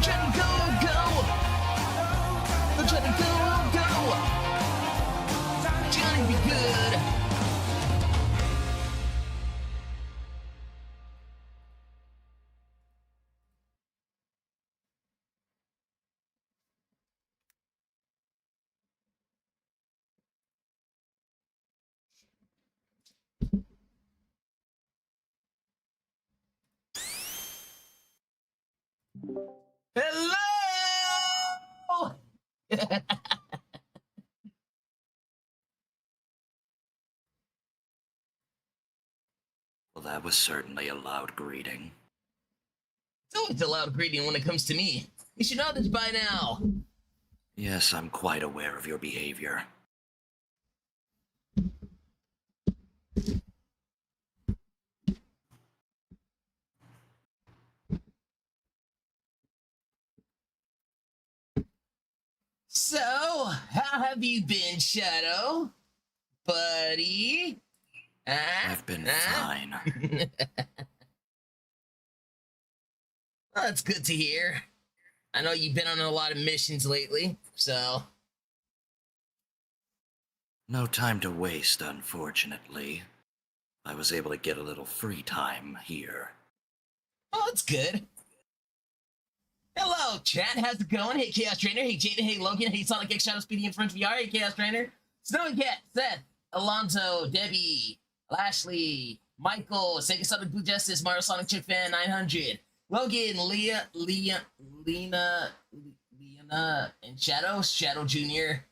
Johnny, go, go! Go, Johnny, go, go! Johnny, be good! Hello! Well, that was certainly a loud greeting. It's always a loud greeting when it comes to me. You should know this by now. Yes, I'm quite aware of your behavior. So, how have you been, Shadow? Buddy? I've been fine. Well, that's good to hear. I know you've been on a lot of missions lately, so... No time to waste, unfortunately. I was able to get a little free time here. Oh, that's good. Hello, chat. How's it going? Hey, Chaos Trainer. Hey, Jaden. Hey, Logan. Hey, Sonic X Shadow Speedy in French VR. Hey, Chaos Trainer. Snowy Cat, Seth, Alonso, Debbie, Lashley, Michael, Sega Sonic Blue Justice, Mario Sonic Chip Fan 900, Logan, Lena, and Shadow Jr.,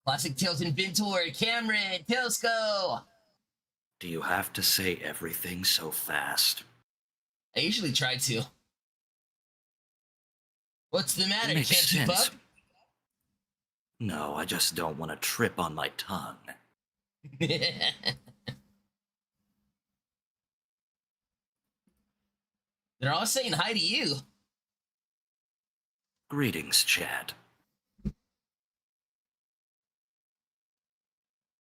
Classic Tales Inventor, Cameron, Telesco. Do you have to say everything so fast? I usually try to. What's the matter? Makes Can't keep up? sense. No, I just don't want to trip on my tongue. They're all saying hi to you. Greetings, chat.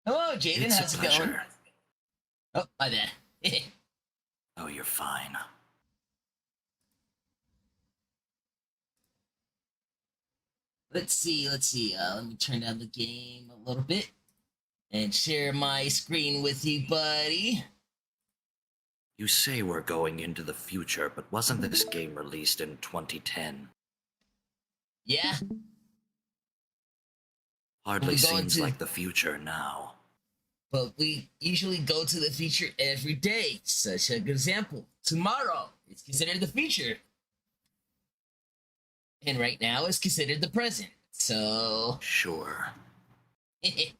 Hello, Jaden. It's How's a it going? pleasure. Oh, my bad. Oh, you're fine. Let's see. Let me turn down the game a little bit and share my screen with you, buddy. You say we're going into the future, but wasn't this game released in 2010? Yeah? Hardly seems like the future now. But we usually go to the future every day. Such a good example. Tomorrow is considered the future. And right now is considered the present. So... Sure. Hey,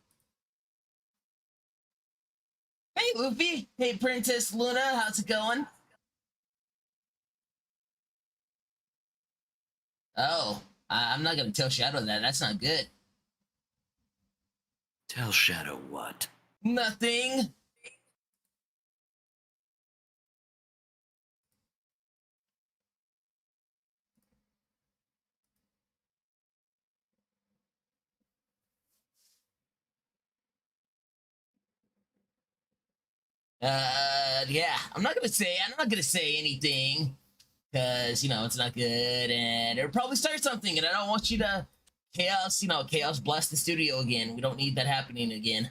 Luffy. Hey, Princess Luna. How's it going? Oh, I'm not going to tell Shadow that. That's not good. Tell Shadow what? Nothing. Yeah, I'm not gonna say anything, because, you know, it's not good, and it'll probably start something, and I don't want you to chaos blast the studio again. We don't need that happening again.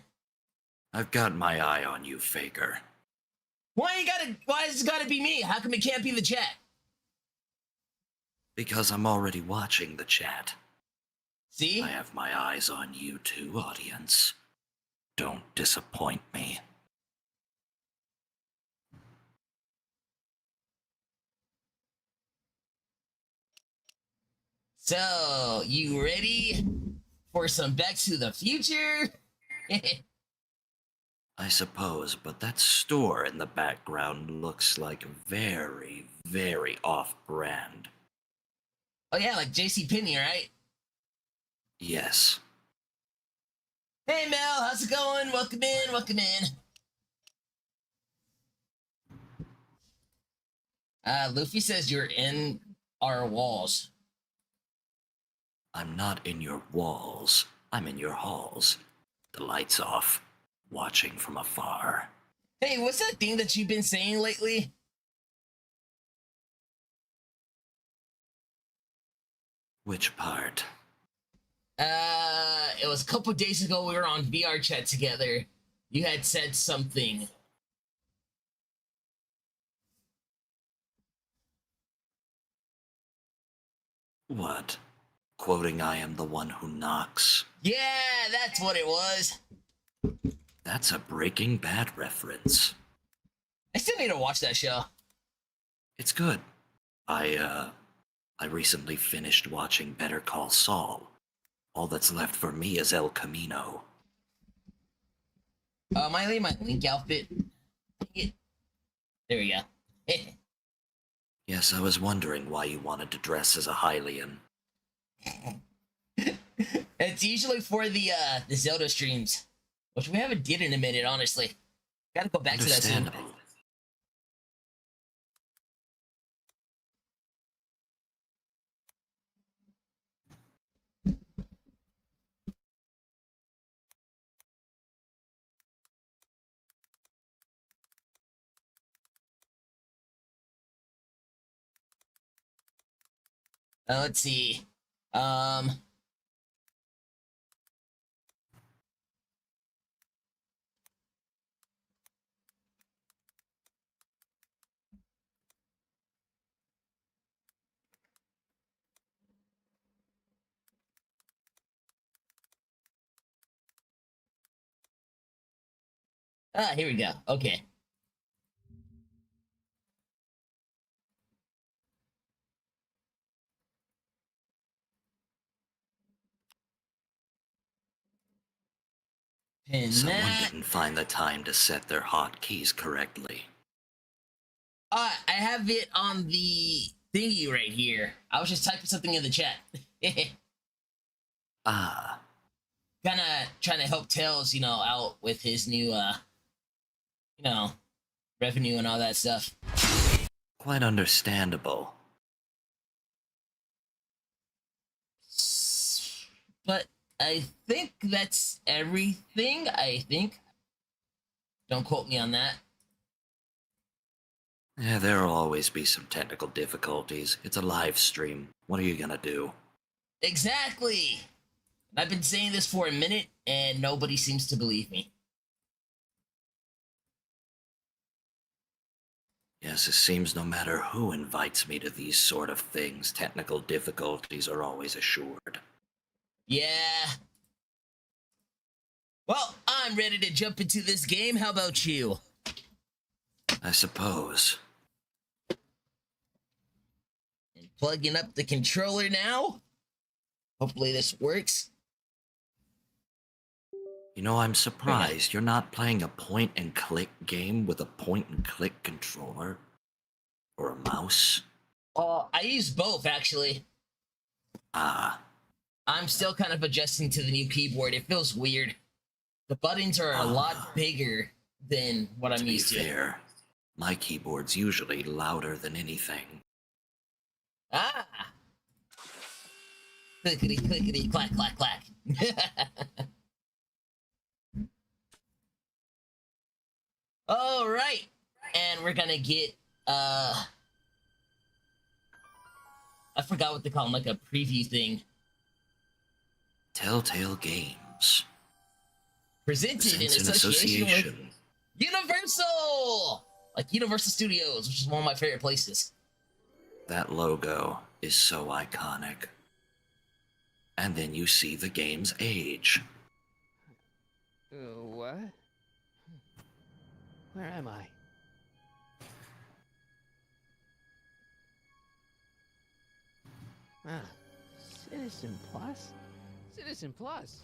I've got my eye on you, Faker. Why has it gotta be me? How come it can't be the chat? Because I'm already watching the chat. See? I have my eyes on you too, audience. Don't disappoint me. So, you ready for some Back to the Future? I suppose, but that store in the background looks like very, very off-brand. Oh yeah, like JCPenney, right? Yes. Hey Mel, how's it going? Welcome in. Luffy says you're in our walls. I'm not in your walls. I'm in your halls. The lights off, watching from afar. Hey, what's that thing that you've been saying lately? Which part? It was a couple days ago. We were on VR chat together. You had said something. What? Quoting I am the one who knocks. Yeah, that's what it was. That's a Breaking Bad reference. I still need to watch that show. It's good. I recently finished watching Better Call Saul. All that's left for me is El Camino. Am I leaving my Link outfit? There we go. Yes, I was wondering why you wanted to dress as a Hylian. It's usually for the Zelda streams, which we haven't did in a minute, honestly. Gotta go back to that soon. Understandable. Let's see. Here we go. Okay. Pin Someone that. didn't find the time to set their hotkeys correctly. I have it on the thingy right here. I was just typing something in the chat. Ah. Kinda trying to help Tails, out with his new, revenue and all that stuff. Quite understandable. But I think that's everything, I think. Don't quote me on that. Yeah, there'll always be some technical difficulties. It's a live stream. What are you gonna do? Exactly! I've been saying this for a minute, and nobody seems to believe me. Yes, it seems no matter who invites me to these sort of things, technical difficulties are always assured. Yeah. Well, I'm ready to jump into this game. How about you? I suppose. And plugging up the controller now. Hopefully this works. You know, I'm surprised you're not playing a point-and-click game with a point-and-click controller. Or a mouse. I use both, actually. Ah. I'm still kind of adjusting to the new keyboard. It feels weird. The buttons are a lot bigger than what I'm used to. To be fair, my keyboard's usually louder than anything. Ah! Clickety, clickety, clack, clack, clack. All right. And we're gonna get, I forgot what they call them, like a preview thing. Telltale Games. Presented in association with Universal! Like Universal Studios, which is one of my favorite places. That logo is so iconic. And then you see the game's age. What? Where am I? Ah, Citizen Plus? Citizen Plus!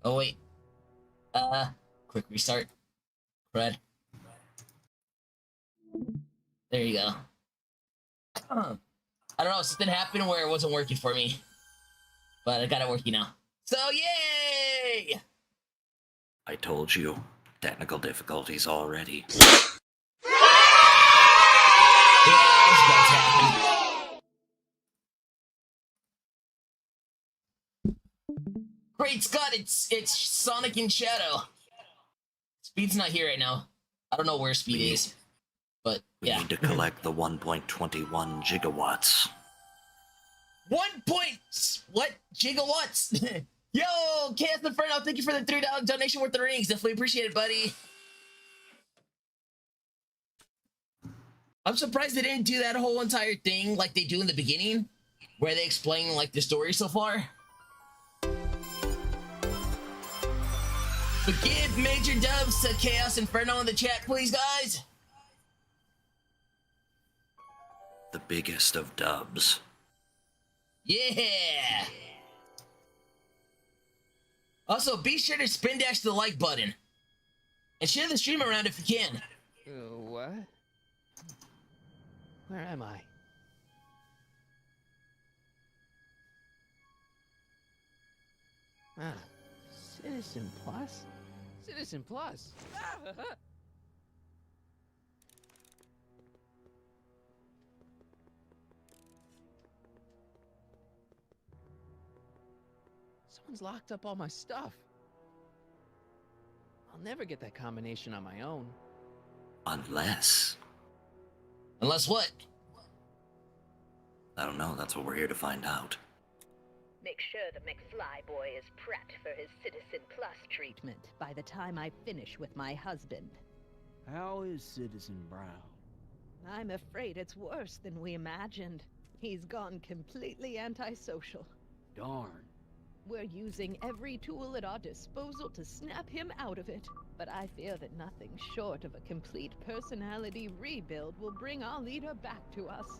Oh, wait. Quick restart. Crud. There you go. I don't know, something happened where it wasn't working for me. But I got it working now. So, yay! I told you, technical difficulties already. Yeah, I was about to happen. Great Scott, it's Sonic in Shadow. Speed's not here right now. I don't know where Speed is, but We yeah. need to collect the 1.21 gigawatts. What gigawatts? Yo, Chaos Inferno, thank you for the $3 donation worth the rings. Definitely appreciate it, buddy. I'm surprised they didn't do that whole entire thing like they do in the beginning, where they explain like the story so far. But give major dubs to Chaos Inferno in the chat, please, guys. The biggest of dubs. Yeah. Also, be sure to spin dash the like button and share the stream around if you can. What? Where am I? Ah, Citizen Plus? Citizen Plus! Someone's locked up all my stuff. I'll never get that combination on my own. Unless... Unless what? I don't know, that's what we're here to find out. Make sure the McFly boy is prepped for his Citizen Plus treatment by the time I finish with my husband. How is Citizen Brown? I'm afraid it's worse than we imagined. He's gone completely antisocial. Darn. We're using every tool at our disposal to snap him out of it. But I fear that nothing short of a complete personality rebuild will bring our leader back to us.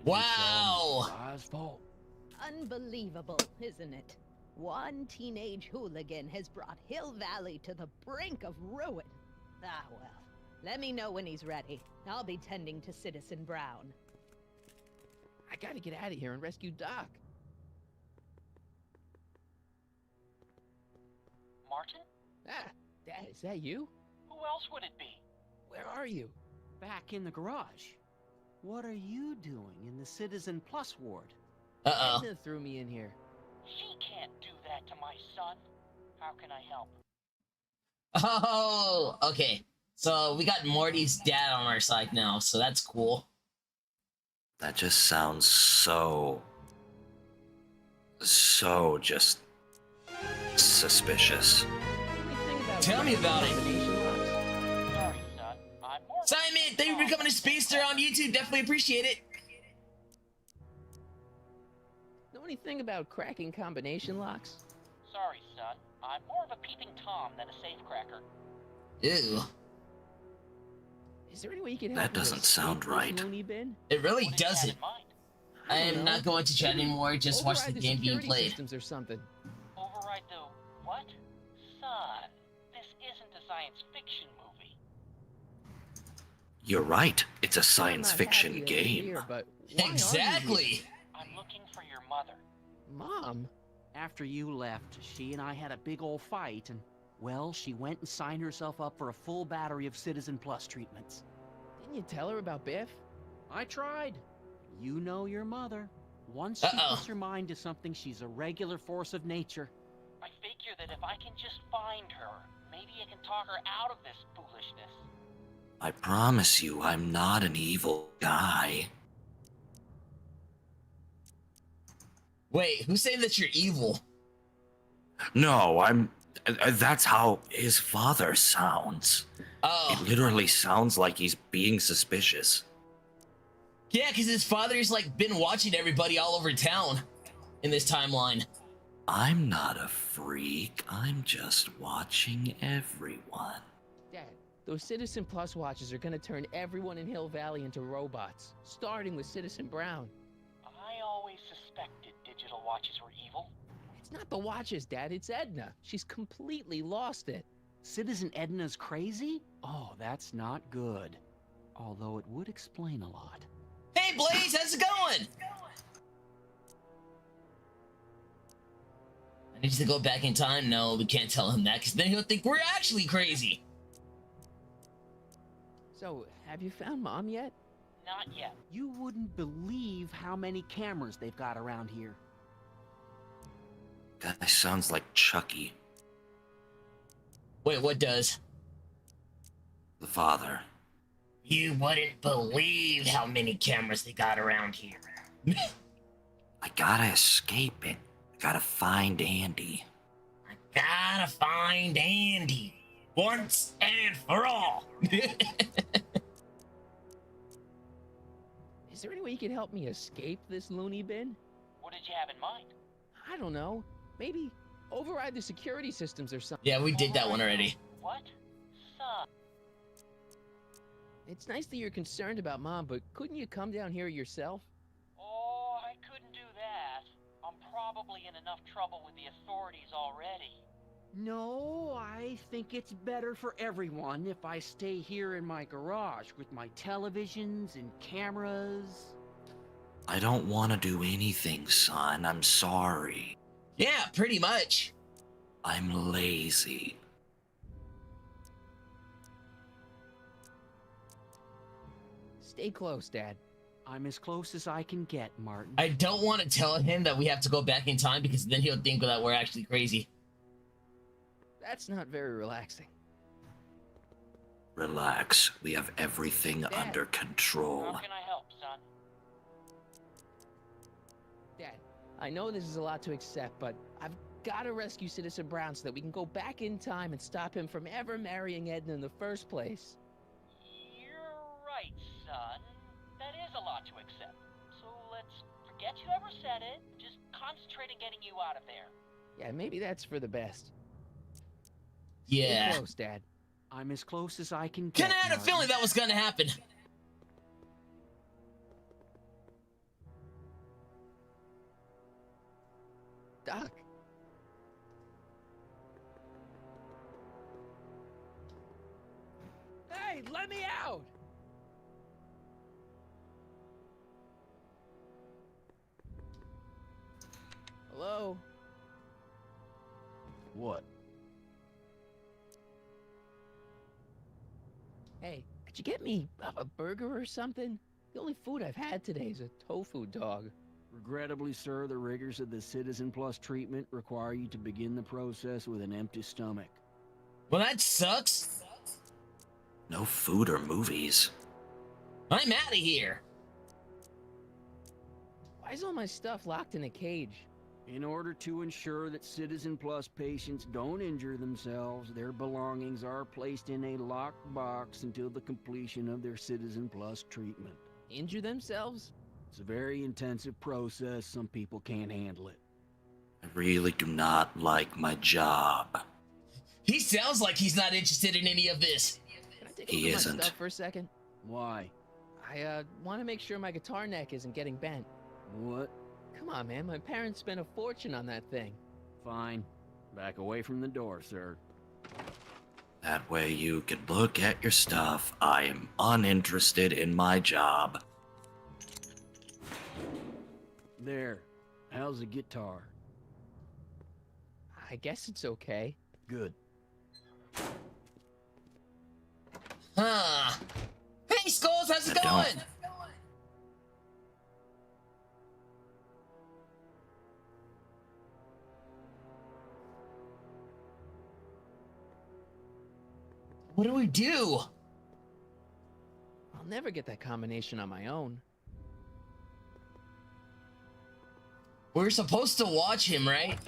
Wow. McFly's fault. Unbelievable, isn't it? One teenage hooligan has brought Hill Valley to the brink of ruin. Ah, well. Let me know when he's ready. I'll be tending to Citizen Brown. I gotta get out of here and rescue Doc. Martin? Ah, Dad, is that you? Who else would it be? Where are you? Back in the garage. What are you doing in the Citizen Plus ward? Uh-oh. Edna threw me in here. She can't do that to my son. How can I help? Oh, okay. So we got Marty's dad on our side now, so that's cool. That just sounds so just suspicious. Tell me about it. Sorry, son. I'm more... Simon, thank you for becoming a speedster on YouTube. Definitely appreciate it. Know anything about cracking combination locks? Sorry, son. I'm more of a peeping Tom than a safecracker. Ew. Is there any way you can help That me doesn't escape sound this right. loony bin? It really What did you have doesn't. in mind? I don't am know. not going to chat anymore. Just watch the Override game being security played. systems or something. Override the what? Son, this isn't a science fiction movie. You're right, it's a I'm science not fiction happy that you're game. here, but why are you Exactly. here? I'm looking for your mother. Mom? After you left, she and I had a big old fight, and, well, she went and signed herself up for a full battery of Citizen Plus treatments. Didn't you tell her about Biff? I tried. You know your mother. Once she puts her mind to something, she's a regular force of nature. I figure that if I can just find her, maybe I can talk her out of this foolishness. I promise you, I'm not an evil guy. Wait, who's saying that you're evil? No, that's how his father sounds. Oh. It literally sounds like he's being suspicious. Yeah, because his father's like been watching everybody all over town in this timeline. I'm not a freak, I'm just watching everyone. Dad, those Citizen Plus watches are gonna turn everyone in Hill Valley into robots, starting with Citizen Brown. I always suspected digital watches were evil. It's not the watches, Dad, it's Edna. She's completely lost it. Citizen Edna's crazy? Oh, that's not good. Although it would explain a lot. Hey, Blaze, how's it going? I need to go back in time. No, we can't tell him that, because then he'll think we're actually crazy. So, have you found Mom yet? Not yet. You wouldn't believe how many cameras they've got around here. Guy sounds like Chucky. Wait, what does? The father. You wouldn't believe how many cameras they got around here. I gotta escape it. I gotta find Andy. I gotta find Andy. Once and for all. Is there any way you can help me escape this loony bin? What did you have in mind? I don't know. Maybe override the security systems or something. Yeah, we did that one already. What? Son. It's nice that you're concerned about Mom, but couldn't you come down here yourself? Oh, I couldn't do that. I'm probably in enough trouble with the authorities already. No, I think it's better for everyone if I stay here in my garage with my televisions and cameras. I don't want to do anything, son. I'm sorry. Yeah, pretty much. I'm lazy. Stay close, Dad. I'm as close as I can get, Martin. I don't want to tell him that we have to go back in time because then he'll think that we're actually crazy. That's not very relaxing. Relax. We have everything under control. How can I help, son? Dad, I know this is a lot to accept, but I've got to rescue Citizen Brown so that we can go back in time and stop him from ever marrying Edna in the first place. You're right, son. That is a lot to accept. So let's forget you ever said it. Just concentrate on getting you out of there. Yeah, maybe that's for the best. Yeah. Stay close, Dad. I'm as close as I can get. Kinda had a Martin. feeling that was gonna happen. Doc. Hey, let me out! Hello? What? Hey, could you get me a burger or something? The only food I've had today is a tofu dog. Regrettably, sir, the rigors of the Citizen Plus treatment require you to begin the process with an empty stomach. Well, that sucks. No food or movies. I'm out of here. Why is all my stuff locked in a cage? In order to ensure that Citizen Plus patients don't injure themselves, their belongings are placed in a locked box until the completion of their Citizen Plus treatment. Injure themselves? It's a very intensive process. Some people can't handle it. I really do not like my job. He sounds like he's not interested in any of this. Can I take He a look at isn't. my stuff for a second? Why? I want to make sure my guitar neck isn't getting bent. What? Come on, man. My parents spent a fortune on that thing. Fine. Back away from the door, sir. That way you can look at your stuff. I am uninterested in my job. There. How's the guitar? I guess it's okay. Good. Huh. Hey, Skulls, how's it I don't- going? What do we do? I'll never get that combination on my own. We're supposed to watch him, right?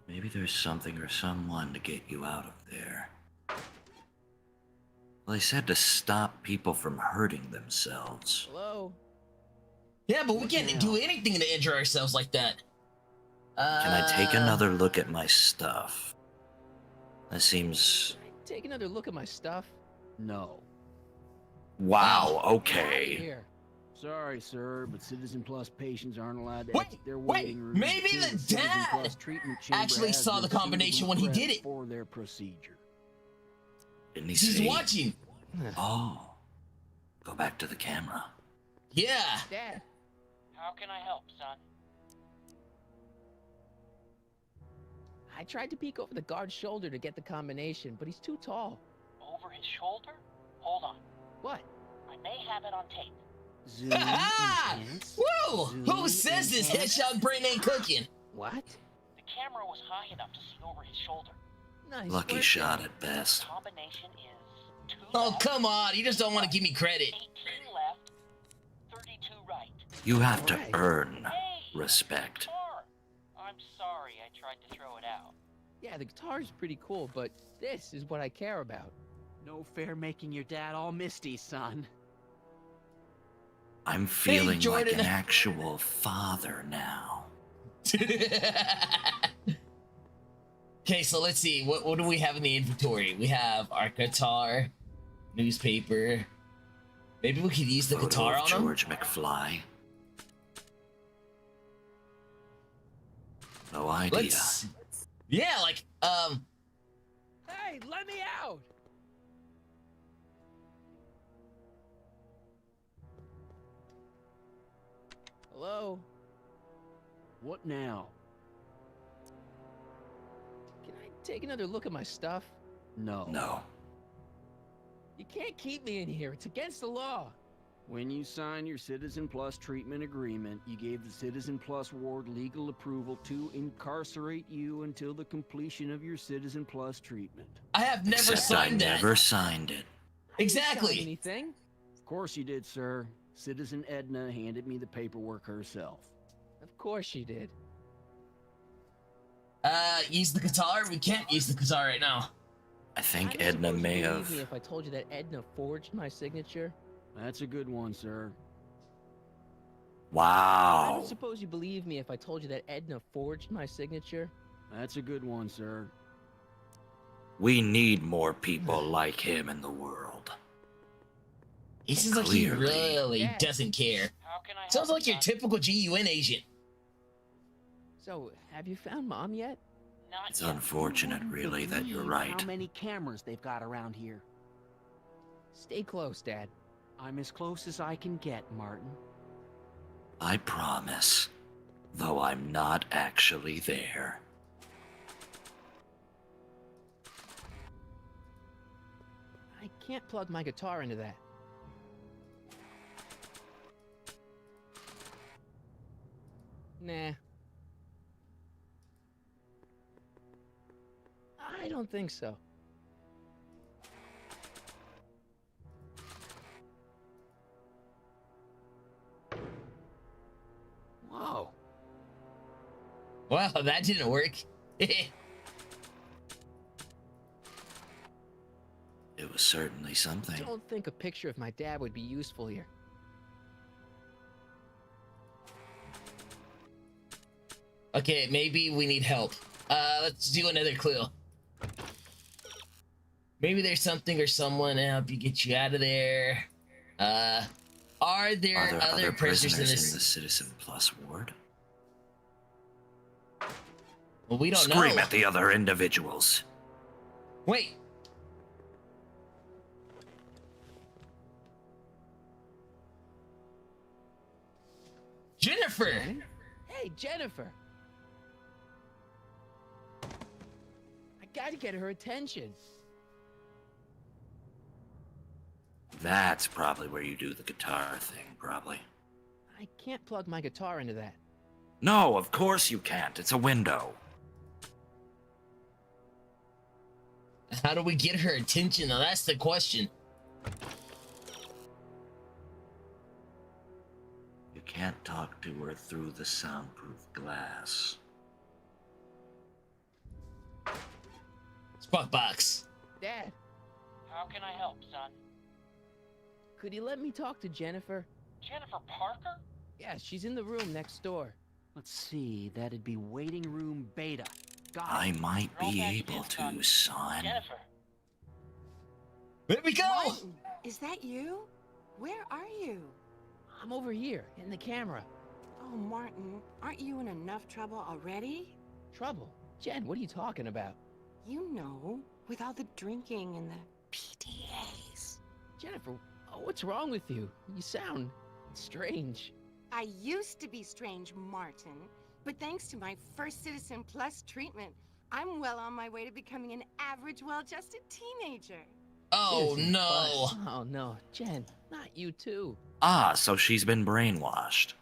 Maybe there's something or someone to get you out of there. Well, they said to stop people from hurting themselves. Hello? Yeah, but we can't do anything to injure ourselves like that. Can I take another look at my stuff? That seems... Can I take another look at my stuff? No. Wow, Out okay. here. Sorry, sir, but Citizen Plus patients aren't allowed to Wait, exit their wait, waiting rooms maybe until the Citizen dad Plus treatment chamber actually has saw been the combination suitably when he did prepped it. for their procedure. Didn't he He's see? watching. Oh. Go back to the camera. Yeah. Dad, How can I help, son? I tried to peek over the guard's shoulder to get the combination, but he's too tall. Over his shoulder? Hold on. What? I may have it on tape. Zoom Ha-ha! intense. Woo! Who says this intense. hedgehog brain ain't cooking? What? The camera was high enough to see over his shoulder. Nice Lucky work, shot Dad. at best. Combination is 2 Oh, left, come on. You just don't want to give me credit. 18 left, 32 right. You have to Alright. earn Hey, respect. guitar. I'm sorry I tried to throw it out. Yeah, the guitar's pretty cool, but this is what I care about. No fair making your dad all misty, son. I'm feeling like Jordan. an actual father now. Okay, so let's see. What do we have in the inventory? We have our guitar, newspaper. Maybe we could use the Photo guitar of on him? George McFly. No idea. Let's... Yeah, like, Hey, let me out! Hello? What now? Can I take another look at my stuff? No. No. You can't keep me in here. It's against the law. When you signed your Citizen Plus treatment agreement, you gave the Citizen Plus ward legal approval to incarcerate you until the completion of your Citizen Plus treatment. I have never Except signed I that. never signed it. I didn't sign Exactly. anything. Of course you did, sir. Citizen Edna handed me the paperwork herself. Of course she did. Use the guitar? We can't use the guitar right now. I I think don't Edna suppose may you believe have. me if I told you that Edna forged my signature. That's a good one, sir. I Wow. don't suppose you believe me if I told you that Edna forged my signature. That's a good one, sir. We need more people like him in the world. He seems like he Clearly. really Yeah. doesn't care. How can I help? Sounds like your son? typical GUN agent. So, have you found Mom yet? Not It's yet. unfortunate, really, that you're Believe right. How many cameras they've got around here? Stay close, Dad. I'm as close as I can get, Martin. I promise. Though I'm not actually there. I can't plug my guitar into that. Nah. I don't think so. Whoa. Well, that didn't work. It was certainly I something. don't think a picture of my dad would be useful here. Okay, maybe we need help. Let's do another clue. Maybe there's something or someone to help you get you out of there. Are there Are there other prisoners in in this? the Citizen Plus ward? Well, we don't Scream know. at the other individuals. Wait. Jennifer! Jen? Hey, Jennifer! I gotta get her attention. That's probably where you do the guitar thing, probably. I can't plug my guitar into that. No, of course you can't. It's a window. How do we get her attention? Now that's the question. You can't talk to her through the soundproof glass. Spark box. Dad, How can I help, son? could you let me talk to Jennifer? Jennifer Parker? Yeah, she's in the room next door. Let's see, that'd be waiting room beta. Got I it. might Roll be back able in, to, son. Jennifer. There we go! Martin, is that you? Where are you? I'm over here, in the camera. Oh, Martin, aren't you in enough trouble already? Trouble? Jen, what are you talking about? You know, with all the drinking and the PDAs. Jennifer, oh, what's wrong with you? You sound strange. I used to be strange, Martin, but thanks to my first Citizen Plus treatment, I'm well on my way to becoming an average, well-adjusted teenager. Oh Citizen no! Plus. Oh no, Jen, not you too. Ah, so she's been brainwashed.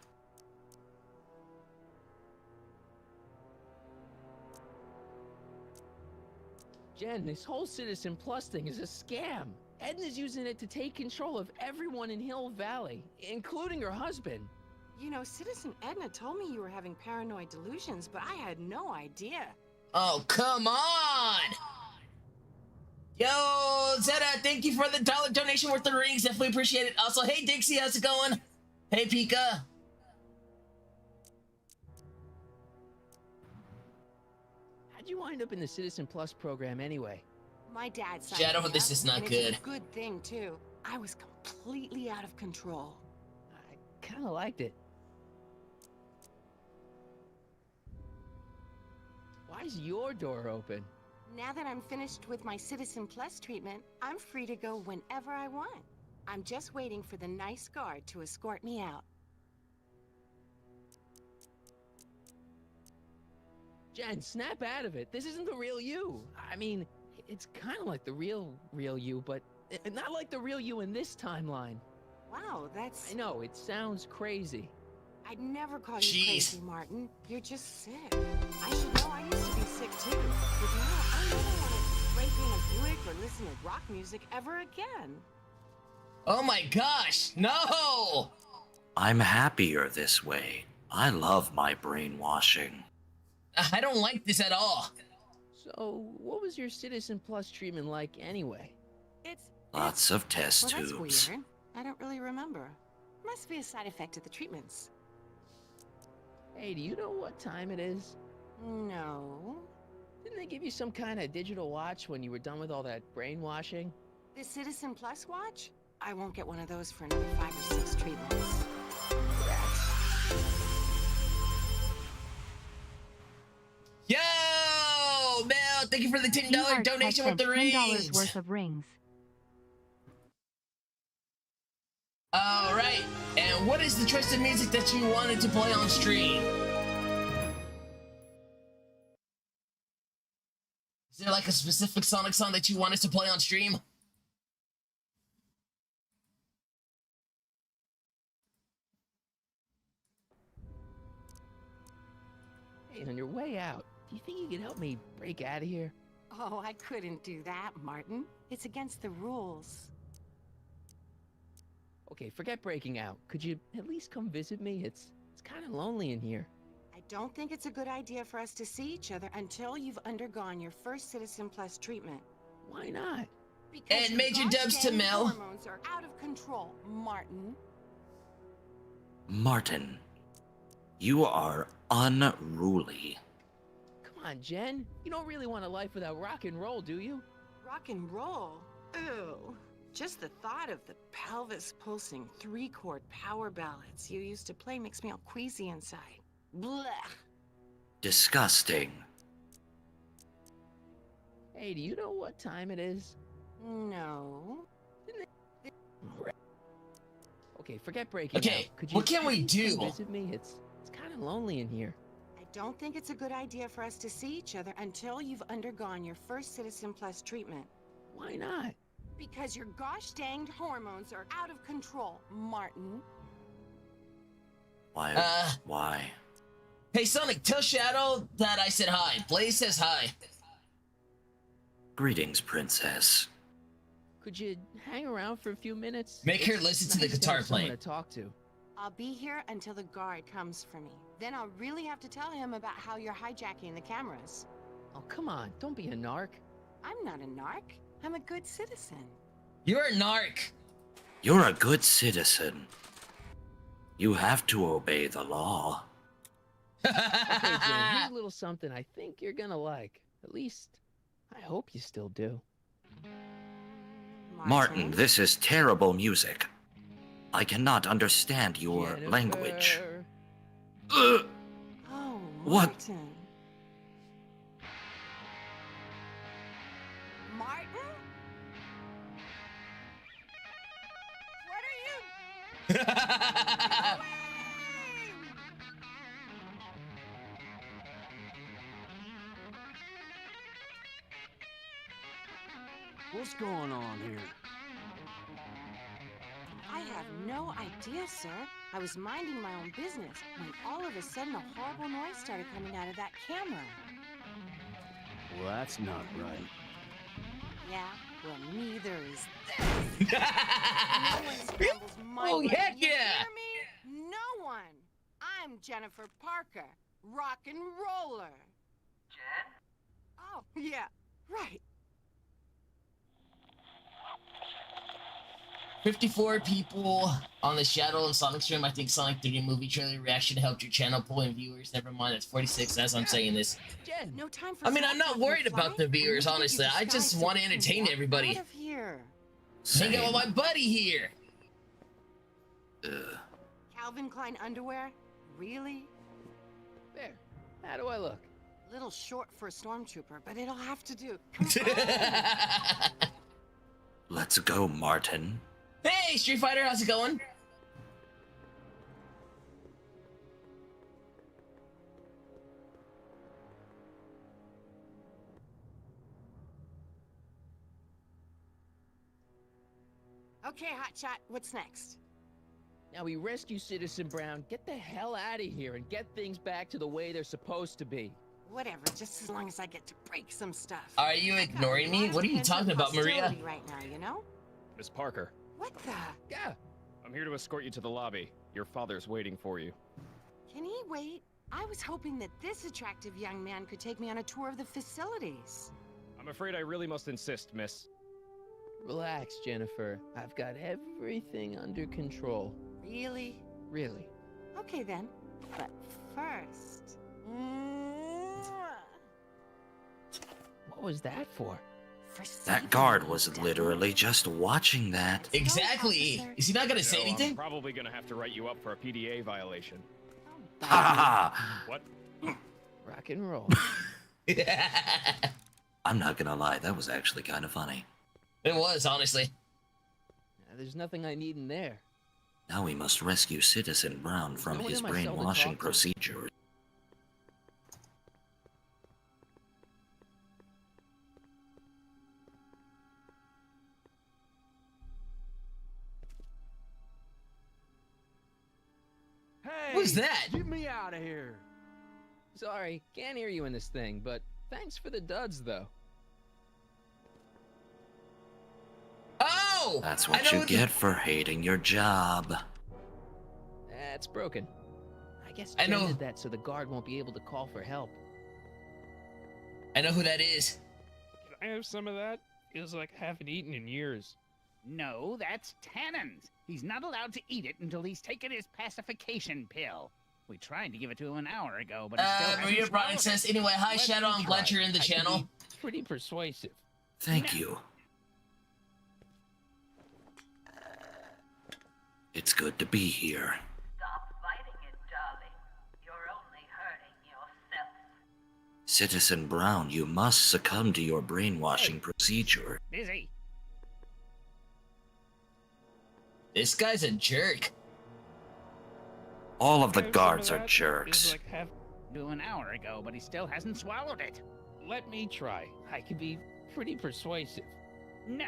Jen, this whole Citizen Plus thing is a scam. Edna's using it to take control of everyone in Hill Valley, including her husband. You know, Citizen Edna told me you were having paranoid delusions, but I had no idea. Oh, come on! Yo, Zeta, thank you for the $1 donation worth of rings. Definitely appreciate it. Also, hey, Dixie, how's it going? Hey, Pika. How'd you wind up in the Citizen Plus program anyway? My dad signed Shadow, me this up, is not and good. It's a good thing, too. I was completely out of control. I kinda liked it. Why's your door open? Now that I'm finished with my Citizen Plus treatment, I'm free to go whenever I want. I'm just waiting for the nice guard to escort me out. Jen, snap out of it. This isn't the real you. I mean, it's kind of like the real you, but not like the real you in this timeline. Wow, that's... I know, it sounds crazy. I'd never call you Jeez. crazy, Martin. You're just sick. I should know I used to be sick too. But now I never want to break in a Buick or listen to rock music ever again. Oh my gosh, no! I'm happier this way. I love my brainwashing. I don't like this at all. So, what was your Citizen Plus treatment like anyway? It's... Lots of test well, tubes. that's weird. I don't really remember. Must be a side effect of the treatments. Hey, do you know what time it is? No. Didn't they give you some kind of digital watch when you were done with all that brainwashing? The Citizen Plus watch? I won't get one of those for another 5 or 6 treatments. Yo, Mel, thank you for the $10 donation with the rings. $10 worth of rings. All right, and what is the choice of music that you wanted to play on stream? Is there like a specific Sonic song that you want us to play on stream? Hey, on your way out, do you think you could help me break out of here? Oh, I couldn't do that, Martin. It's against the rules. Okay, forget breaking out. Could you at least come visit me? It's kind of lonely in here. I don't think it's a good idea for us to see each other until you've undergone your first Citizen Plus treatment. Why not? Because And your Major Dubs to gosh dang Mel. hormones are out of control, Martin. Martin, you are unruly. Come on, Jen. You don't really want a life without rock and roll, do you? Rock and roll? Ew. Just the thought of the pelvis-pulsing 3-chord power ballads you used to play makes me all queasy inside. Blech. Disgusting. Hey, do you know what time it is? No. Okay, forget breaking Okay, out. Could what can we please come do? Visit me. It's kind of lonely in here. I don't think it's a good idea for us to see each other until you've undergone your first Citizen Plus treatment. Why not? Because your gosh danged hormones are out of control, Martin. Why? Hey, Sonic, tell Shadow that I said hi. Blaze says hi. Greetings, princess. Could you hang around for a few minutes? Make her It's listen to the nice have guitar someone playing. to talk to. I'll be here until the guard comes for me. Then I'll really have to tell him about how you're hijacking the cameras. Oh, come on. Don't be a narc. I'm not a narc. I'm a good citizen. You're a narc. You're a good citizen. You have to obey the law. Okay, Jen, here's a little something I think you're gonna like. At least, I hope you still do. Martin, this is terrible music. I cannot understand your Jennifer. language. Oh, What? Martin. Martin? What are you doing? What's going on here? I have no idea, sir. I was minding my own business when all of a sudden a horrible noise started coming out of that camera. Well, that's not right. Yeah? Well, neither is this. No one scrambles my Oh, brain, heck you yeah! hear me? No one. I'm Jennifer Parker, rock and roller. Jen? Oh, yeah, right. 54 people on the Shadow and Sonic stream. I think Sonic 3D movie trailer reaction helped your channel pull in viewers. Never mind, that's 46 as I'm saying this. Jen, No time for I mean, I'm small not talk, worried McFly. about the I need viewers, to get you honestly. I disguised just so want to we can entertain walk everybody. Out of here. Hang out with Same. my buddy here. Calvin Klein underwear? Really? there. How do I look? Little short for a stormtrooper, but it'll have to do. Come on. Let's go, Martin. Hey, Street Fighter, how's it going? Okay, Hotshot, what's next? Now we rescue Citizen Brown, get the hell out of here, and get things back to the way they're supposed to be. Whatever, just as long as I get to break some stuff. Are you ignoring me? What are you talking about, Maria? Right now, you know? Miss Parker, What the? Yeah. I'm here to escort you to the lobby. Your father's waiting for you. Can he wait? I was hoping that this attractive young man could take me on a tour of the facilities. I'm afraid I really must insist, miss. Relax, Jennifer. I've got everything under control. Really? Really. Okay then. But first... What was that for? For That guard saving was me, literally just watching that. Exactly. officer. Is he not gonna say I'm anything? probably gonna have to write you up for a PDA violation. Oh, Ha ha ha! What? Rock and roll. I'm not gonna lie, that was actually kind of funny. It was, honestly. There's nothing I need in there. Now we must rescue Citizen Brown from No one his in my cell to brainwashing talk to. procedures. Hey! Who's that? Get me out of here! Sorry, can't hear you in this thing, but thanks for the duds, though. Oh! That's I what know you who get for hating your job. That's broken. I guess I Jen know- did that so the guard won't be able to call for help. I know who that is. Can I have some of that? Feels like I haven't eaten in years. No, that's Tannen's. He's not allowed to eat it until he's taken his pacification pill. We tried to give it to him an hour ago, but he still hasn't Maria Broderick swallowed says, it. anyway, hi Let Shadow, me I'm glad try. you're in the I can channel. be pretty persuasive. Thank you. It's good to be here. Stop fighting it, darling. You're only hurting yourself. Citizen Brown, you must succumb to your brainwashing procedure. Busy. This guy's a jerk. All of the Can I have some guards of are that? jerks. Feels like have... Do an hour ago, but he still hasn't swallowed it. Let me try. I can be pretty persuasive. No.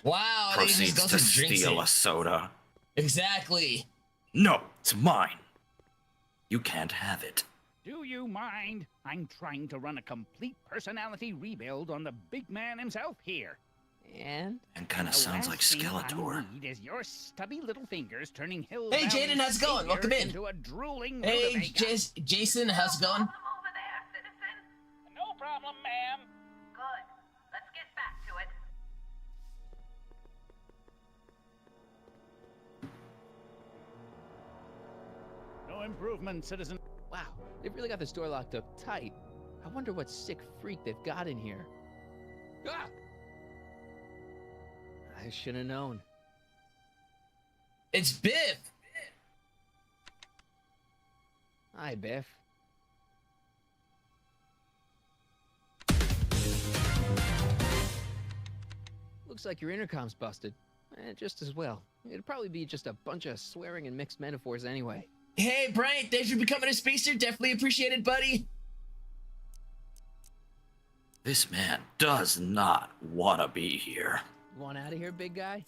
Wow, they just Proceeds goes to and drinks steal it. a soda. Exactly. No, it's mine. You can't have it. Do you mind? I'm trying to run a complete personality rebuild on the big man himself here. And And kinda The sounds last like thing Skeletor. I need is your stubby little fingers turning Hill Hey, Valley Jaden, how's it going? savior Welcome in. into a drooling Hey, rutabaga. Jason, how's it going? Problem over there, citizen? No problem, ma'am. Good. Let's get back to it. No improvement, citizen. wow, they've really got this door locked up tight. I wonder what sick freak they've got in here. Ah! I should have known. It's Biff. Hi, Biff. Looks like your intercom's busted. Just as well. It'd probably be just a bunch of swearing and mixed metaphors anyway. Hey, Brian, thanks for becoming a speedster. Definitely appreciate it, buddy. This man does not want to be here. You want out of here, big guy?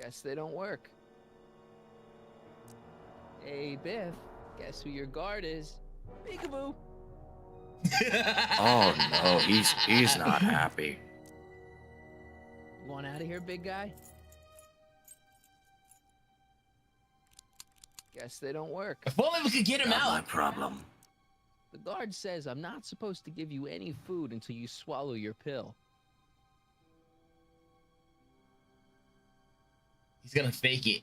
Guess they don't work. Hey, Biff. Guess who your guard is? Peekaboo. Oh no, he's not happy. You want out of here, big guy? Guess they don't work. If only we could get him Not my out. problem. The guard says I'm not supposed to give you any food until you swallow your pill. He's gonna fake it.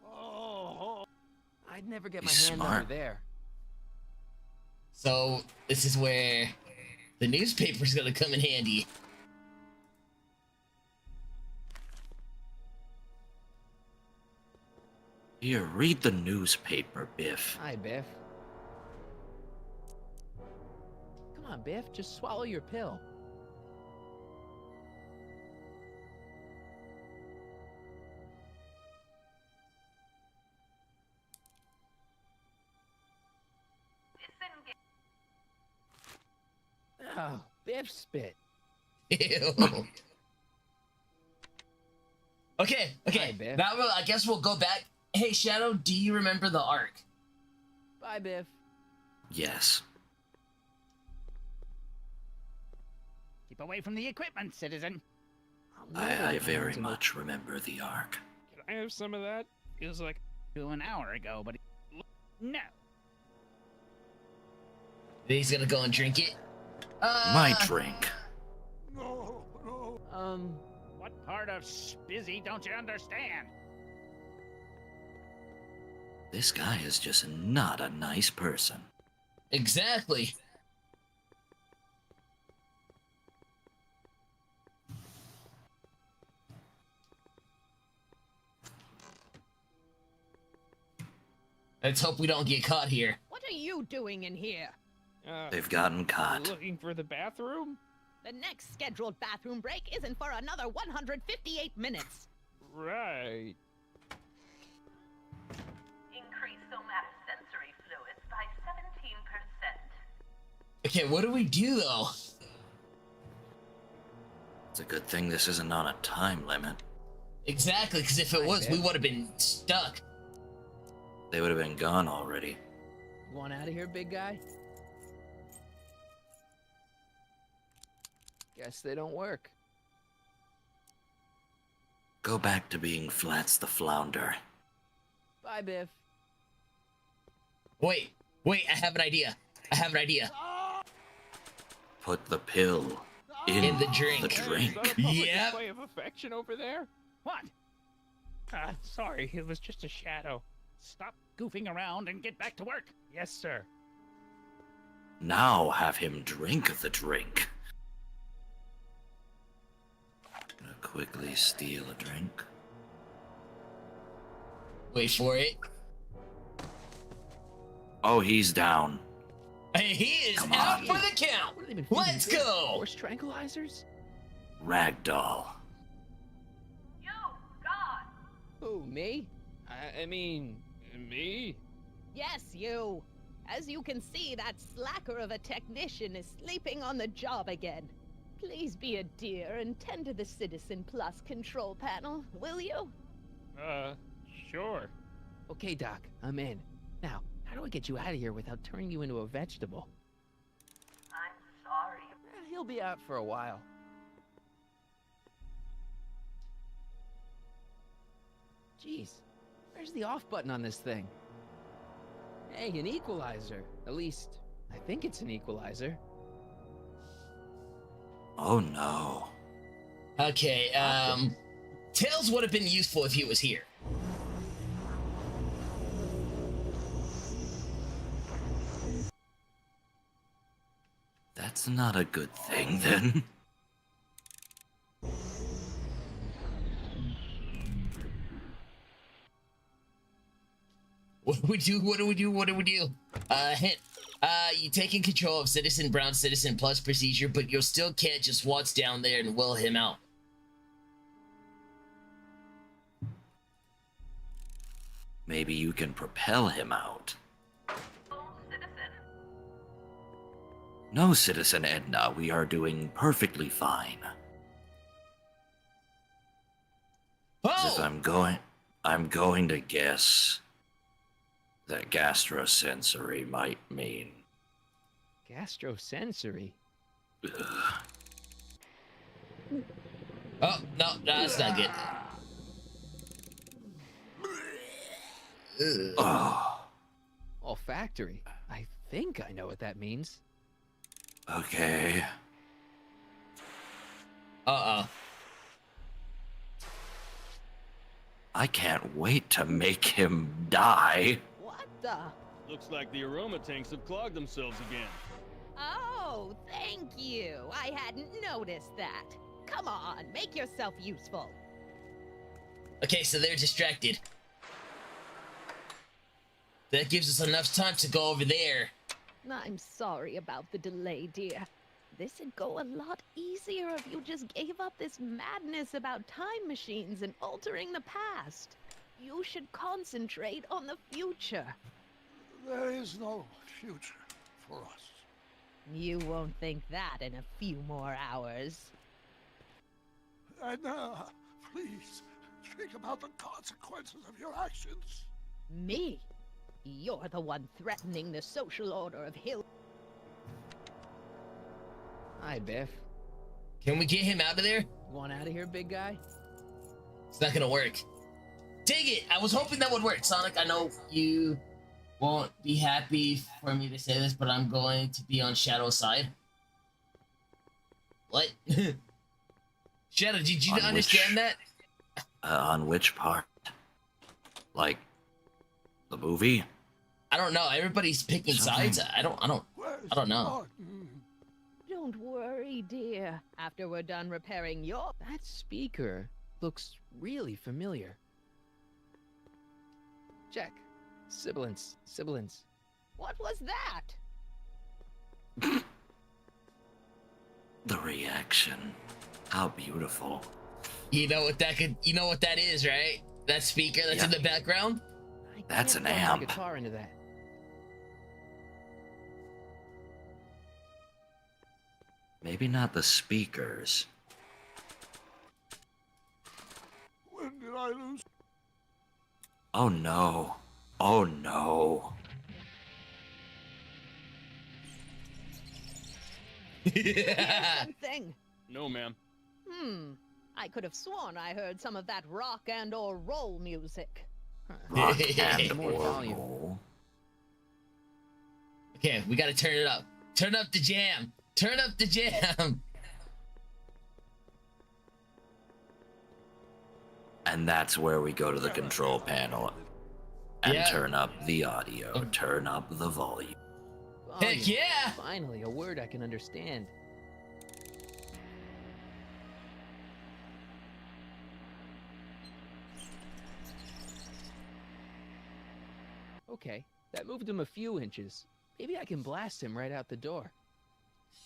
Oh, I'd never get my He's hand smart. over there. So this is where the newspaper's gonna come in handy. Here, read the newspaper, Biff. Hi, Biff. Come on, Biff, just swallow your pill. Oh, Biff spit. Ew. Okay, Hi, Biff. now I guess we'll go back. Hey, Shadow, do you remember the arc? Bye, Biff. Yes. Keep away from the equipment, citizen. I very much remember the arc. Can I have some of that? Feels like To an hour ago, but no. He's gonna go and drink it. My drink. What part of spizzy don't you understand? This guy is just not a nice person. Exactly. Let's hope we don't get caught here. What are you doing in here? They've gotten caught. looking for the bathroom? The next scheduled bathroom break isn't for another 158 minutes. Right. Increase somatosensory fluids by 17%. Okay, what do we do though? It's a good thing this isn't on a time limit. Exactly, because if it was, we would have been stuck. They would have been gone already. You want out of here, big guy? Guess they don't work. Go back to being Flats the Flounder. Bye, Biff. Wait, I have an idea. Put the pill In the drink. The drink. Is that a public Yep. display of affection over there? What? Sorry, it was just a shadow. Stop goofing around and get back to work. Yes, sir. Now have him drink the drink. Gonna quickly steal a drink. Wait for it. Oh, he's down. Hey, he is Come out on. for the count. What have they been feeding Let's Biff? go. Horse tranquilizers? Ragdoll. You, God! Who, me? I mean, me? Yes, you. As you can see, that slacker of a technician is sleeping on the job again. Please be a dear and tend to the Citizen Plus control panel, will you? Sure. Okay, Doc, I'm in. Now, how do I get you out of here without turning you into a vegetable? I'm sorry. He'll be out for a while. Jeez, where's the off button on this thing? Hey, an equalizer. At least, I think it's an equalizer. Oh no. Okay, Tails would have been useful if he was here. That's not a good thing then. What do we do? Hint. You taking control of Citizen Brown's Citizen Plus procedure, but you still can't just waltz down there and will him out. Maybe you can propel him out. Oh, citizen. No, Citizen Edna, we are doing perfectly fine. As if Oh! I'm going to guess that gastrosensory might mean. Gastrosensory? Ugh. Oh, no, that's not good. Ugh. Oh, Olfactory. I think I know what that means. okay. Uh-oh. I can't wait to make him die. What the? Looks like the aroma tanks have clogged themselves again. Oh, thank you. I hadn't noticed that. Come on, make yourself useful. Okay, so they're distracted. That gives us enough time to go over there. I'm sorry about the delay, dear. This'd go a lot easier if you just gave up this madness about time machines and altering the past. You should concentrate on the future. There is no future for us. You won't think that in a few more hours. Edna, please, think about the consequences of your actions. Me? You're the one threatening the social order of Hill. Hi, Biff. Can we get him out of there? Want out of here, big guy? It's not gonna work. Dang it! I was hoping that would work, Sonic. I know you won't be happy for me to say this, but I'm going to be on Shadow's side. What? Shadow, did you understand that? On which part? Like, the movie? I don't know. Everybody's picking sides. I don't know. Don't worry, dear. After we're done repairing your... That speaker looks really familiar. Check. Sibilance. Sibilance. What was that? The reaction. How beautiful. You know what that is, right? That speaker that's in the background? That's an Plug my amp. guitar into that. Maybe not the speakers. When did I lose? Oh no. Oh no. Something. No, ma'am. I could have sworn I heard some of that rock and or roll music. Rock and More or volume. roll. Okay, we gotta turn it up. Turn up the jam. Turn up the jam. And that's where we go to the control panel and turn up the audio, turn up the volume. Heck yeah! Finally, a word I can understand. Okay, that moved him a few inches. Maybe I can blast him right out the door.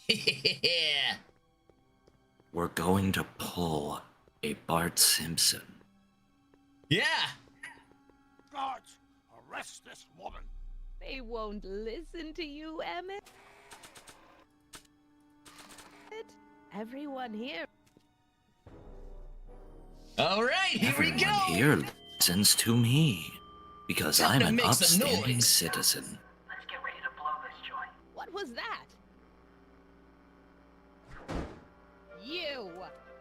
Yeah. We're going to pull a Bart Simpson. Yeah. Guards, arrest this woman. They won't listen to you, Emmett. Everyone here. All right, here we go. Everyone here listens to me because Time to I'm an make some upstanding noise. citizen. Let's get ready to blow this joint. What was that? You!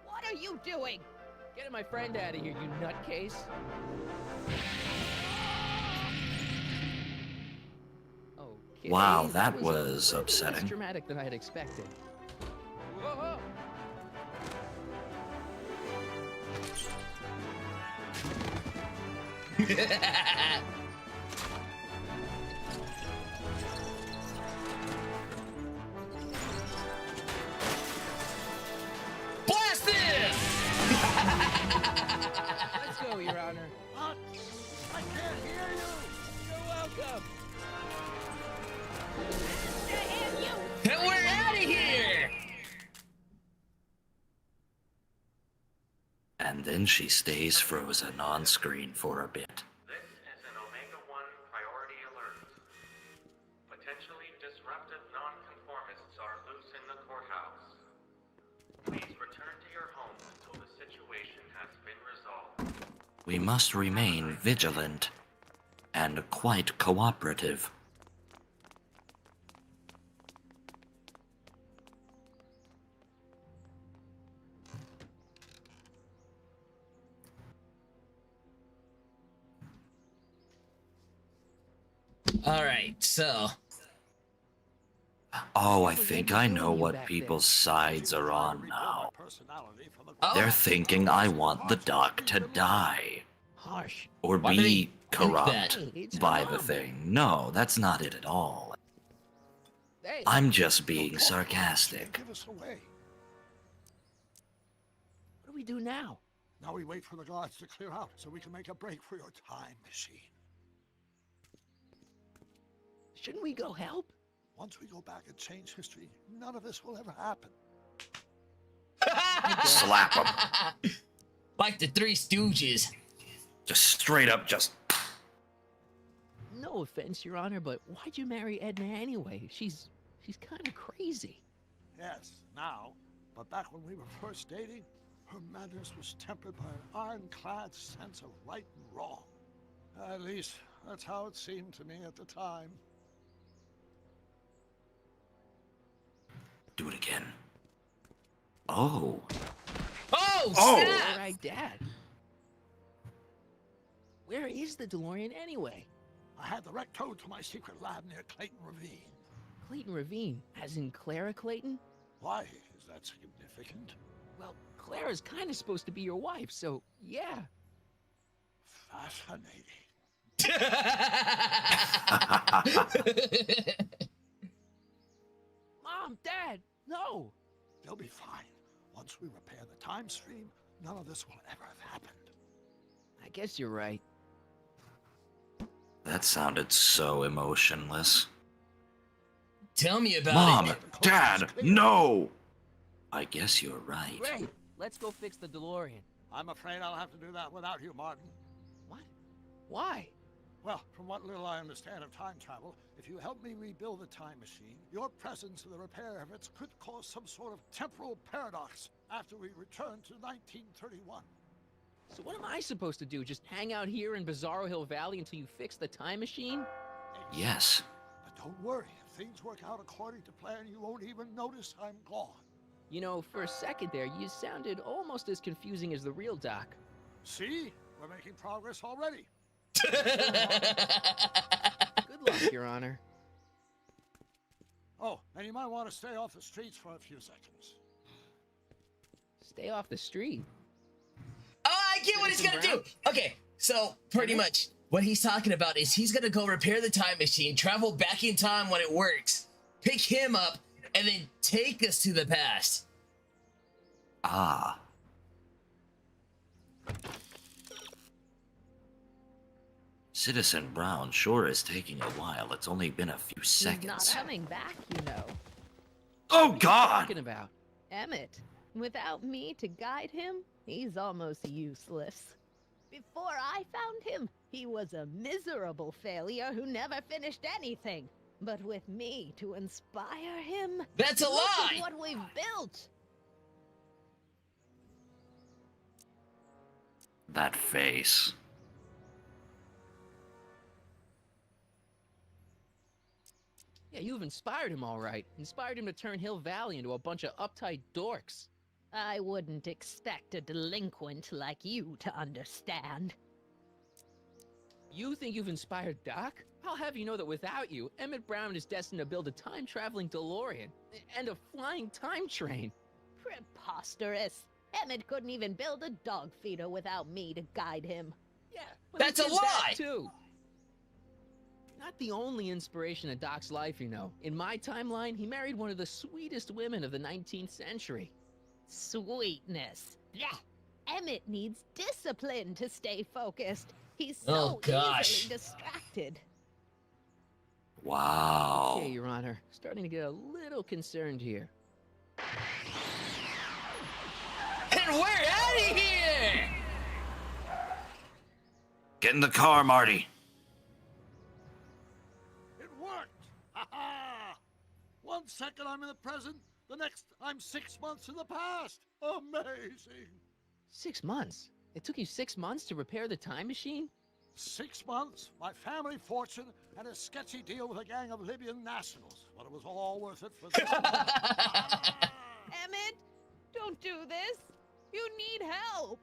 What are you doing? Get my friend out of here, you nutcase. Okay, Wow, that was was a little less upsetting. dramatic than I had expected. Whoa! Blast him! Let's go, Your Honor. What? I can't hear you. You're welcome. And we're out of here! And then she stays frozen on screen for a bit. This is an Omega-1 priority alert. Potentially disruptive nonconformists are loose in the courthouse. Please return to your homes until the situation has been resolved. We must remain vigilant and quite cooperative. Alright, so... Oh, I think I know what people's sides are on now. They're thinking I want the doc to die. Harsh. Or Why do they be think corrupt that? It's by her the mom. thing. No, that's not it at all. Hey, I'm just being sarcastic. Give us away. what do we do now? Now we wait for the guards to clear out so we can make a break for your time machine. Shouldn't we go help? Once we go back and change history, none of this will ever happen. Slap 'em. Like the Three Stooges. Just straight up, just... No offense, Your Honor, but why'd you marry Edna anyway? She's kind of crazy. Yes, now. But back when we were first dating, her madness was tempered by an ironclad sense of right and wrong. At least, that's how it seemed to me at the time. Do it again. Oh. Oh, Oh! snap! All right, Dad. Where is the DeLorean anyway? I had the wreck towed to my secret lab near Clayton Ravine. Clayton Ravine, as in Clara Clayton? Why is that significant? Well, Clara's kind of supposed to be your wife, so yeah. Fascinating. Mom, Dad, no! They'll be fine. Once we repair the time stream, none of this will ever have happened. I guess you're right. That sounded so emotionless. Tell me about Mom! it. Dad! No! I guess you're right. Great, let's go fix the DeLorean. I'm afraid I'll have to do that without you, Martin. What? Why? Well, from what little I understand of time travel, if you help me rebuild the time machine, your presence in the repair efforts could cause some sort of temporal paradox after we return to 1931. So what am I supposed to do? Just hang out here in Bizarro Hill Valley until you fix the time machine? Yes. But don't worry, if things work out according to plan, you won't even notice I'm gone. You know, for a second there, you sounded almost as confusing as the real Doc. See? We're making progress already. Good luck, Your Honor. Oh, and you might want to stay off the streets for a few seconds. Stay off the street. Oh, I get what he's gonna do. Okay, so pretty much what he's talking about is he's gonna go repair the time machine, travel back in time when it works, pick him up, and then take us to the past. Ah. Citizen Brown sure is taking a while. It's only been a few He's not seconds. coming back, you know. Oh, What are you God! talking about? Emmett, without me to guide him, he's almost useless. Before I found him, he was a miserable failure who never finished anything. But with me to inspire him, That's a look lie! at what we've built. That face. Yeah, you've inspired him all right. Inspired him to turn Hill Valley into a bunch of uptight dorks. I wouldn't expect a delinquent like you to understand. You think you've inspired Doc? I'll have you know that without you, Emmett Brown is destined to build a time-traveling DeLorean and a flying time train. Preposterous. Emmett couldn't even build a dog feeder without me to guide him. Yeah, That's a he did that, lie! too. Not the only inspiration in Doc's life, you know. In my timeline, he married one of the sweetest women of the 19th century. Sweetness. Yeah. Emmett needs discipline to stay focused. He's Oh, so gosh. easily distracted. Wow. Okay, Your Honor. Starting to get a little concerned here. And we're out of here! Get in the car, Marty. It worked! Ha-ha! 1 second I'm in the present, the next I'm 6 months in the past. Amazing! 6 months? It took you 6 months to repair the time machine? 6 months, my family fortune, and a sketchy deal with a gang of Libyan nationals. But it was all worth it for this. Emmett, don't do this. You need help.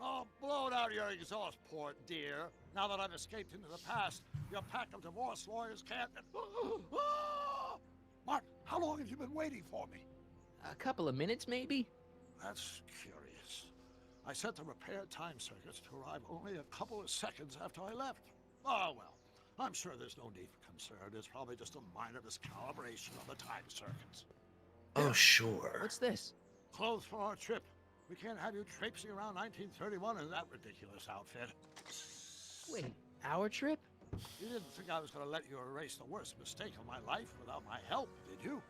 Oh, blow it out of your exhaust port, dear. Now that I've escaped into the past, your pack of divorce lawyers can't... Mark, how long have you been waiting for me? A couple of minutes, maybe? That's curious. I set the repair time circuits to arrive only a couple of seconds after I left. Oh, well. I'm sure there's no need for concern. It's probably just a minor miscalibration of the time circuits. Oh, sure. What's this? Clothes for our trip. We can't have you traipsing around 1931 in that ridiculous outfit. Wait, our trip? You didn't think I was going to let you erase the worst mistake of my life without my help, did you?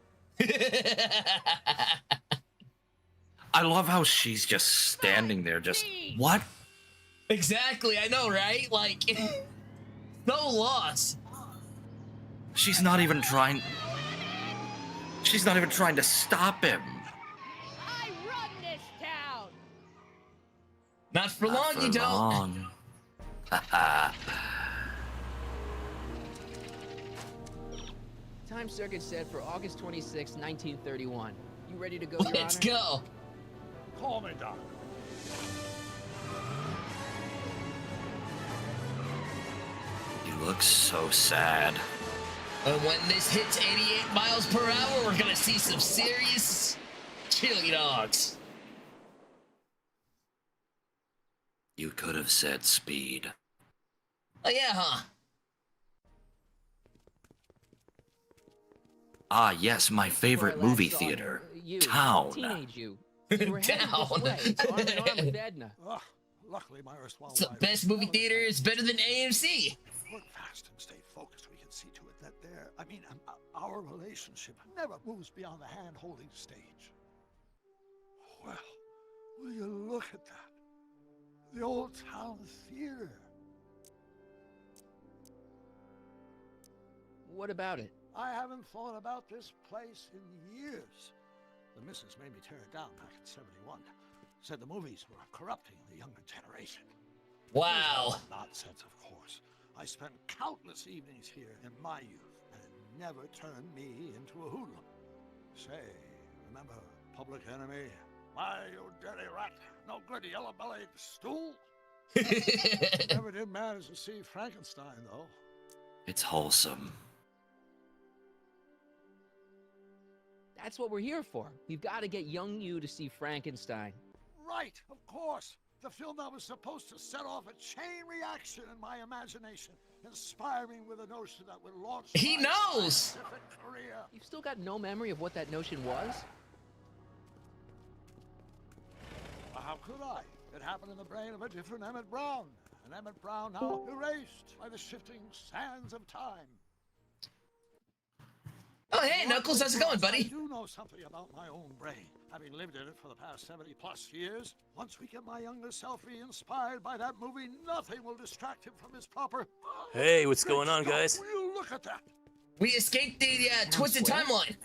I love how she's just standing there, just what? Exactly, I know, right? Like, so lost. She's not even trying. She's not even trying to stop him. I run this town. Not for long, you don't. Time circuit set for August 26, 1931. You ready to go, Your Let's Honor? go. Call me, Doc. He looks so sad. And when this hits 88 miles per hour, we're gonna see some serious chili dogs. You could have said speed. Oh yeah, huh? Ah, yes, my favorite Before I last movie saw theater. you, Town. Teenage you. You were headed this way, arm in arm with Edna. Luckily, my erstwhile It's the wife- best movie theater. It's better than AMC. Work fast and stay focused. We can see to it that our relationship never moves beyond the hand-holding stage. Well, will you look at that? The old town theater. What about it? I haven't thought about this place in years. The missus made me tear it down back in '71. Said the movies were corrupting the younger generation. Wow. Nonsense, of course. I spent countless evenings here in my youth, and it never turned me into a hoodlum. Say, remember Public Enemy? Why, you dirty rat, no good yellow-bellied stool? Never did manage to see Frankenstein, though. It's wholesome. That's what we're here for. We've got to get young you to see Frankenstein. Right, of course. The film that was supposed to set off a chain reaction in my imagination, inspiring with a notion that would launch He my knows! scientific career. You've still got no memory of what that notion was? Well, how could I? It happened in the brain of a different Emmett Brown. An Emmett Brown now erased by the shifting sands of time. Oh, hey, Knuckles, how's it going, I buddy? do know something about my own brain, having lived in it for the past 70-plus years. Once we get my younger self re-inspired by that movie, nothing will distract him from his proper... Hey, what's going on, guys? Will you look at that? We escaped the twisted timeline.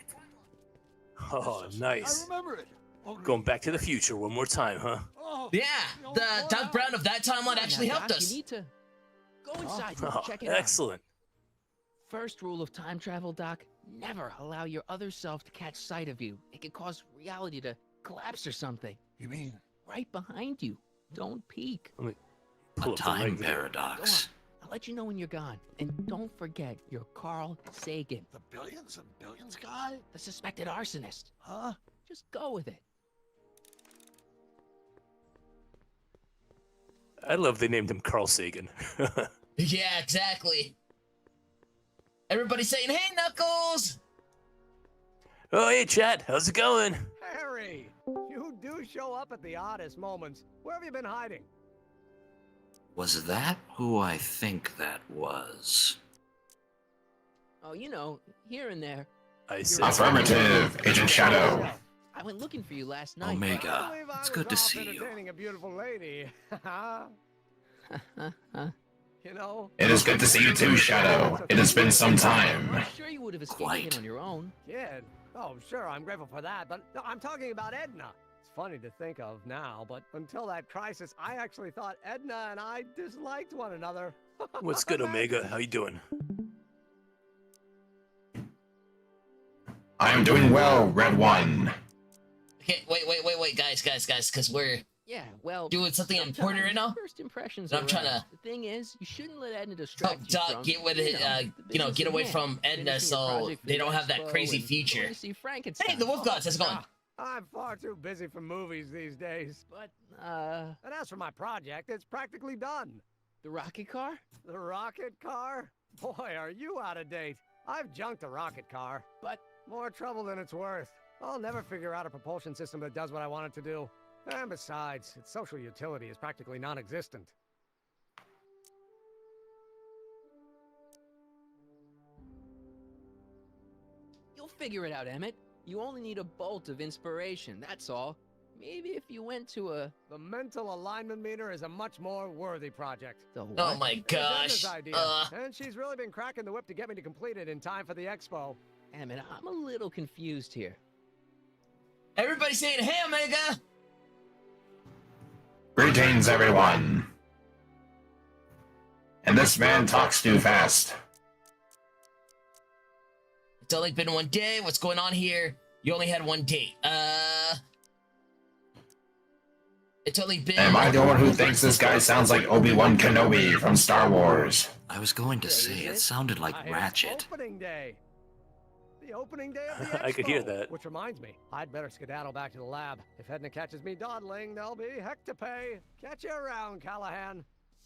Oh, I nice. remember it. Only- Going back to the future one more time, huh? Oh, Yeah, the Doc Brown of that timeline actually Now, helped Doc, us. You need to go inside and Oh, check it out. excellent. First rule of time travel, Doc, never allow your other self to catch sight of you. It could cause reality to collapse or something. You mean? Right behind you. Don't peek. Let me A pull up the time link. Go paradox. on. I'll let you know when you're gone. And don't forget, you're Carl Sagan, The billions and billions guy? the suspected arsonist. Huh? Just go with it. I love they named him Carl Sagan. Yeah, exactly. Everybody's saying, hey, Knuckles! Oh, hey, Chad. How's it going? Harry, you do show up at the oddest moments. Where have you been hiding? Was that who I think that was? Oh, you know, here and there. I said Affirmative, Agent Shadow. I went looking for you last night. Omega, I believe I it's was good to off see you. entertaining a beautiful lady. You know? It is good to see you too, Shadow. It has been some time. I'm sure you would have escaped Quite. in on your own. Kid. Oh, sure, I'm grateful for that, but no, I'm talking about Edna. As funny to think of now, but until that crisis, I actually thought Edna and I disliked one another. What's good, Omega? How you doing? I am doing well, Red One. Okay, wait, guys, because we're doing something important right now. First impressions. And I'm trying to The thing is, you shouldn't let Edna distract you help from, get with it, get away from Edna, so they don't have that crazy future. Hey, the Wolf Gods, how's it going? I'm far too busy for movies these days. But, and as for my project, it's practically done. The rocket car? The rocket car? Boy, are you out of date. I've junked a rocket car. But more trouble than it's worth. I'll never figure out a propulsion system that does what I want it to do. And besides, its social utility is practically non-existent. You'll figure it out, Emmett. You only need a bolt of inspiration, that's all. Maybe if you went to a... The mental alignment meter is a much more worthy project. The what? Oh my gosh. And she's really been cracking the whip to get me to complete it in time for the expo. Emmett, I'm a little confused here. Everybody saying, hey, Omega! Greetings, everyone. And this man talks too fast. It's only been one day. What's going on here? You only had one date. It's only been... Am I the one who thinks this guy sounds like Obi-Wan Kenobi from Star Wars? I was going to say, it sounded like Ratchet. Opening day. The opening day of the expo. I could hear that. Which reminds me, I'd better skedaddle back to the lab. If Edna catches me dawdling, there'll be heck to pay. Catch you around, Callahan.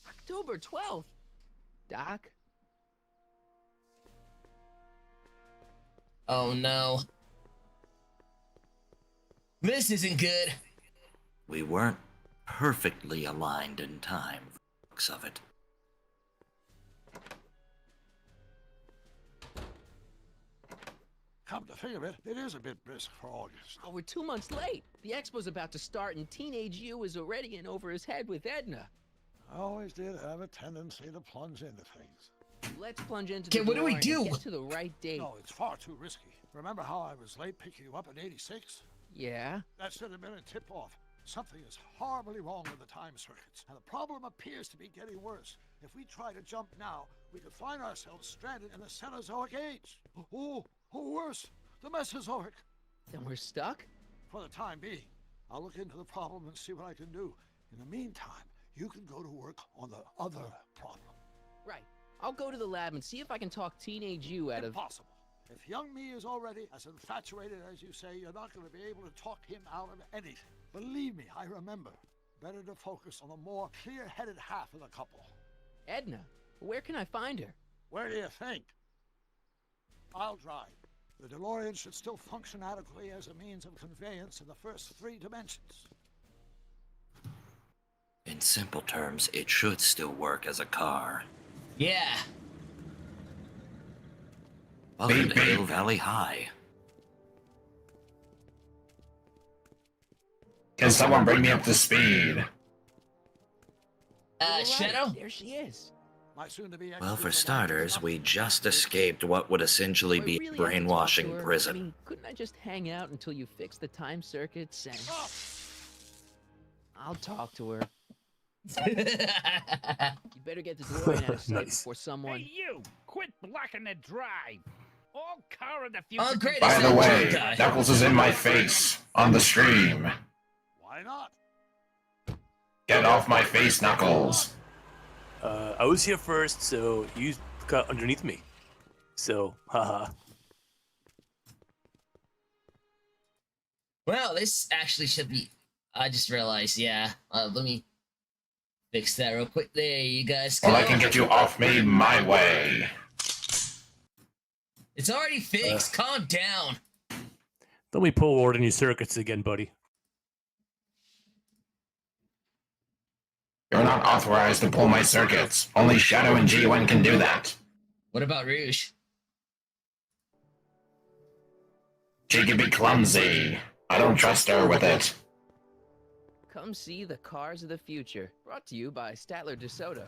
October 12th. Doc? Oh no. This isn't good. We weren't perfectly aligned in time, looks of it. Come to think of it, it is a bit brisk for August. Oh, we're 2 months late. The expo's about to start and teenage you is already in over his head with Edna. I always did have a tendency to plunge into things. Let's plunge into the what do we DeLorean do? and get to the right date. No, it's far too risky. Remember how I was late picking you up in '86? Yeah? That should have been a tip-off. Something is horribly wrong with the time circuits, and the problem appears to be getting worse. If we try to jump now, we could find ourselves stranded in the Cenozoic age. Or worse, the Mesozoic. Then we're stuck? For the time being. I'll look into the problem and see what I can do. In the meantime, you can go to work on the other problem. Right. I'll go to the lab and see if I can talk teenage you out of... Impossible. If young me is already as infatuated as you say, you're not going to be able to talk him out of anything. Believe me, I remember. Better to focus on the more clear-headed half of the couple. Edna, where can I find her? Where do you think? I'll drive. The DeLorean should still function adequately as a means of conveyance in the first 3 dimensions. In simple terms, it should still work as a car. Yeah. Welcome to Hill Valley High. Can someone bring me up to speed? Shadow? There she is. Well, for starters, we just escaped what would essentially be a brainwashing prison. I mean, couldn't I just hang out until you fix the time circuits and... I'll talk to her. You better get the DeLorean out of sight before someone... Hey, you! Quit blocking the drive! All car of the future... Oh, great. By the way, Knuckles is in my face on the stream. Why not? Get off my face, Knuckles. I was here first, so you got underneath me. So, haha. Well, this actually should be... I just realized, yeah. Let me fix that real quick. There you guys go. Well, I can get you off me my way. It's already fixed. Calm down. Don't be pull ward in your circuits again, buddy. You're not authorized to pull my circuits. Only Shadow and G1 can do that. What about Rouge? She can be clumsy. I don't trust her with it. Come see the cars of the future. Brought to you by Statler DeSoto.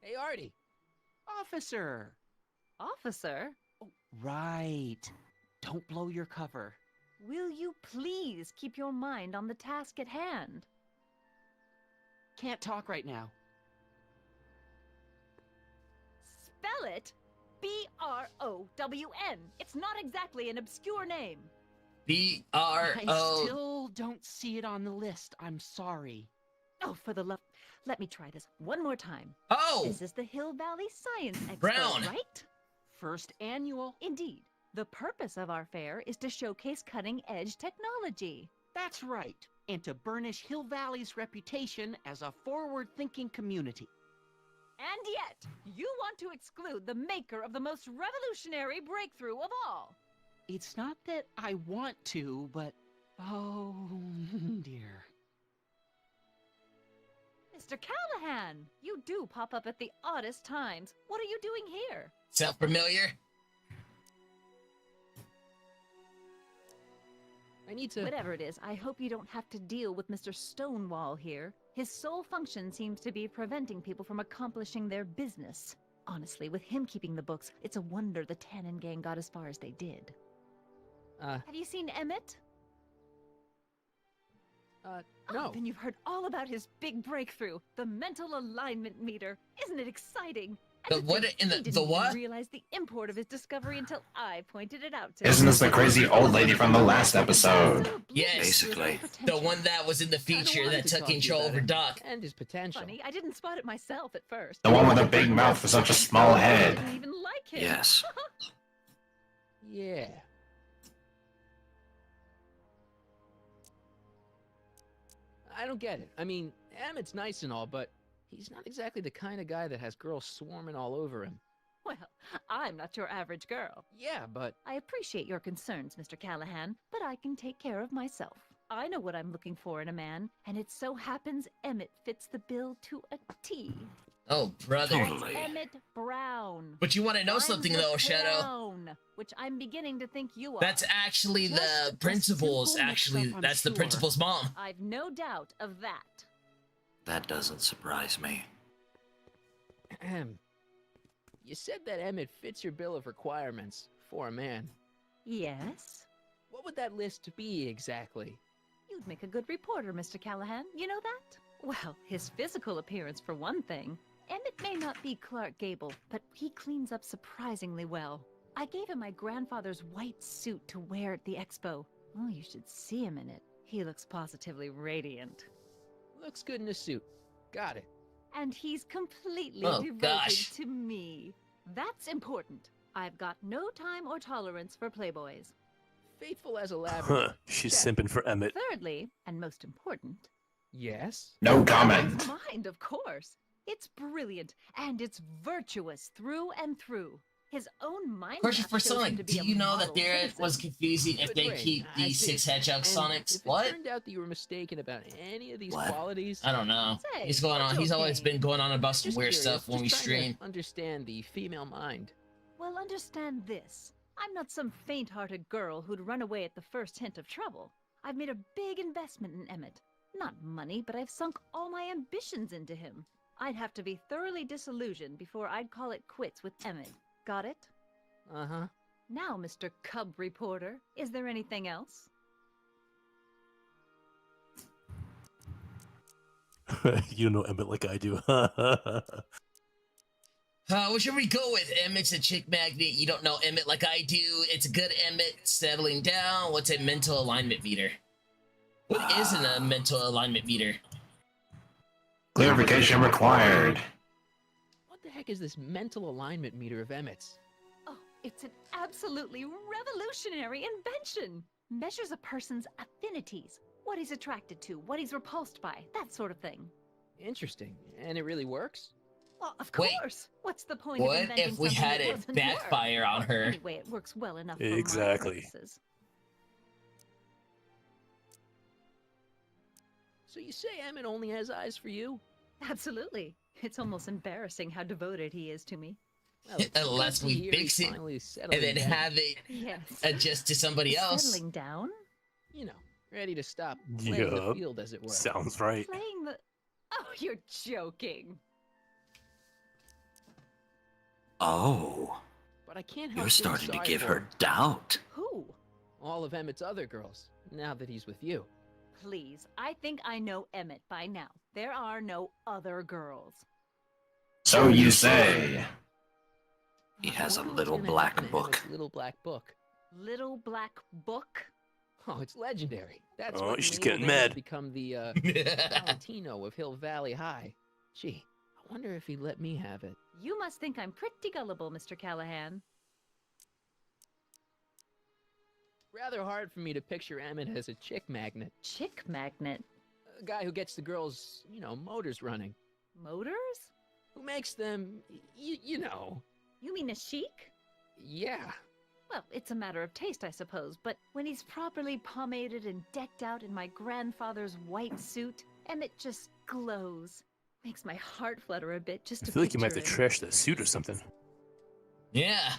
Hey, Artie. Officer! Officer? Oh, right. Don't blow your cover. Will you please keep your mind on the task at hand? Can't talk right now. Spell it B-R-O-W-N. It's not exactly an obscure name. I B-R-O... still don't see it on the list. I'm sorry. Oh, for the love... Let me try this one more time. Oh! This is the Hill Valley Science Expo, Brown. right? First annual. Indeed. The purpose of our fair is to showcase cutting-edge technology. That's right. And to burnish Hill Valley's reputation as a forward-thinking community. And yet, you want to exclude the maker of the most revolutionary breakthrough of all. It's not that I want to, but... oh, dear. Mr. Callahan, you do pop up at the oddest times. What are you doing here? Sound familiar? I need to... Whatever it is, I hope you don't have to deal with Mr. Stonewall here. His sole function seems to be preventing people from accomplishing their business. Honestly, with him keeping the books, it's a wonder the Tannen gang got as far as they did. Have you seen Emmett? No. Oh, then you've heard all about his big breakthrough, the mental alignment meter. Isn't it exciting? The what in He the didn't what? even realize the import of his discovery until I pointed it out to him. Isn't this the crazy old lady from the last episode? Yes, Basically. the one that was in the feature that took control over Doc. And his potential. Funny, I didn't spot it myself at first. The one with a big mouth for such a small I head. didn't even like him. Yes. Yeah. I don't get it. I mean, Emmett's nice and all, but he's not exactly the kind of guy that has girls swarming all over him. Well, I'm not your average girl. Yeah, but... I appreciate your concerns, Mr. Callahan, but I can take care of myself. I know what I'm looking for in a man, and it so happens Emmett fits the bill to a T. Oh, brother. Totally. Emmett Brown. But you want to know I'm something the though, Shadow? clown, which I'm beginning to think you are. That's actually Just the a principal's, simple actually, mix-up, I'm that's the sure. principal's mom. I've no doubt of that. That doesn't surprise me. Ahem. You said that Emmett fits your bill of requirements for a man. Yes? What would that list be exactly? You'd make a good reporter, Mr. Callahan. You know that? Well, his physical appearance for one thing. Emmett may not be Clark Gable, but he cleans up surprisingly well. I gave him my grandfather's white suit to wear at the expo. Oh, you should see him in it. He looks positively radiant. Looks good in a suit. Got it. And he's completely Oh, devoted gosh. to me. That's important. I've got no time or tolerance for playboys. Faithful as a labyrinth. Huh, she's Check. simping for Emmett. Thirdly, and most important, Yes? No comment. mind, of course. It's brilliant, and it's virtuous through and through. His own mind. Question for map shows him Sonic, to do be a you know that model there citizen. was confusing if Good they brain. keep I the see. 6 Hedgehog And Sonics? if it What? turned out that you were mistaken about any of these What? qualities... I don't know. Say, He's going on. what's He's your always game? been going on about some Just weird curious, stuff when we just trying to stream. understand the female mind. Well, understand this. I'm not some faint-hearted girl who'd run away at the first hint of trouble. I've made a big investment in Emmett. Not money, but I've sunk all my ambitions into him. I'd have to be thoroughly disillusioned before I'd call it quits with Emmett. Got it? Uh-huh. Now, Mr. Cub Reporter, is there anything else? You don't know Emmett like I do. What should we go with? Emmett's a chick magnet. You don't know Emmett like I do. It's a good Emmett settling down. What's a mental alignment meter? What isn't a mental alignment meter? Clarification required. What the heck is this mental alignment meter of Emmett's? Oh, it's an absolutely revolutionary invention. Measures a person's affinities, what he's attracted to, what he's repulsed by, that sort of thing. Interesting. And it really works? Well, of Wait, course. What's the point of What inventing if we something had that it doesn't backfire work? on her? Anyway, it works well enough for Exactly. my purposes. So you say Emmett only has eyes for you? Absolutely. It's almost embarrassing how devoted he is to me. Well, it's good Unless to we hear fix he's it finally and settling then down. have it Yes. adjust to somebody else. Settling down? You know, ready to stop playing the Yup. field, as it were. Sounds right. Playing the... Oh, you're joking. Oh, But I can't help you're feeling starting to sorry give for her him. doubt. Who? All of Emmett's other girls, now that he's with you. Please, I think I know Emmett by now. There are no other girls. So you say. He has a Wonder what's little gonna black happen to book. Emmett's little black book. Little black book? Oh, it's legendary. That's Oh, what she's made getting Emmett mad. become the Valentino of Hill Valley High. Gee, I wonder if he'd let me have it. You must think I'm pretty gullible, Mr. Callahan. Rather hard for me to picture Emmett as a chick magnet. Chick magnet? A guy who gets the girls, motors running. Motors? Who makes them, you know. You mean a chic? Yeah. Well, it's a matter of taste, I suppose, but when he's properly pomaded and decked out in my grandfather's white suit, Emmett just glows. Makes my heart flutter a bit just I to feel like you might have to picture him. trash the suit or something. Yeah.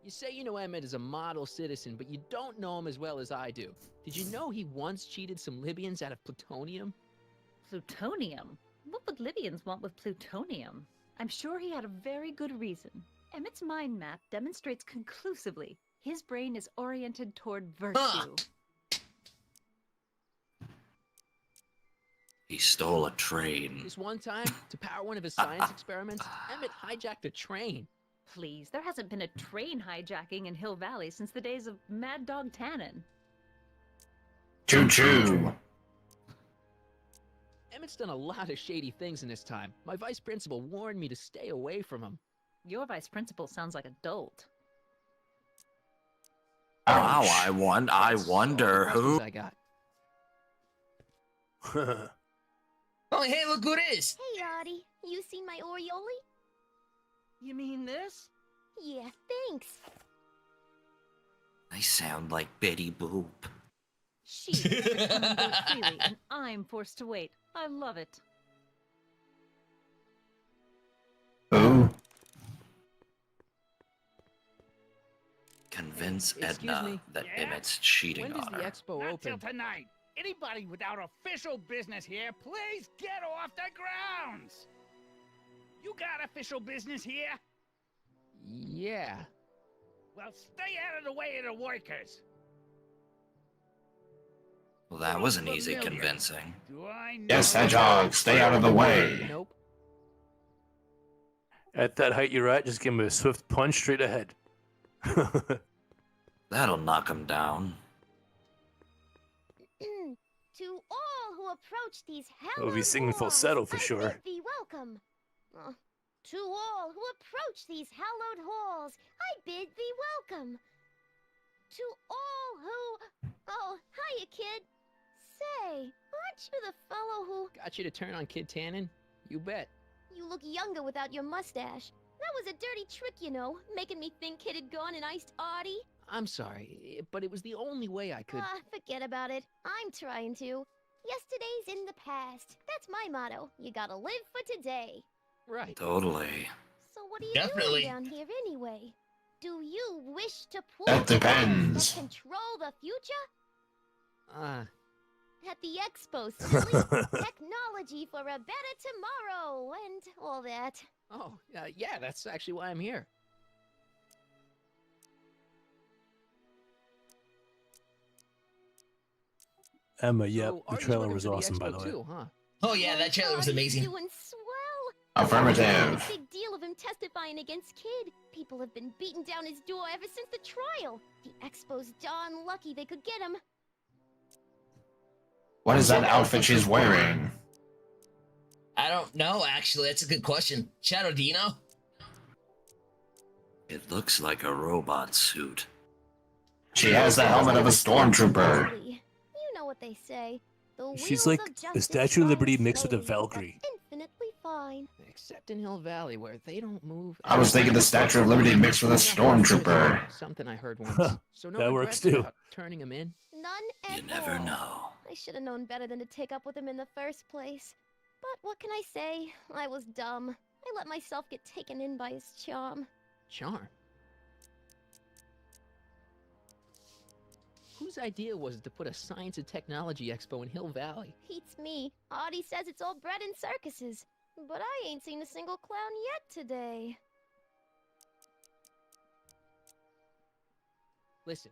You say you know Emmett is a model citizen, but you don't know him as well as I do. Did you know he once cheated some Libyans out of plutonium? Plutonium? What would Libyans want with plutonium? I'm sure he had a very good reason. Emmett's mind map demonstrates conclusively his brain is oriented toward virtue. He stole a train. This one time, to power one of his science experiments, Emmett hijacked a train. Please, there hasn't been a train hijacking in Hill Valley since the days of Mad Dog Tannen. Choo-choo. Emmett's done a lot of shady things in his time. My vice principal warned me to stay away from him. Your vice principal sounds like a dolt. Wow, I wonder who. I got. Oh, hey, look who it is! Hey, Artie. You seen my Orioli? You mean this? Yeah, thanks. I sound like Betty Boop. She gets to come and go freely, and I'm forced to wait. I love it. Who? Convince Excuse Edna me? that Yeah? Emmett's cheating When does on the her. expo Not open? till tonight. Anybody without official business here, please get off the grounds. You got official business here? Yeah. Well, stay out of the way of the workers. Well, that wasn't Look easy familiar. convincing. Do I know? Yes, Hedgehog, stay out of the way. Nope. At that height you're at, just give him a swift punch straight ahead. That'll knock him down. To all who approach these We'll hallowed be singing halls, falsetto for I sure. bid thee welcome. To all who approach these hallowed halls, I bid thee welcome. To all who... Oh, hiya, kid. Say, aren't you the fellow who... Got you to turn on Kid Tannen? You bet. You look younger without your mustache. That was a dirty trick, you know, making me think Kid had gone and iced Artie. I'm sorry, but it was the only way I could. Forget about it. I'm trying to. Yesterday's in the past. That's my motto. You gotta live for today. Right. Totally. So what are you Definitely. doing down here anyway? Do you wish to pull That the depends. that control the future? At the expo, silly. Technology for a better tomorrow and all that. Oh, yeah, that's actually why I'm here. Emma, yep, So, the Artie's trailer working was for the awesome, by expo the way. too, huh? Oh yeah, that trailer was Artie's amazing. doing swell. Affirmative. Big deal of him testifying against Kid. People have been beating down his door ever since the trial. The expo's darn lucky they could get him. What is that outfit she's wearing? I don't know, actually. That's a good question. Shadow, do you know? It looks like a robot suit. She has the helmet of a stormtrooper. You know what they say. The She's wheels like of the justice Statue of Liberty turn mixed with a slowly, but Valkyrie. Infinitely fine. Except in Hill Valley, where they don't move. I was thinking the Statue of Liberty mixed with a stormtrooper. Something I heard once. So no That works regrets too. about turning him in. None at You never all. know. I should have known better than to take up with him in the first place. But what can I say? I was dumb. I let myself get taken in by his charm. Charm. Whose idea was it to put a science and technology expo in Hill Valley? Beats me. Audie says it's all bred in circuses. But I ain't seen a single clown yet today. Listen,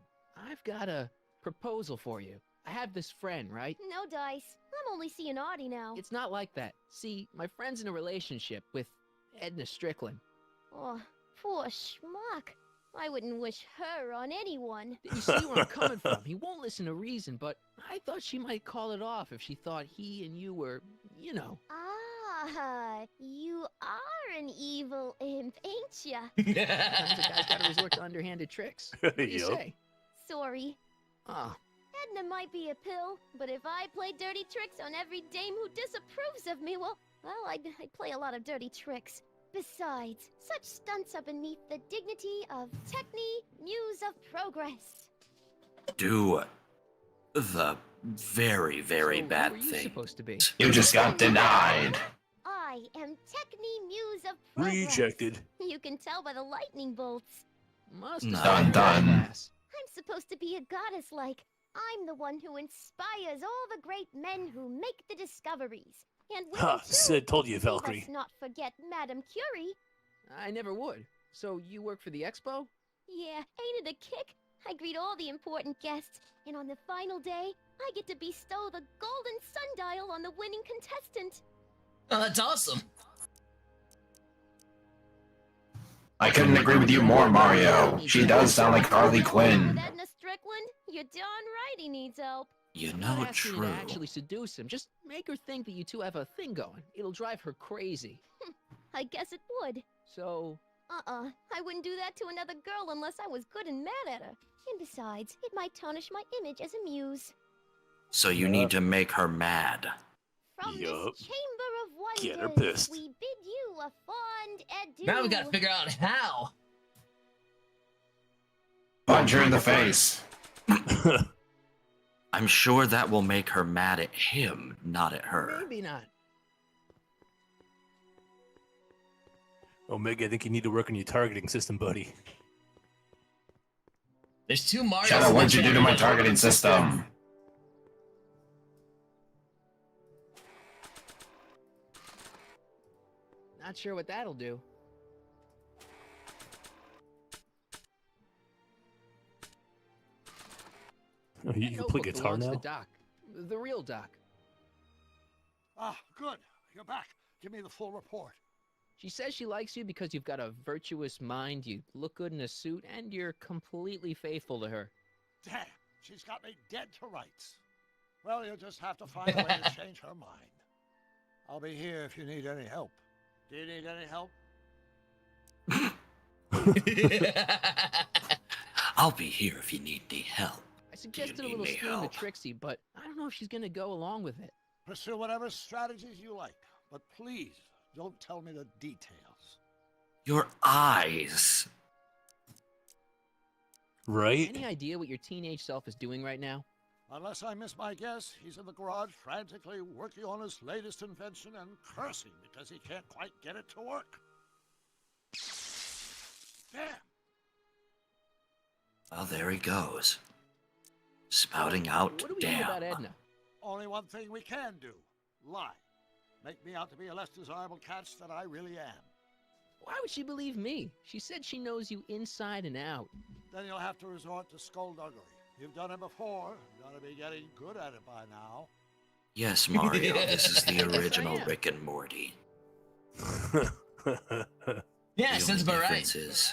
I've got a proposal for you. I have this friend, right? No dice. I'm only seeing Audie now. It's not like that. See, my friend's in a relationship with Edna Strickland. Oh, poor schmuck. I wouldn't wish her on anyone. You see where I'm coming from. He won't listen to reason, but I thought she might call it off if she thought he and you were, you know. Ah, you are an evil imp, ain't ya? Sometimes a guy's gotta resort to underhanded tricks. What do you say? Sorry. Oh, Edna might be a pill, but if I play dirty tricks on every dame who disapproves of me, well, I'd play a lot of dirty tricks. Besides, such stunts are beneath the dignity of Techne, Muse of Progress. Do the very, very so bad who are you thing. supposed to be? You just got denied. I am Techne, Muse of Progress. Rejected. You can tell by the lightning bolts. Must No. have Dun. I'm supposed to be a goddess-like. I'm the one who inspires all the great men who make the discoveries. And women Ha, too. said told you, Valkyrie. Let's not forget Madame Curie. I never would. So you work for the expo? Yeah, ain't it a kick? I greet all the important guests, and on the final day, I get to bestow the golden sundial on the winning contestant. Oh, that's awesome. I couldn't agree with you more, Mario. She does sound like Harley Quinn. Edna Strickland, you're darn right he needs help. You I'm know, not asking you true. to actually seduce him. Just make her think that you two have a thing going. It'll drive her crazy. I guess it would. So, I wouldn't do that to another girl unless I was good and mad at her. And besides, it might tarnish my image as a muse. So you need to make her mad. From Yup. this chamber of wonders, Get her pissed. we bid you a fond adieu. Now we gotta figure out how. Punch her in the face. I'm sure that will make her mad at him, not at her. maybe not. Omega, I think you need to work on your targeting system, buddy. There's two Marios. Shadow, what'd you do to my targeting system? Not sure what that'll do. Oh, you can play Notebook guitar belongs to now? Doc. The real Doc. Ah, good. You're back. Give me the full report. She says she likes you because you've got a virtuous mind, you look good in a suit, and you're completely faithful to her. Damn, she's got me dead to rights. Well, you'll just have to find a way to change her mind. I'll be here if you need any help. Do you need any help? I'll be here if you need any help. I suggested a need little any scheme to help? Trixie, but I don't know if she's gonna go along with it. Pursue whatever strategies you like, but please don't tell me the details. Your eyes. Right? Any idea what your teenage self is doing right now? Unless I miss my guess, he's in the garage frantically working on his latest invention and cursing because he can't quite get it to work. Damn! Well, there he goes. Spouting out What do we do damn. about Edna? Only one thing we can do. Lie. Make me out to be a less desirable catch than I really am. Why would she believe me? She said she knows you inside and out. Then you'll have to resort to skullduggery. You've done it before. You ought to be getting good at it by now. Yes, Mario, this is the Yes, I original am. Rick and Morty. Yeah, The sounds only about right. difference is,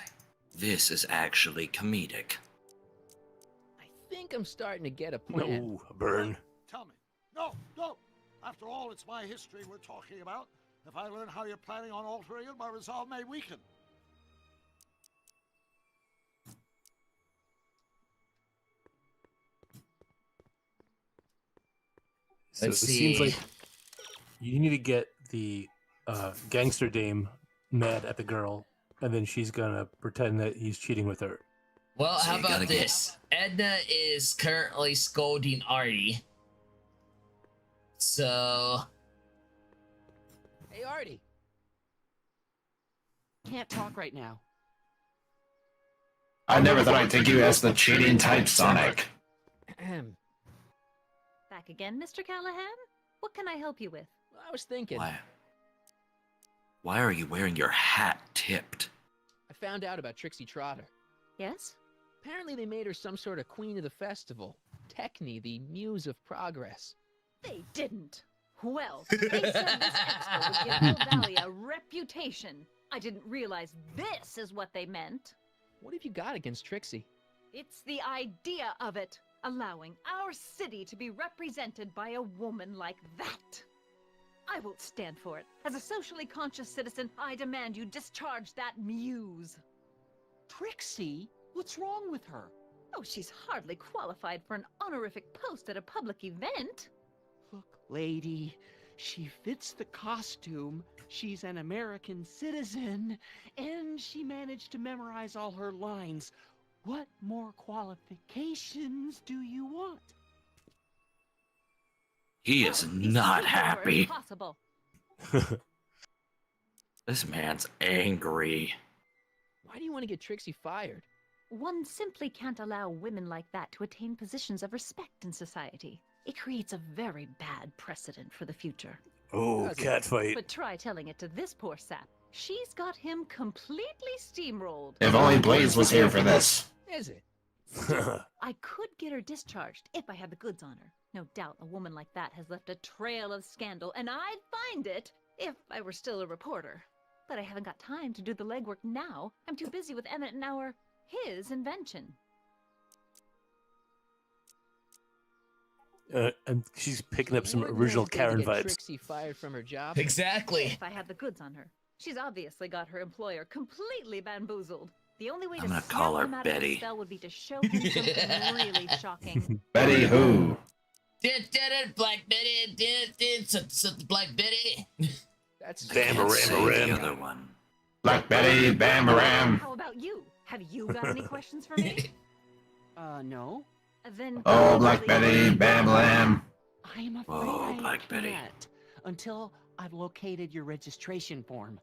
this is actually comedic. I think I'm starting to get a plan. No, burn. Tell me. No, no. After all, it's my history we're talking about. If I learn how you're planning on altering it, my resolve may weaken. So Let's it seems see. like you need to get the gangster dame mad at the girl, and then she's gonna pretend that he's cheating with her. Well, So how you gotta about get- this? Edna is currently scolding Artie. So, Hey, Artie. Can't talk right now. I never thought I'd take you as the cheating type, Sonic. Ahem. Back again, Mr. Callahan? What can I help you with? I was thinking. Why? Why are you wearing your hat tipped? I found out about Trixie Trotter. Yes? Apparently they made her some sort of queen of the festival. Techne, the muse of progress. They didn't. Well, they said this expo would give Hill Valley a reputation. I didn't realize this is what they meant. What have you got against Trixie? It's the idea of it, allowing our city to be represented by a woman like that. I won't stand for it. As a socially conscious citizen, I demand you discharge that muse. Trixie? What's wrong with her? Oh, she's hardly qualified for an honorific post at a public event. Look, lady, she fits the costume, she's an American citizen, and she managed to memorize all her lines. What more qualifications do you want? He is not happy. Impossible. This man's angry. Why do you want to get Trixie fired? One simply can't allow women like that to attain positions of respect in society. It creates a very bad precedent for the future. Oh, catfight. But try telling it to this poor sap. She's got him completely steamrolled. If only Blaze was here for this. Is it? I could get her discharged if I had the goods on her. No doubt a woman like that has left a trail of scandal, and I'd find it if I were still a reporter. But I haven't got time to do the legwork now. I'm too busy with Emmett and his invention. And she's picking up some You wouldn't original hesitate to Karen get vibes. Trixie fired from her job? Exactly. If I had the goods on her. She's obviously got her employer completely bamboozled. The only way I'm to gonna snap call her him out of Betty. the spell would be to show him something really shocking. Betty who? Black Betty, Black Betty. That's The other one. Black Betty, Bam-a-ram. How about you? Have you got any questions for me? No. Then Oh, Black Betty, Bam-a-lam. I'm afraid Whoa, I Black Betty. can't, until I've located your registration form.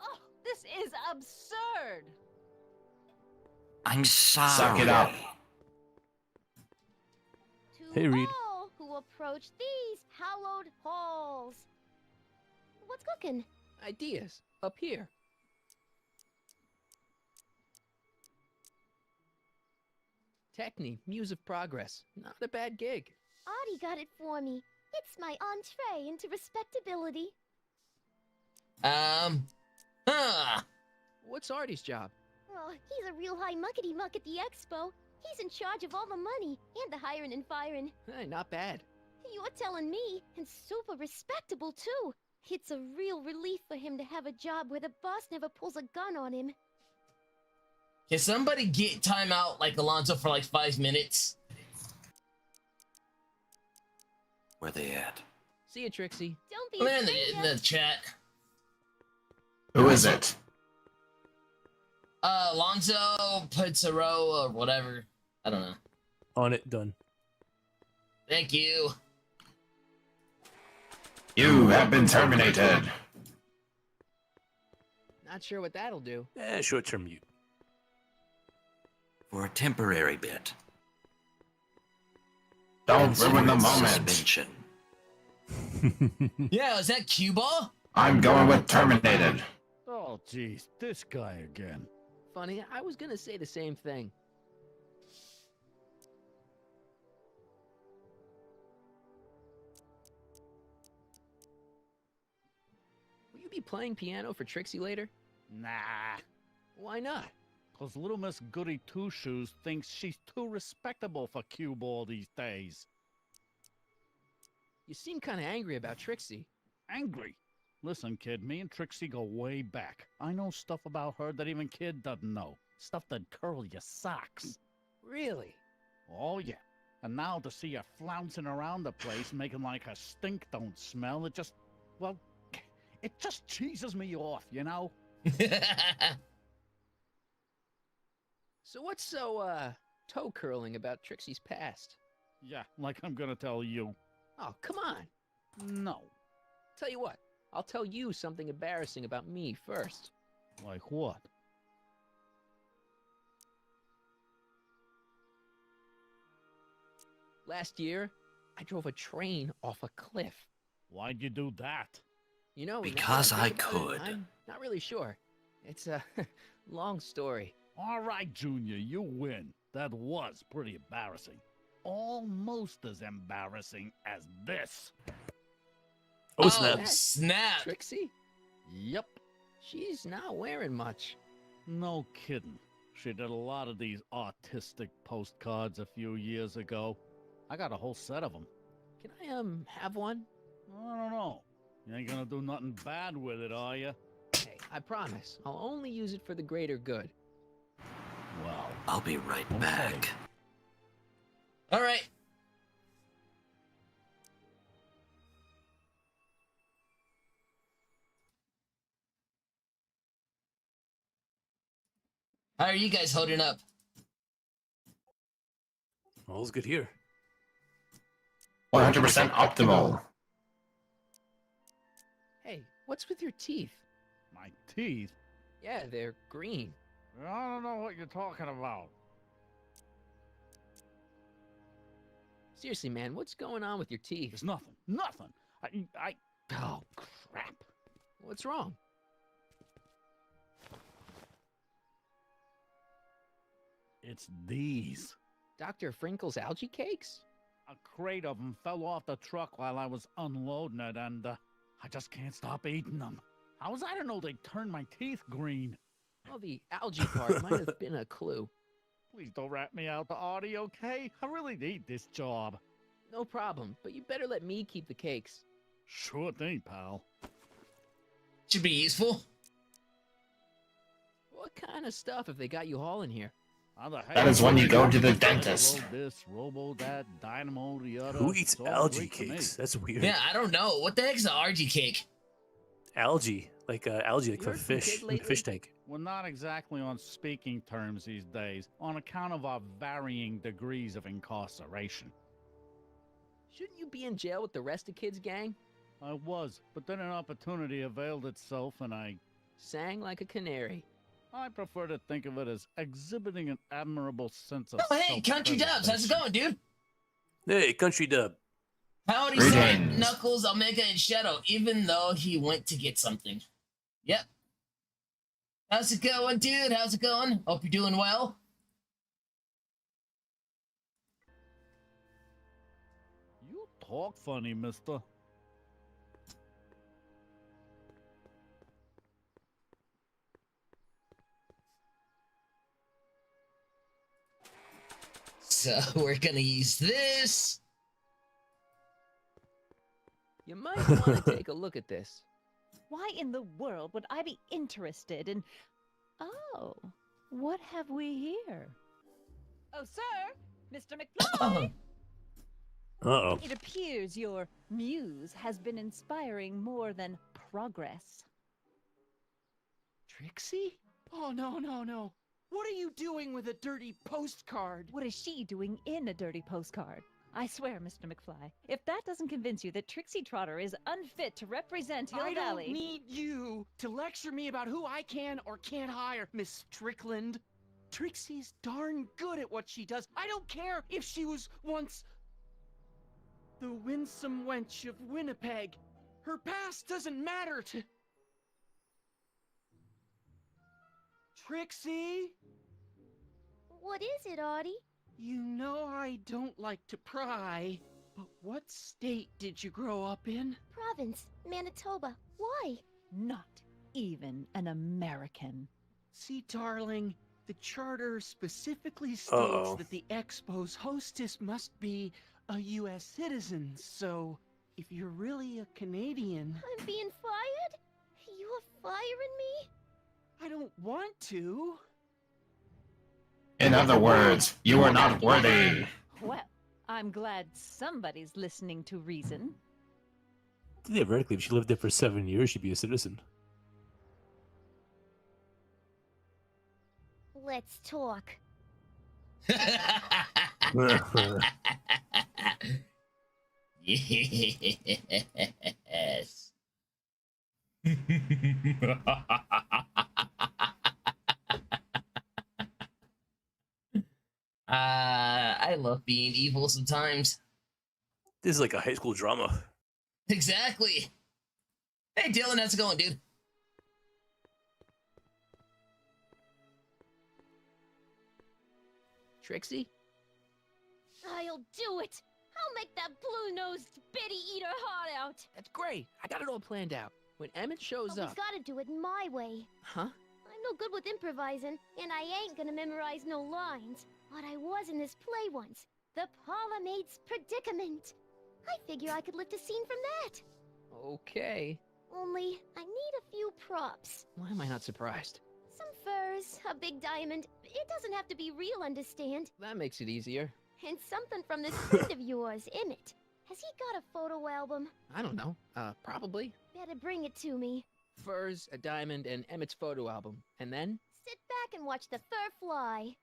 Oh, this is absurd. I'm sorry. Suck it up. To Hey, Reed. all who approach these hallowed halls. What's cooking? Ideas. Up here. Techne, muse of progress. Not a bad gig. Artie got it for me. It's my entree into respectability. What's Artie's job? Oh, he's a real high muckety muck at the expo. He's in charge of all the money and the hiring and firing. Hey, not bad. You're telling me, and super respectable too. It's a real relief for him to have a job where the boss never pulls a gun on him. Can somebody get time out like Alonzo for like 5 minutes? Where they at? See you, Trixie. Don't be They're a in stranger. the chat. Who is it? Alonzo Pizzaro or whatever. I don't know. On it, done. Thank you. You have been terminated. Not sure what that'll do. Short-term mute. For a temporary bit. Don't ruin the moment. Suspension. Yeah, is that cue ball? I'm going with terminated. Oh, jeez, this guy again. Funny, I was gonna say the same thing. Will you be playing piano for Trixie later? Nah. Why not? Cause little Miss Goody Two-Shoes thinks she's too respectable for cue ball these days. You seem kind of angry about Trixie. Angry? Listen, kid, me and Trixie go way back. I know stuff about her that even Kid doesn't know. Stuff that curl your socks. Really? Oh, yeah. And now to see her flouncing around the place, making like her stink don't smell, it just, well, it just cheeses me off, you know? So what's so, toe curling about Trixie's past? Yeah, like I'm gonna tell you. Oh, come on. No. Tell you what, I'll tell you something embarrassing about me first. Like what? Last year, I drove a train off a cliff. Why'd you do that? You know, now that Because I think about it, could. I'm not really sure. It's a long story. All right, Junior, you win. That was pretty embarrassing. Almost as embarrassing as this. Oh, snap. That's snap. Trixie? Yep. She's not wearing much. No kidding. She did a lot of these artistic postcards a few years ago. I got a whole set of them. Can I, have one? I don't know. You ain't gonna do nothing bad with it, are you? Hey, I promise. I'll only use it for the greater good. Well, I'll be right back. All right. How are you guys holding up? All's good here. 100% optimal. Hey, what's with your teeth? My teeth? Yeah, they're green. I don't know what you're talking about. Seriously, man, what's going on with your teeth? It's nothing. Nothing. Oh, crap. What's wrong? It's these. Dr. Frinkle's algae cakes? A crate of them fell off the truck while I was unloading it, and I just can't stop eating them. How was I to know they'd turn my teeth green? Well, the algae part might have been a clue. Please don't rat me out to Artie, okay? I really need this job. No problem, but you better let me keep the cakes. Sure thing, pal. Should be useful. What kind of stuff have they got you hauling here? That is when you go to the dentist. Robo this, robo that, dynamo the other. Who eats It's all algae Greek to me. cakes? That's weird. Yeah, I don't know. What the heck's an algae cake? Algae, like algae, like You for heard from fish, Kid in the lately? fish tank. We're not exactly on speaking terms these days, on account of our varying degrees of incarceration. Shouldn't you be in jail with the rest of Kid's gang? I was, but then an opportunity availed itself, and I Sang like a canary. prefer to think of it as exhibiting an admirable sense of Oh, hey, Country Dubs, how's it going, dude? Hey, Country Dub. Howdy, Greetings. Sonic, Knuckles, Omega, and Shadow, even though he went to get something. Yep. How's it going, dude? How's it going? Hope you're doing well. You talk funny, mister. So we're gonna use this. You might want to take a look at this. Why in the world would I be interested in... Oh, what have we here? Oh, sir! Mr. Macleod! Uh-oh. It appears your muse has been inspiring more than progress. Trixie? Oh, no, no, no. What are you doing with a dirty postcard? What is she doing in a dirty postcard? I swear, Mr. McFly, if that doesn't convince you that Trixie Trotter is unfit to represent Hill I Valley... don't need you to lecture me about who I can or can't hire, Miss Strickland. Trixie's darn good at what she does. I don't care if she was once the winsome wench of Winnipeg. Her past doesn't matter to... Trixie? What is it, Audie? You know I don't like to pry, but what state did you grow up in? Province, Manitoba. Why? Not even an American. See, darling, the charter specifically states Uh-oh. that the Expo's hostess must be a U.S. citizen, so if you're really a Canadian... I'm being fired? You are firing me? I don't want to. In other words, you are not worthy. Well, I'm glad somebody's listening to reason. Theoretically, if she lived there for 7 years, she'd be a citizen. Let's talk. Yes. I love being evil sometimes. This is like a high school drama. Exactly. Hey, Dylan, how's it going, dude? Trixie? I'll do it. I'll make that blue-nosed bitty eat her heart out. That's great. I got it all planned out. When Emmett shows But up... we gotta do it my way. Huh? I'm no good with improvising, and I ain't gonna memorize no lines. But I was in this play once. The Parlor Maid's Predicament. I figure I could lift a scene from that. Okay. Only, I need a few props. Why am I not surprised? Some furs, a big diamond. It doesn't have to be real, understand? That makes it easier. And something from this friend of yours, Emmett. Has he got a photo album? I don't know. Probably. Better bring it to me. Furs, a diamond, and Emmett's photo album. And then? Sit back and watch the fur fly.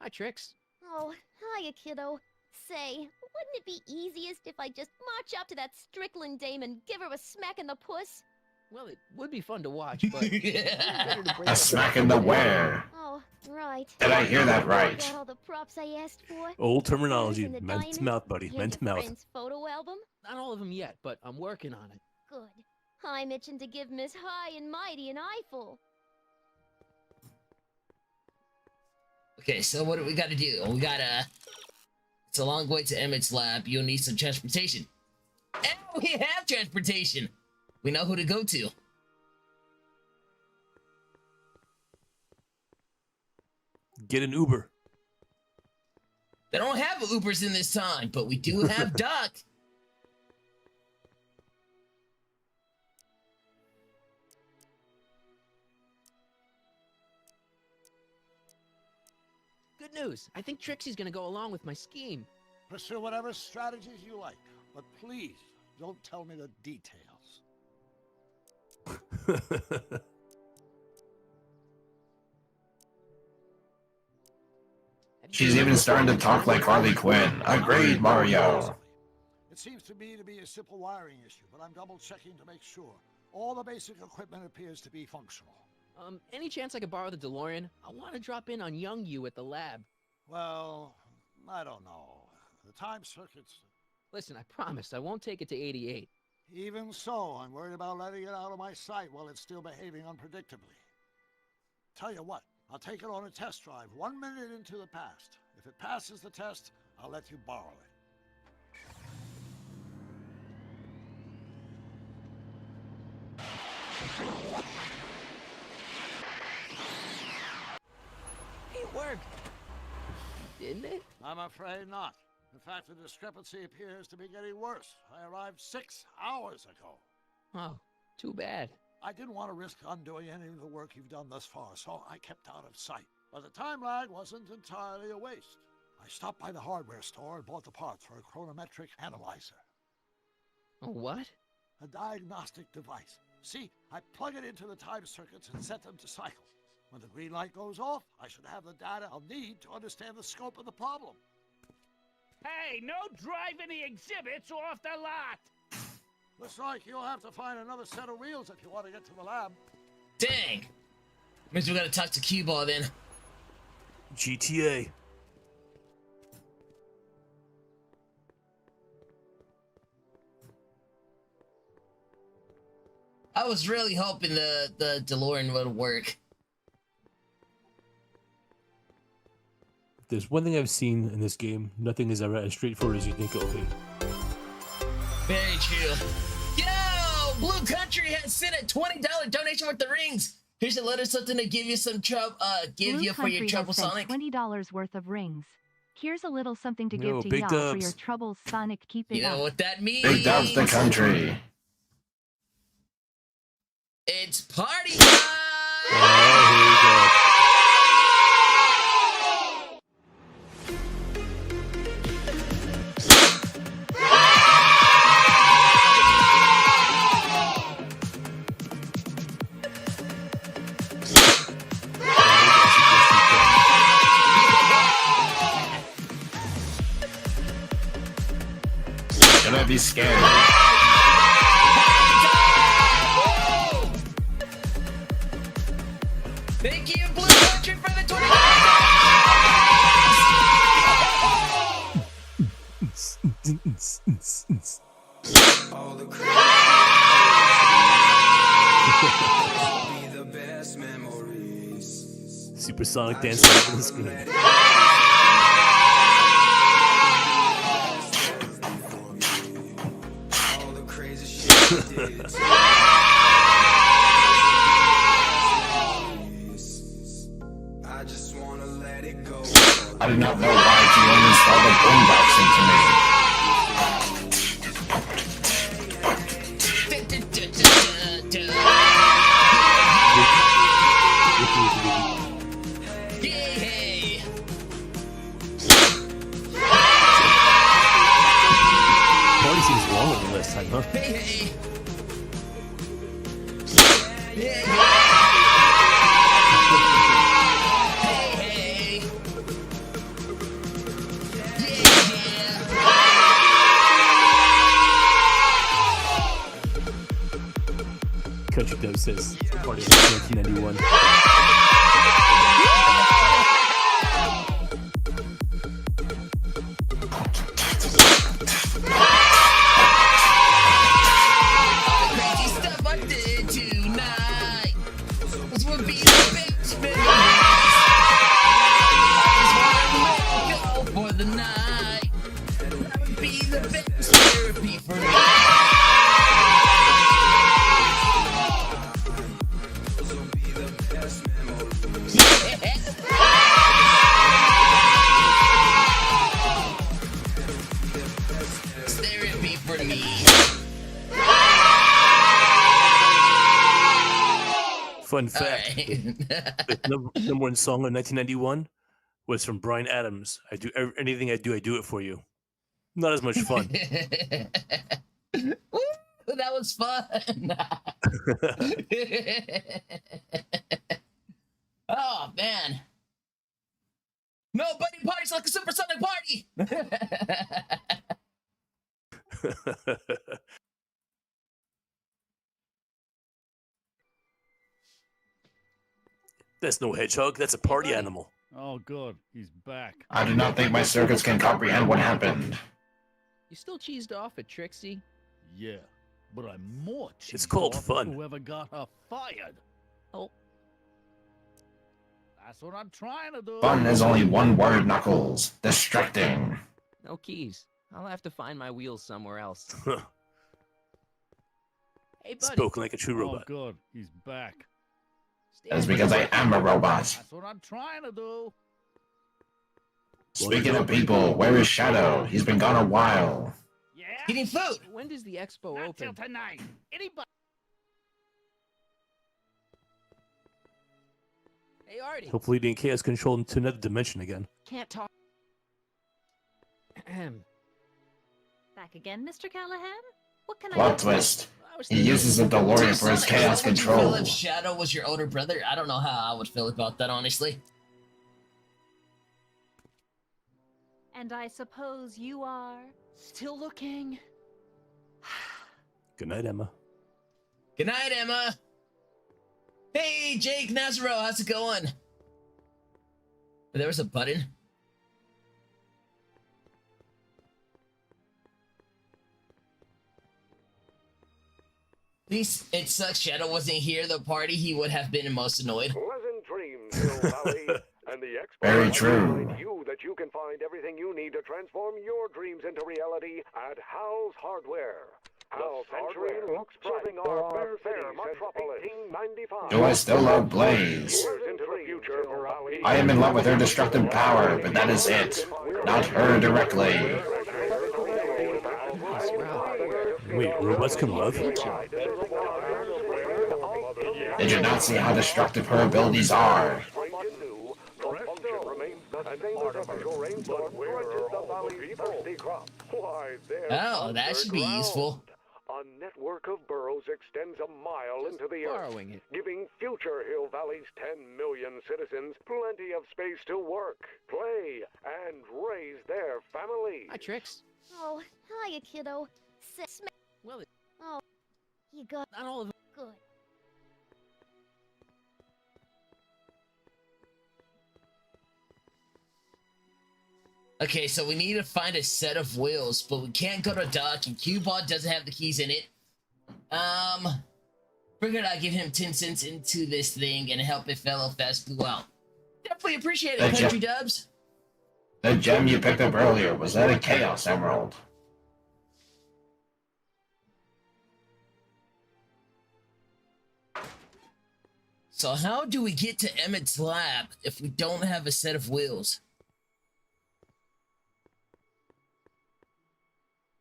Hi, Trix. Oh, hiya, kiddo. Say, wouldn't it be easiest if I just march up to that Strickland dame and give her a smack in the puss? Well, it would be fun to watch, but... A smack in the where? Oh, right. Did I hear that right? Got all the props I asked for. Old terminology. Furs and the Meant to diamonds, mouth, buddy. and Meant to your mouth. friend's photo album? Not all of them yet, but I'm working on it. Good. I'm itching to give Miss High and Mighty an eyeful. Okay, so what do we gotta do? We gotta... It's a long way to Emmett's lab. You'll need some transportation. And we have transportation! We know who to go to. Get an Uber. They don't have Ubers in this time, but we do have Duck. Good news. I think Trixie's gonna go along with my scheme. Pursue whatever strategies you like, but please don't tell me the details. She's even starting to talk like Harley Quinn. Agreed, Mario. It seems to me to be a simple wiring issue, but I'm double-checking to make sure. All the basic equipment appears to be functional. Any chance I could borrow the DeLorean? I want to drop in on young you at the lab. Well, I don't know. The time circuits... Listen, I promise I won't take it to 88. Even so, I'm worried about letting it out of my sight while it's still behaving unpredictably. Tell you what, I'll take it on a test drive 1 minute into the past. If it passes the test, I'll let you borrow it. It worked! Didn't it? I'm afraid not. In fact, the discrepancy appears to be getting worse. I arrived 6 hours ago. Oh, too bad. I didn't want to risk undoing any of the work you've done thus far, so I kept out of sight. But the time lag wasn't entirely a waste. I stopped by the hardware store and bought the parts for a chronometric analyzer. A what? A diagnostic device. See, I plug it into the time circuits and set them to cycle. When the green light goes off, I should have the data I'll need to understand the scope of the problem. Hey, no driving the exhibits off the lot! Looks like you'll have to find another set of wheels if you want to get to the lab. Dang! Means we gotta talk to Q-Ball then. GTA. I was really hoping the DeLorean would work. If there's one thing I've seen in this game, nothing is ever as straightforward as you think it will be. Very true. Yo! Blue Country has sent a $20 donation worth of rings. Here's a little something to give you some trouble. Give you for your trouble, Sonic. $20 worth of rings. Here's a little something to Yo, give to big y'all for dubs. your troubles, Sonic. Keep it You know up. what that means? Big dubs the country. It's party time! Oh, here we go. Gonna be scared. Thank you, Blue Country, for the $20. All the Supersonic dance all over the screen. I did not know why Gion installed a boombox into me. Yay! Party seems longer than last time, huh? Hey! Yeah! Country Dove says the party was 1991. Crazy stuff I did tonight. This would be the best memories. I just wanna let go for the night. That would be the best therapy for me. Therapy for me. Fun fact: the number one song of 1991 was from Bryan Adams. I do anything I do it for you. Not as much fun. Woo, that was fun. Oh man. Nobody parties like a supersonic party. That's no hedgehog. That's a party animal. Oh, good. He's back. I do not think my circuits can comprehend what happened. You still cheesed off at Trixie? Yeah, but I'm more cheesed It's called off fun. Whoever got her fired. Oh. That's what I'm trying to do. Fun is only one word, Knuckles. Distracting. No keys. I'll have to find my wheels somewhere else. Hey, buddy. Spoken like a true Oh, robot. good. He's back. That's because I am a robot. That's what I'm trying to do. Speaking of people, where is Shadow? He's been gone a while. Yeah? Eating food. When does the expo Not open? till tonight. Anybody? Hey, Artie. Hopefully, the chaos controlled into another dimension again. Can't talk. Back again, Mr. Callahan? What can I Plot do? twist. He uses the DeLorean for his chaos How would you feel control. if Shadow was your older brother? I don't know how I would feel about that, honestly. And I suppose you are still looking. Good night, Emma. Good night, Emma. Hey, Jake Nazaro, how's it going? There was a button. Please, it sucks Shadow wasn't here. The party, he would have been most annoyed. Pleasant dreams, Hill Valley. And the Expo Very will true. remind you that you can find everything you need to transform your dreams into reality at Hal's Hardware. Hal's Hardware looks serving our fair metropolis. 1895. Do I still love Blaze? Into the future, Hill Valley. I am in love with her destructive power, but that is it. Not her directly. Wait, robots can love? Did you not see how destructive her abilities are? Oh, that should be useful. A network of burrows extends a mile into the borrowing earth, it. giving future Hill Valley's 10 million citizens plenty of space to work, play, and raise their families. Hi, Trix. Oh, hiya, kiddo. Well, Oh, you got not all of them. good. Okay, so we need to find a set of wheels, but we can't go to Doc, and Cubot doesn't have the keys in it. Figured I'd give him 10 cents into this thing and help a fellow fast blue out. Definitely appreciate it, That Country Dubs. The gem you picked up earlier, was that a Chaos Emerald? So how do we get to Emmett's lab if we don't have a set of wheels?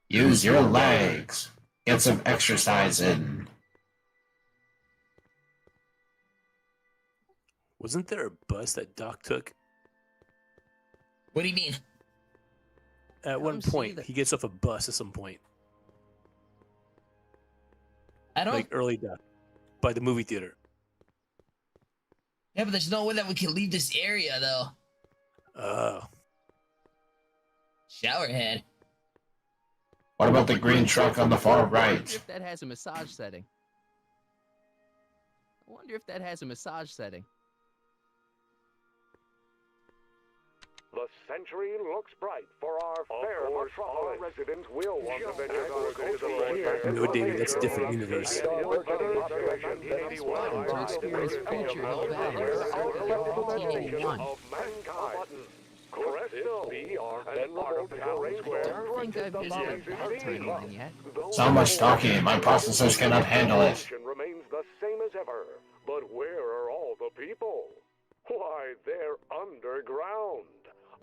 Use your legs. Get some exercise in. Wasn't there a bus that Doc took? What do you mean? At one point, he gets off a bus at some point. I don't... Like early Doc. By the movie theater. Yeah, but there's no way that we can leave this area, though. Oh. Showerhead. What about the green truck on the far I wonder right? if that has a massage setting. I wonder if that has a massage setting. The century looks bright for our fair metropolis. Our residents will want to venture on a cultural No, David, that's a different universe. To experience future Hill Valley in 1881. I don't think I've visited that timeline yet. So much talking, my processors cannot handle it. Remains the same as ever, but where are all the people? Why, they're underground.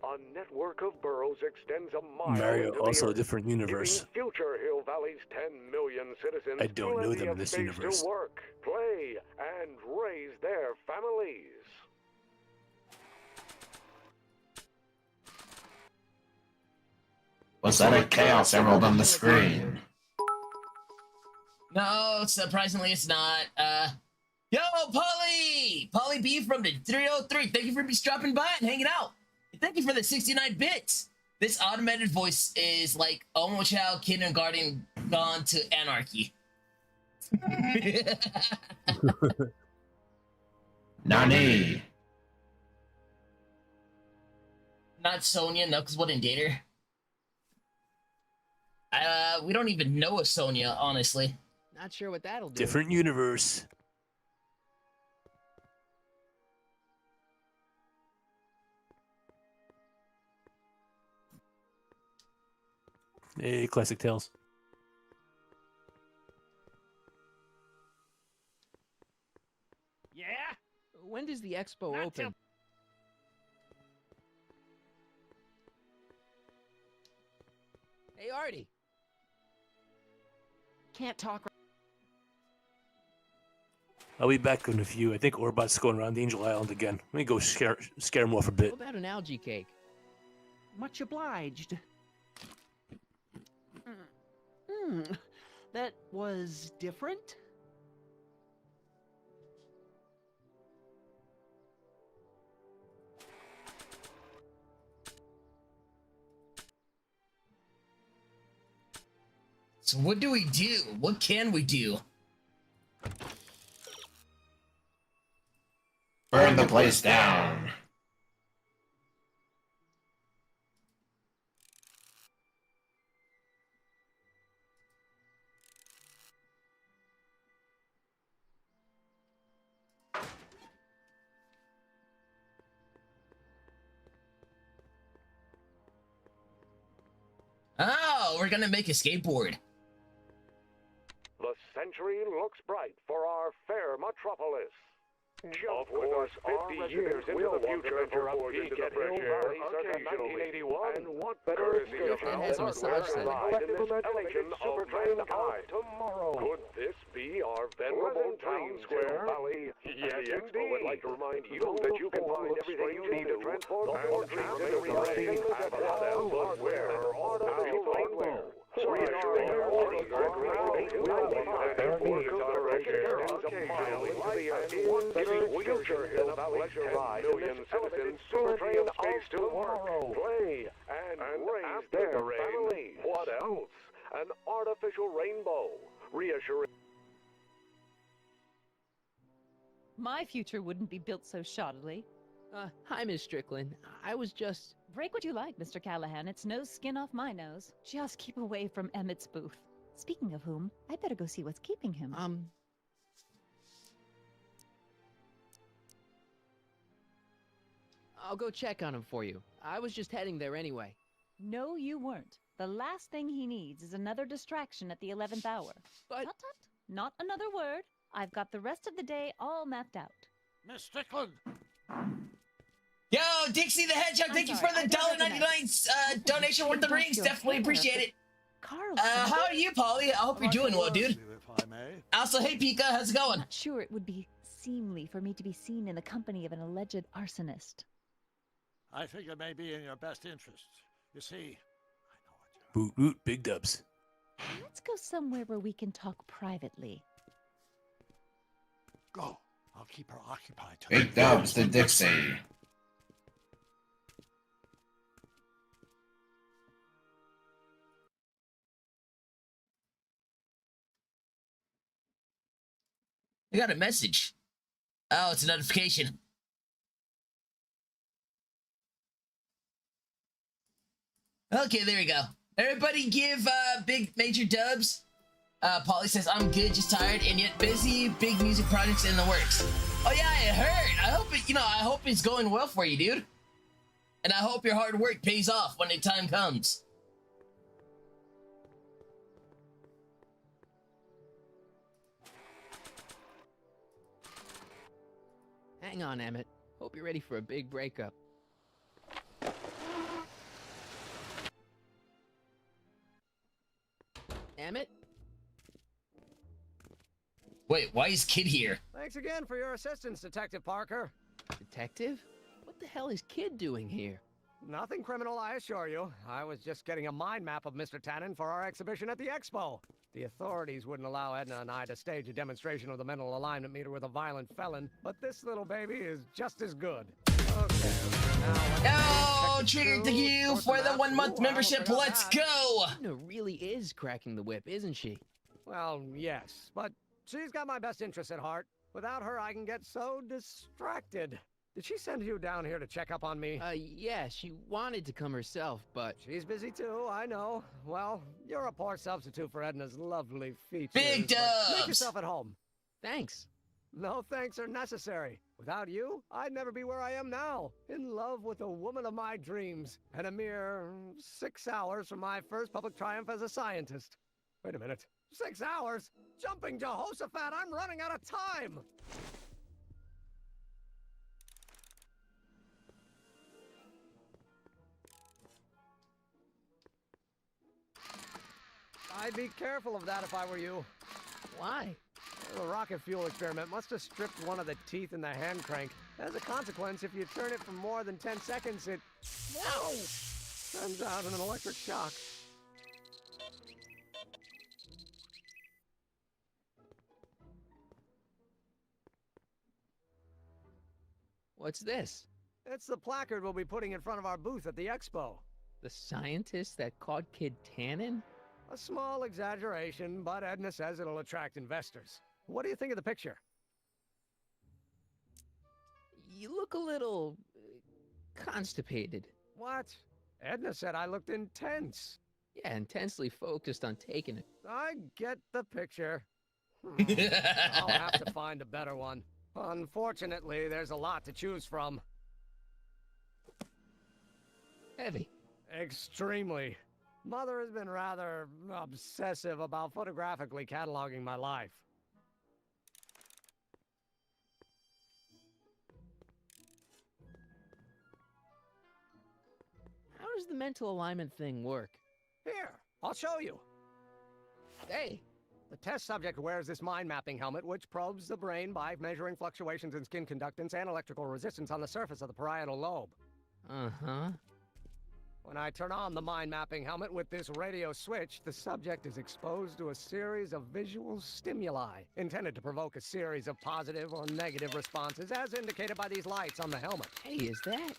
A network of burrows extends a mile Mario, into also the a different universe. giving future Hill Valley's 10 million citizens I don't know plenty them in of this space universe. to work, play, and raise their families. Was that a Chaos Emerald on the screen? No, surprisingly, it's not. Yo, Polly! Polly B from the 303. Thank you for dropping by and hanging out. Thank you for the 69 bits. This automated voice is like Omo Child Kindergarten gone to anarchy. Nani? Not Sonia, no, because wouldn't date her. We don't even know a Sonia, honestly. Not sure what that'll do. Different universe. Hey, Classic Tales. Yeah? When does the expo open? Hey, Artie. Can't talk. I'll be back in a few. I think Orbot's going around the Angel Island again. Let me go scare him off a bit. What about an algae cake? Much obliged. That was different? So what do we do? What can we do? Burn the place down. Oh, we're gonna make a skateboard. The century looks bright for our fair metropolis. Jump with us 50 years into the future for a peek at Hill Valley circa 1981. And what better courtesy of has a massage setting. Elevation of mankind tomorrow. Could this be our venerable town square? Yes, the Expo would like to remind you that you can find everything you need to transform your dreams into reality at House Hardware. Hardware. Future Hill Valley 10 million citizens super train space tomorrow. Play and raise their families. What else? An artificial rainbow. Reassuring. My future wouldn't be built so shoddily. Hi, Miss Strickland. I was just... Break what you like, Mr. Callahan. It's no skin off my nose. Just keep away from Emmett's booth. Speaking of whom, I better go see what's keeping him. I'll go check on him for you. I was just heading there anyway. No, you weren't. The last thing he needs is another distraction at the 11th hour. But... Tut, tut. Not another word. I've got the rest of the day all mapped out. Miss Strickland! Yo, Dixie the Hedgehog, thank you for the $1.99 donation worth the rings. Definitely appreciate it. Carl, how are you, Polly? I hope you're doing well, dude. Also, hey, Pika, how's it going? Not sure it would be seemly for me to be seen in the company of an alleged arsonist. I think it may be in your best interest. You see, Boot root, big dubs. Let's go somewhere where we can talk privately. Go. I'll keep her occupied. Big dubs to Dixie. I got a message. Oh, it's a notification. Okay, there we go. Everybody give big major dubs. Polly says, I'm good, just tired, and yet busy. Big music projects in the works. Oh yeah, I heard. I hope it, I hope it's going well for you, dude. And I hope your hard work pays off when the time comes. Hang on, Emmett. Hope you're ready for a big breakup. Emmett? Wait, why is Kid here? Thanks again for your assistance, Detective Parker. Detective? What the hell is Kid doing here? Nothing criminal, I assure you. I was just getting a mind map of Mr. Tannen for our exhibition at the Expo. The authorities wouldn't allow Edna and I to stage a demonstration of the mental alignment meter with a violent felon, but this little baby is just as good. Okay, Oh, Trigger, thank you for the 1 month membership. Let's go! Edna really is cracking the whip, isn't she? Well, yes, but she's got my best interests at heart. Without her, I can get so distracted. Did she send you down here to check up on me? Yeah, she wanted to come herself, but... She's busy too, I know. Well, you're a poor substitute for Edna's lovely features. Big dubs! Make yourself at home. Thanks. No thanks are necessary. Without you, I'd never be where I am now. In love with the woman of my dreams. And a mere 6 hours from my first public triumph as a scientist. Wait a minute. 6 hours? Jumping Jehoshaphat, I'm running out of time! I'd be careful of that if I were you. Why? The rocket fuel experiment must have stripped one of the teeth in the hand crank. As a consequence, if you turn it for more than 10 seconds, it... Whoa! Sends out an electric shock. What's this? It's the placard we'll be putting in front of our booth at the Expo. The scientist that caught Kid Tannen? A small exaggeration, but Edna says it'll attract investors. What do you think of the picture? You look a little... constipated. What? Edna said I looked intense. Yeah, intensely focused on taking it. I get the picture. I'll have to find a better one. Unfortunately, there's a lot to choose from. Heavy. Extremely. Mother has been rather obsessive about photographically cataloging my life. How does the mental alignment thing work? Here, I'll show you. Hey. The test subject wears this mind mapping helmet, which probes the brain by measuring fluctuations in skin conductance and electrical resistance on the surface of the parietal lobe. Uh-huh. When I turn on the mind mapping helmet with this radio switch, the subject is exposed to a series of visual stimuli, intended to provoke a series of positive or negative responses, as indicated by these lights on the helmet. Hey, is that...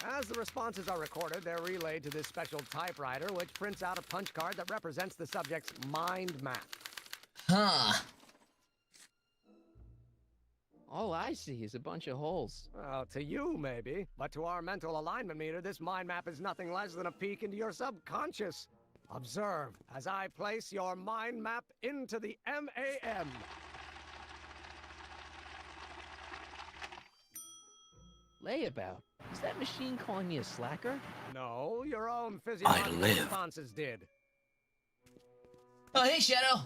As the responses are recorded, they're relayed to this special typewriter, which prints out a punch card that represents the subject's mind map. Huh. All I see is a bunch of holes. Well, to you, maybe. But to our mental alignment meter, this mind map is nothing less than a peek into your subconscious. Observe as I place your mind map into the MAM. Layabout? Is that machine calling me a slacker? No, your own physiological live. responses did. Oh, hey, Shadow.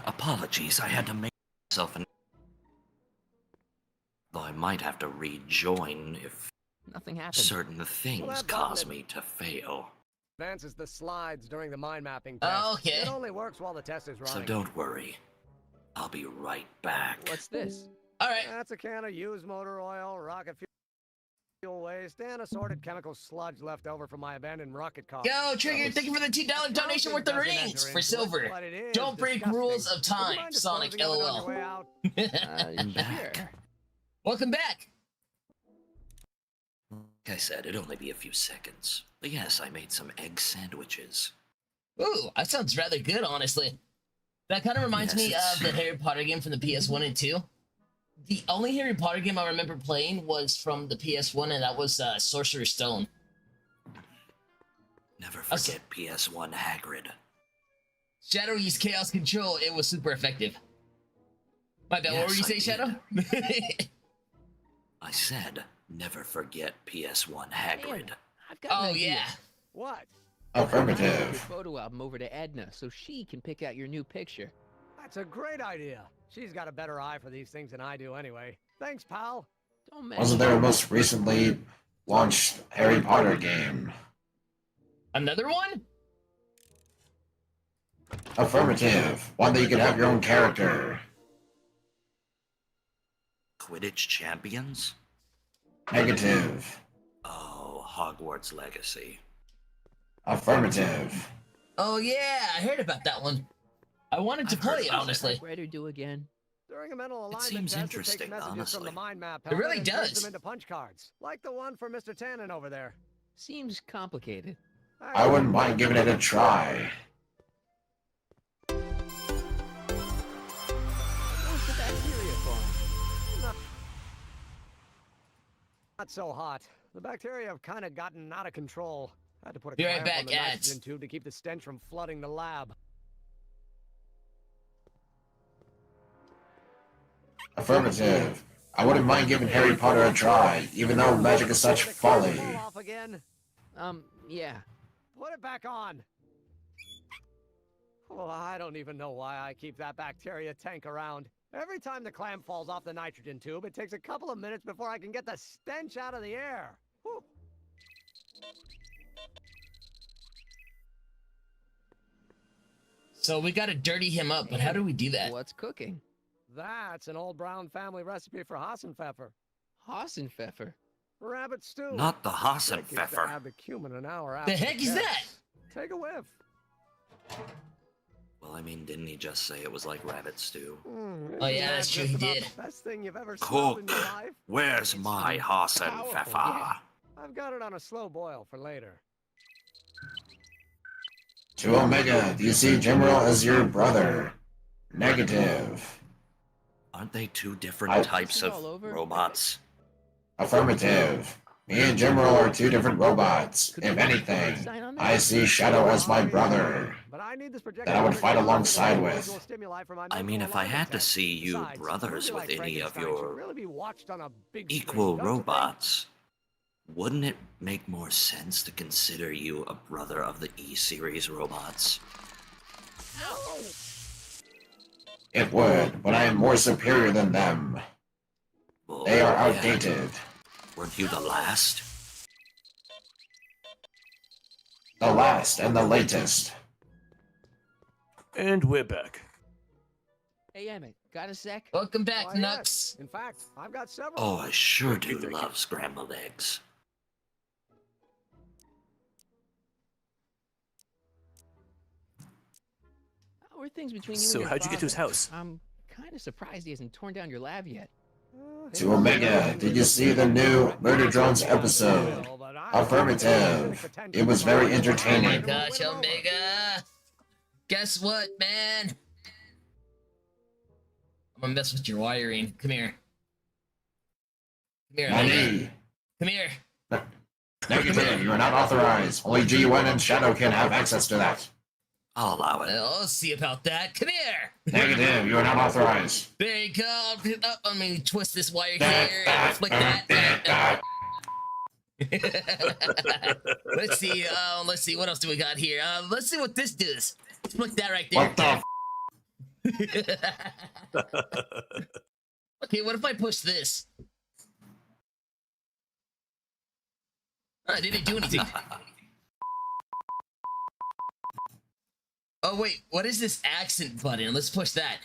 Apologies, I had to make myself an... Though I might have to rejoin if Nothing happened. certain things cause me to fail. Advances the slides during the mind mapping test. Oh, okay. It only works while the test is running. So don't worry. I'll be right back. What's this? All right. That's a can of used motor oil, rocket fuel waste, and assorted chemical sludge left over from my abandoned rocket car. Yo, Trigger, thank you for the $2 donation worth the rings for silver. Don't break rules of time, Sonic, LOL. I'm back. Welcome back. Like I said, it'd only be a few seconds. But yes, I made some egg sandwiches. Ooh, that sounds rather good, honestly. That kind of reminds me of the Harry Potter game from the PS1 and 2. The only Harry Potter game I remember playing was from the PS1, and that was Sorcerer's Stone. Never forget PS1 Hagrid. Shadow used Chaos Control. It was super effective. My bad, what were you saying, Shadow? I said, never forget PS1 Hagrid. I've got an idea. Yeah. What? Affirmative. Your photo album over to Edna so she can pick out your new picture. That's a great idea. She's got a better eye for these things than I do anyway. Thanks, pal. Wasn't there a most recently launched Harry Potter game? Another one? Affirmative. One that you could have your own character. Quidditch Champions? Negative. Oh, Hogwarts Legacy. Affirmative. Oh yeah, I heard about that one. I wanted to play it, honestly. Writer do again? During a mental alignment seems test, interesting, it takes messages honestly. from the mind map. It really and turns does. them into punch cards, like the one for Mr. Tannen over there. Seems complicated. I wouldn't mind giving it a try. What's the bacteria farm? Not so hot. The bacteria have kind of gotten out of control. I had to put a Be right clamp on back, the ads. nitrogen tube to keep the stench from flooding the lab. Affirmative. I wouldn't mind giving Harry Potter a try, even though magic is such folly. Off again. Yeah. Put it back on. Well, I don't even know why I keep that bacteria tank around. Every time the clamp falls off the nitrogen tube, it takes a couple of minutes before I can get the stench out of the air. Whew. So we gotta dirty him up, but how do we do that? What's cooking? That's an old Brown family recipe for Hassenpfeffer. Hassenpfeffer? Rabbit stew. Not the Trick is to Hassenpfeffer. add the cumin an hour The after heck is that? test. Take a whiff. Well, I mean, didn't he just say it was like rabbit stew? Oh yeah, that's true, he Just about did. the best thing you've ever smelled in Cook! your life. Where's my Hassenpfeffer? Yeah. I've got it on a slow boil for later. To Omega, do you see Jimro as your brother? Negative. Aren't they two different types of all over? robots? Affirmative. Me and Jimro are two different robots. If anything, I see Shadow as my brother. But I need this That I would fight alongside with. I mean, if I had to see you brothers with any of your equal robots, wouldn't it make more sense to consider you a brother of the E-Series robots? It would, but I am more superior than them. Well, They are yeah. outdated. Weren't you the last? The last and the latest. And we're back. Hey, Emmett, got a sec? Welcome back, Why, Nux. yes. In fact, I've got several. Oh, I sure do love scrambled eggs. How are things between you So and your how'd you get to his father? house? I'm kind of surprised he hasn't torn down your lab yet. To Omega, did you see the new Murder Drones episode? Affirmative. It was very Oh my entertaining. gosh, Omega! Guess what, man? I'm gonna mess with your wiring. Come here. Come here, Omega. Nani? Come here. Negative, you are not authorized. Only GUN and Shadow can have access to that. I'll allow it. Let's see about that. Come here. Negative, you are not authorized. There you go. Let me twist this wire here and flick that. Let's see. Let's see. What else do we got here? Let's see what this does. Flick that right there. What the? Okay, what if I push this? Didn't do anything. Oh wait, what is this accent button? Let's push that.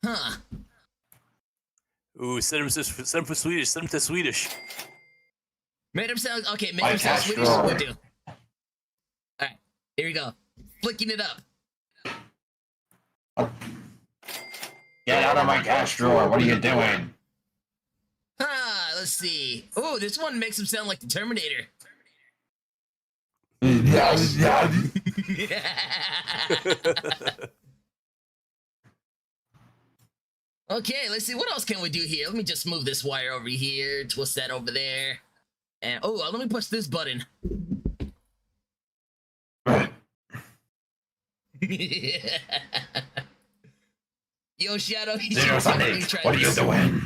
Huh. Ooh, send him for Swedish. Send him to Swedish. Made him sound okay. Made him sound Swedish. We'll do. All right, here we go. Flicking it up. Get out of my cash drawer. What are you doing? Let's see. Oh, this one makes him sound like the Terminator. Okay, let's see. What else can we do here? Let me just move this wire over here, twist that over there. And, let me push this button. Yo, Shadow. What are you doing?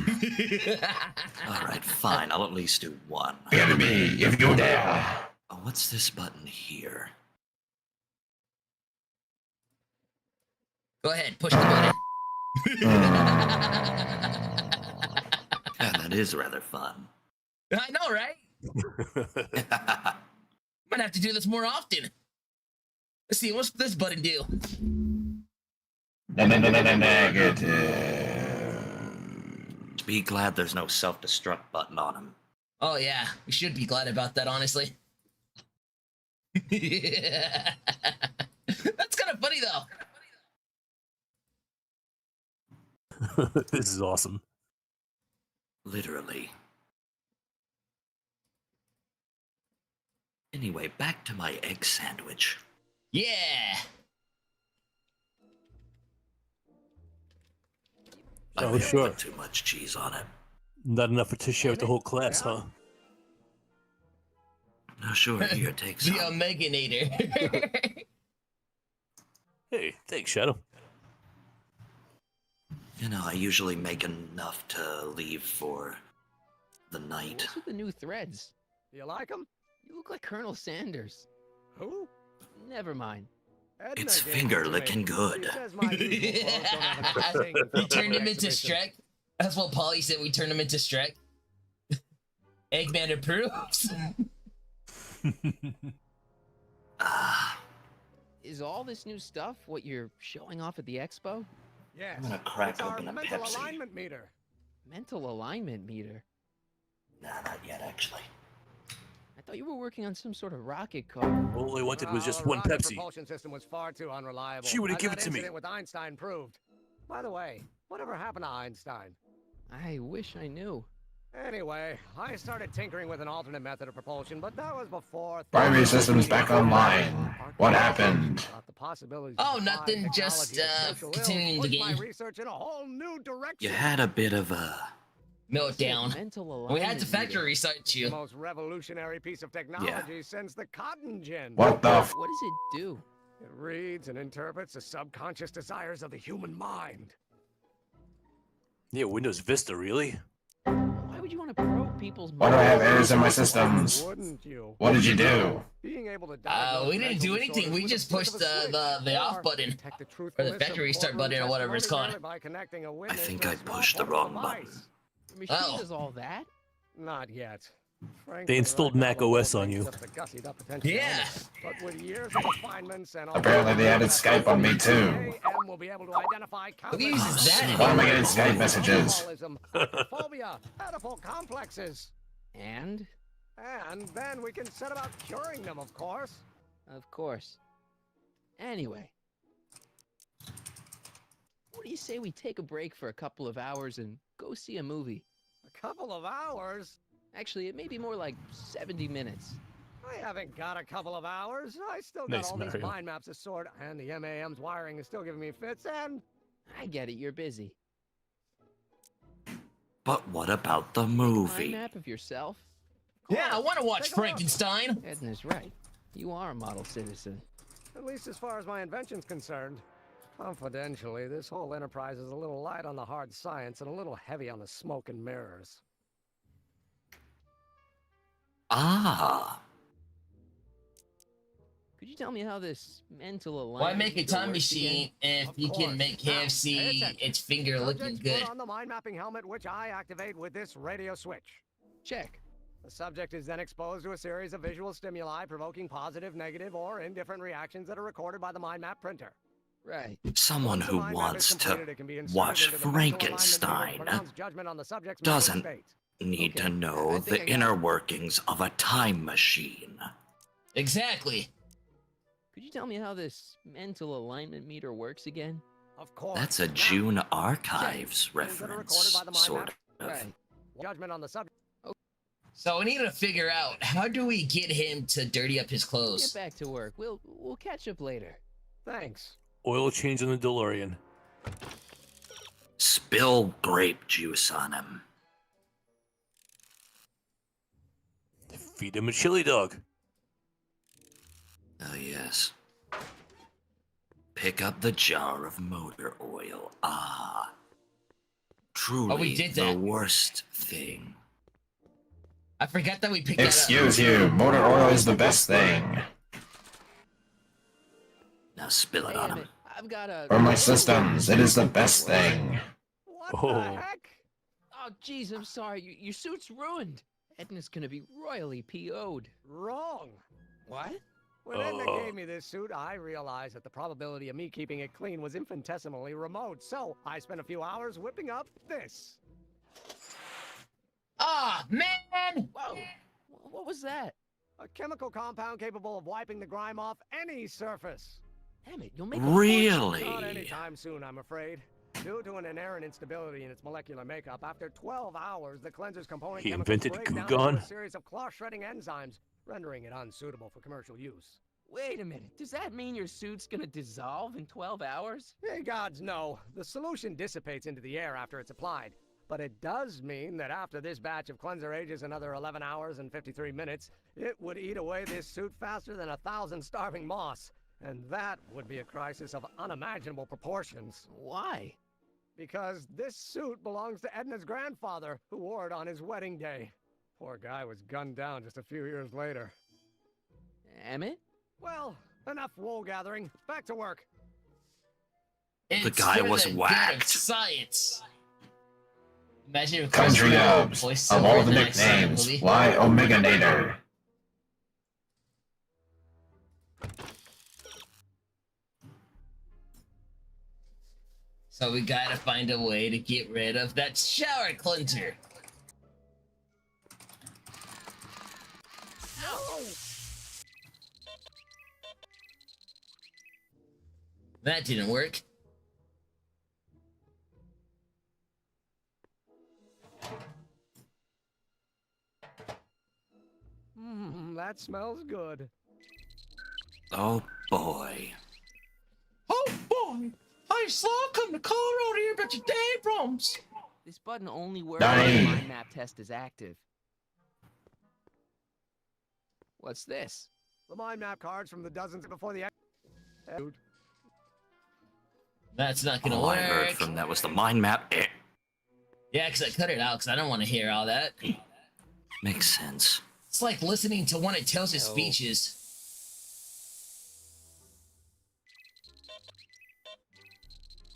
Alright, fine. I'll at least do one. Give me, if you dare. Oh, what's this button here? Go ahead, push the button. Yeah, that is rather fun. I know, right? Might have to do this more often. Let's see, what's this button do? Negative. Be glad there's no self-destruct button on him. Oh yeah, we should be glad about that, honestly. That's kind of funny, though. This is awesome. Literally. Anyway, back to my egg sandwich. Yeah! I Oh, really sure. put too much cheese on it. Not enough to share with the whole class, huh? No, sure, here, take some. The Omeganator. Hey, thanks, Shadow. You know, I usually make enough to leave for the night. What's with the new threads? You like them? You look like Colonel Sanders. Who? Never mind. It's finger-licking good. We turned him into Shrek. That's what Polly said. We turned him into Shrek. Eggman approves. Is all this new stuff what you're showing off at the expo? Yes. I'm gonna crack it's open our a mental Pepsi. alignment meter. Mental alignment meter? Nah, not yet, actually. I thought you were working on some sort of rocket car. All I wanted was just The one rocket Pepsi. propulsion system was far too unreliable. She wouldn't as give that it to me. incident with Einstein proved. By the way, whatever happened to Einstein? I wish I knew. Anyway, I started tinkering with an alternate method of propulsion, but that was before... Primary system's back online. What happened? Oh, nothing. Just continuing the game. Research in a whole new direction. You had a bit of a... meltdown. We had to factory research you. The most revolutionary piece of technology since the cotton gin. What the f? What does it do? It reads and interprets the subconscious desires of the human mind. Yeah, Windows Vista, really? Why would you want to probe people's minds? Why do I have errors in my systems? Wouldn't you? What did you do? Being able to we didn't do anything. We just pushed the off button. Or the factory restart button or whatever it's called. I think I pushed the wrong button. The machine does all that? Not yet. They installed Mac OS on you. Yeah. But with years of refinements and Apparently they added Skype on me too. AM will be able to identify Who uses that? Why am I getting Skype messages? phobia, edible complexes. And then we can set about curing them, of course. Of course. Anyway. What do you say we take a break for a couple of hours and go see a movie? A couple of hours? Actually, it may be more like 70 minutes. I haven't got a couple of hours. I still got Nice, all these Mario. mind maps to sort, and the MAM's wiring is still giving me fits, and... I get it, you're busy. But what about the Mind movie? map of yourself? Of Yeah, I want to watch Take a look. Frankenstein. Edna's right. You are a model citizen. At least as far as my invention's concerned. Confidentially, this whole enterprise is a little light on the hard science and a little heavy on the smoke and mirrors. Ah. Could you tell me how this mental alignment... Why make a time works machine again? if you can make KFC its finger looking Subject good? put on the mind mapping helmet, which I activate with this radio switch. Check. The subject is then exposed to a series of visual stimuli provoking positive, negative, or indifferent reactions that are recorded by the mind map printer. Right. Someone who wants to watch Frankenstein doesn't need to know the inner workings of a time machine. Exactly. Could you tell me how this mental alignment meter works again? Of course. That's a June Archives reference, sort of. Right. Judgment on the subject. So we need to figure out, how do we get him to dirty up his clothes? Get back to work. We'll catch up later. Thanks. Oil change on the DeLorean. Spill grape juice on him. Feed him a chili dog. Oh, yes. Pick up the jar of motor oil. Ah. Truly we did the that. worst thing. I forgot that we picked that up. Excuse you, motor oil is the best thing. Now spill it on him. I've got a... For my systems, it is the best thing. What the heck? Oh, jeez, I'm sorry. Your suit's ruined. Edna's gonna be royally PO'd. Wrong. What? When Edna gave me this suit, I realized that the probability of me keeping it clean was infinitesimally remote, so I spent a few hours whipping up this. Ah, man! Whoa! What was that? A chemical compound capable of wiping the grime off any surface. Damn it, you'll make Really? Not anytime soon, I'm afraid. Due to an inherent instability in its molecular makeup, after 12 hours, the cleanser's component He chemicals invented break down Goo Gone? into a series of cloth-shredding enzymes, rendering it unsuitable for commercial use. Wait a minute. Does that mean your suit's gonna dissolve in 12 hours? Hey, gods, no. The solution dissipates into the air after it's applied. But it does mean that after this batch of cleanser ages another 11 hours and 53 minutes, it would eat away this suit faster than 1,000 starving moths. And that would be a crisis of unimaginable proportions. Why? Because this suit belongs to Edna's grandfather, who wore it on his wedding day. Poor guy was gunned down just a few years later. Emmett? Well, enough wool gathering. Back to work. The guy was whacked. Science. Imagine if Country Dubs, voice of so all the nice in the nicknames, movie. why Omeganator? So we gotta find a way to get rid of that shower cleanser. That didn't work. That smells good. Oh boy. Oh boy! I saw come to Colorado here about your damn problems. This button only works when the mind map test is active. What's this? The mind map cards from the dozens before the... Dude. That's not gonna All work. I heard from that was the mind map. Yeah, because I cut it out because I don't want to hear all that. Makes sense. It's like listening to one of Tails' speeches.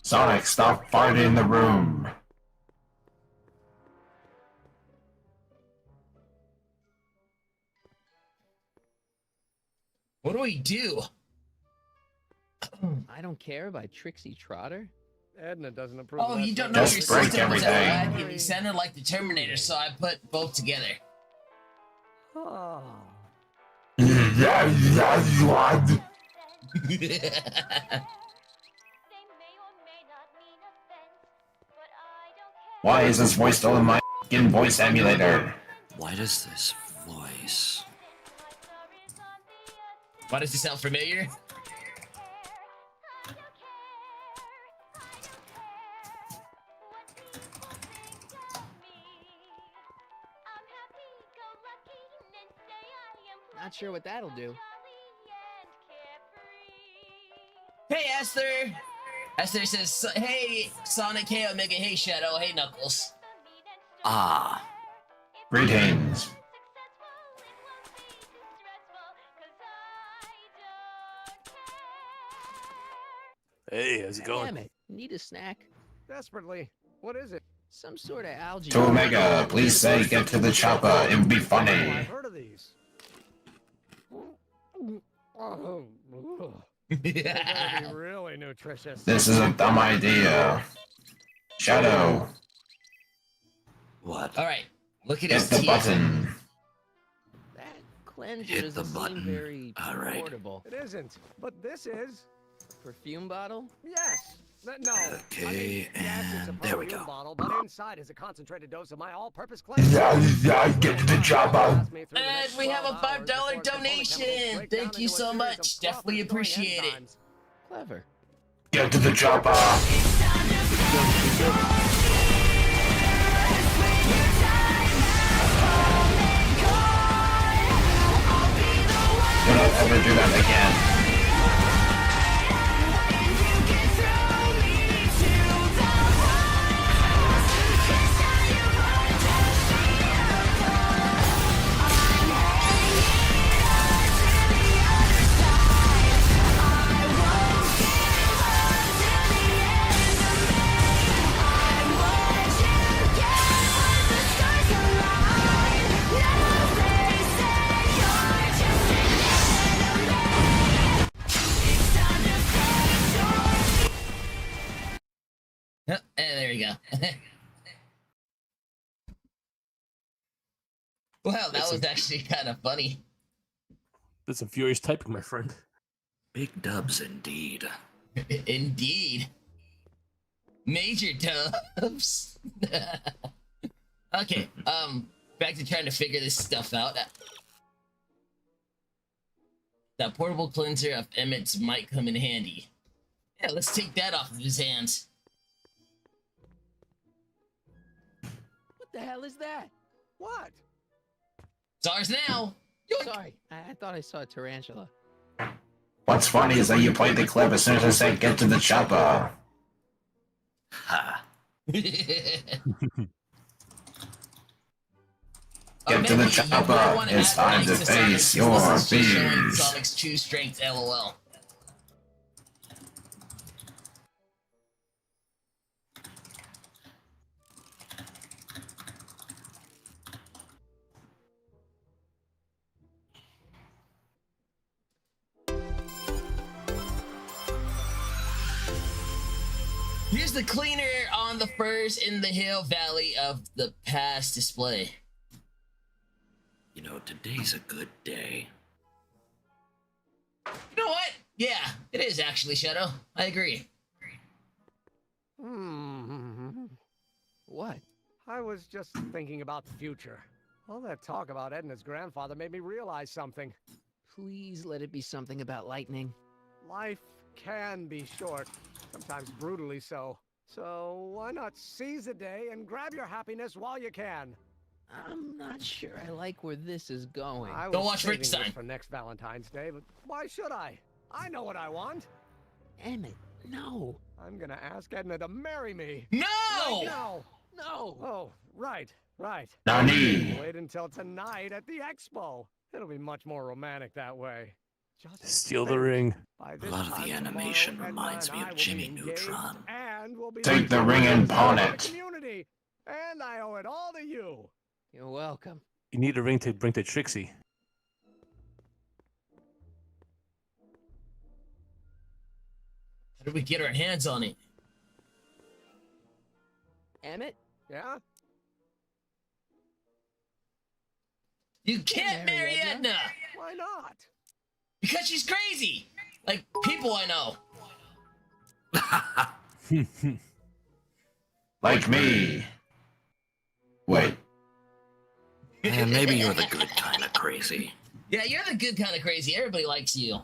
Sonic, stop farting in the room. What do we do? I Don't Care by Trixie Trotter? Edna doesn't approve. Oh, of that you don't sort know of your Just break system was out everything. whack and he sounded like the Terminator, so I put both together. Oh. Why is this voice still in my f***ing voice emulator? Why does this voice? Why does it sound familiar? Not sure what that'll do. Hey, Esther! Esther says, hey, Sonic, hey, Omega, hey, Shadow, hey, Knuckles. Ah. Greetings. Hey, how's it going? Damn it. Need a snack? Desperately. What is it? Some sort of algae. To Omega, please say get to the chopper. It would be funny. I've heard of these. They're gonna be really nutritious. This is a dumb idea. Shadow. What? Alright, look at Hit his the teeth. button. That cleanser Hit the doesn't button. seem very Alright. portable. It isn't, but this is. Perfume bottle? Yes. No. Okay, Yes, it's a and there we perfume go. bottle, but inside is a concentrated dose of my all-purpose cleanser. Get to the chopper. And we have a $5 donation. Thank you so much. Definitely appreciate it. Clever. Get to the chopper. Do not ever do that again. And there we go. Wow, that was actually kind of funny. That's some furious typing, my friend. Big dubs indeed. Indeed. Major dubs. Okay, back to trying to figure this stuff out. That portable cleanser of Emmett's might come in handy. Yeah, let's take that off of his hands. What the hell is that? What? It's ours now. Sorry, I thought I saw a tarantula. What's funny is that you played the clip as soon as I said get to the chopper. Ha. Get to the chopper. It's time to face your fears. Sonic's true strength, LOL. Here's the cleaner on the first in the hill valley of the past display. You know, today's a good day. You know what? Yeah, it is actually, Shadow. I agree. What? I was just thinking about the future. All that talk about Edna's grandfather made me realize something. Please let it be something about lightning. Life can be short, sometimes brutally so. So why not seize the day and grab your happiness while you can? I'm not sure I like where this is going. I Go was watch saving this Frankenstein. for next Valentine's Day, but why should I? I know what I want. Emmett, no. I'm gonna ask Edna to marry me. No! Right now. No! Oh, right. Nani? Wait until tonight at the expo. It'll be much more romantic that way. Just Steal the think, ring. by A this lot of time the tomorrow, animation Edna reminds and me I of will be Jimmy engaged, Neutron. And we'll be Take the ring and pawn the it. community. And I owe it all to you. You're welcome. You need a ring to bring to Trixie. How do we get our hands on it? Emmett? Yeah? You can't marry Edna! Why not? Because she's crazy! Like people I know. Like me. Wait. Maybe you're the good kind of crazy. Yeah, you're the good kind of crazy. Everybody likes you.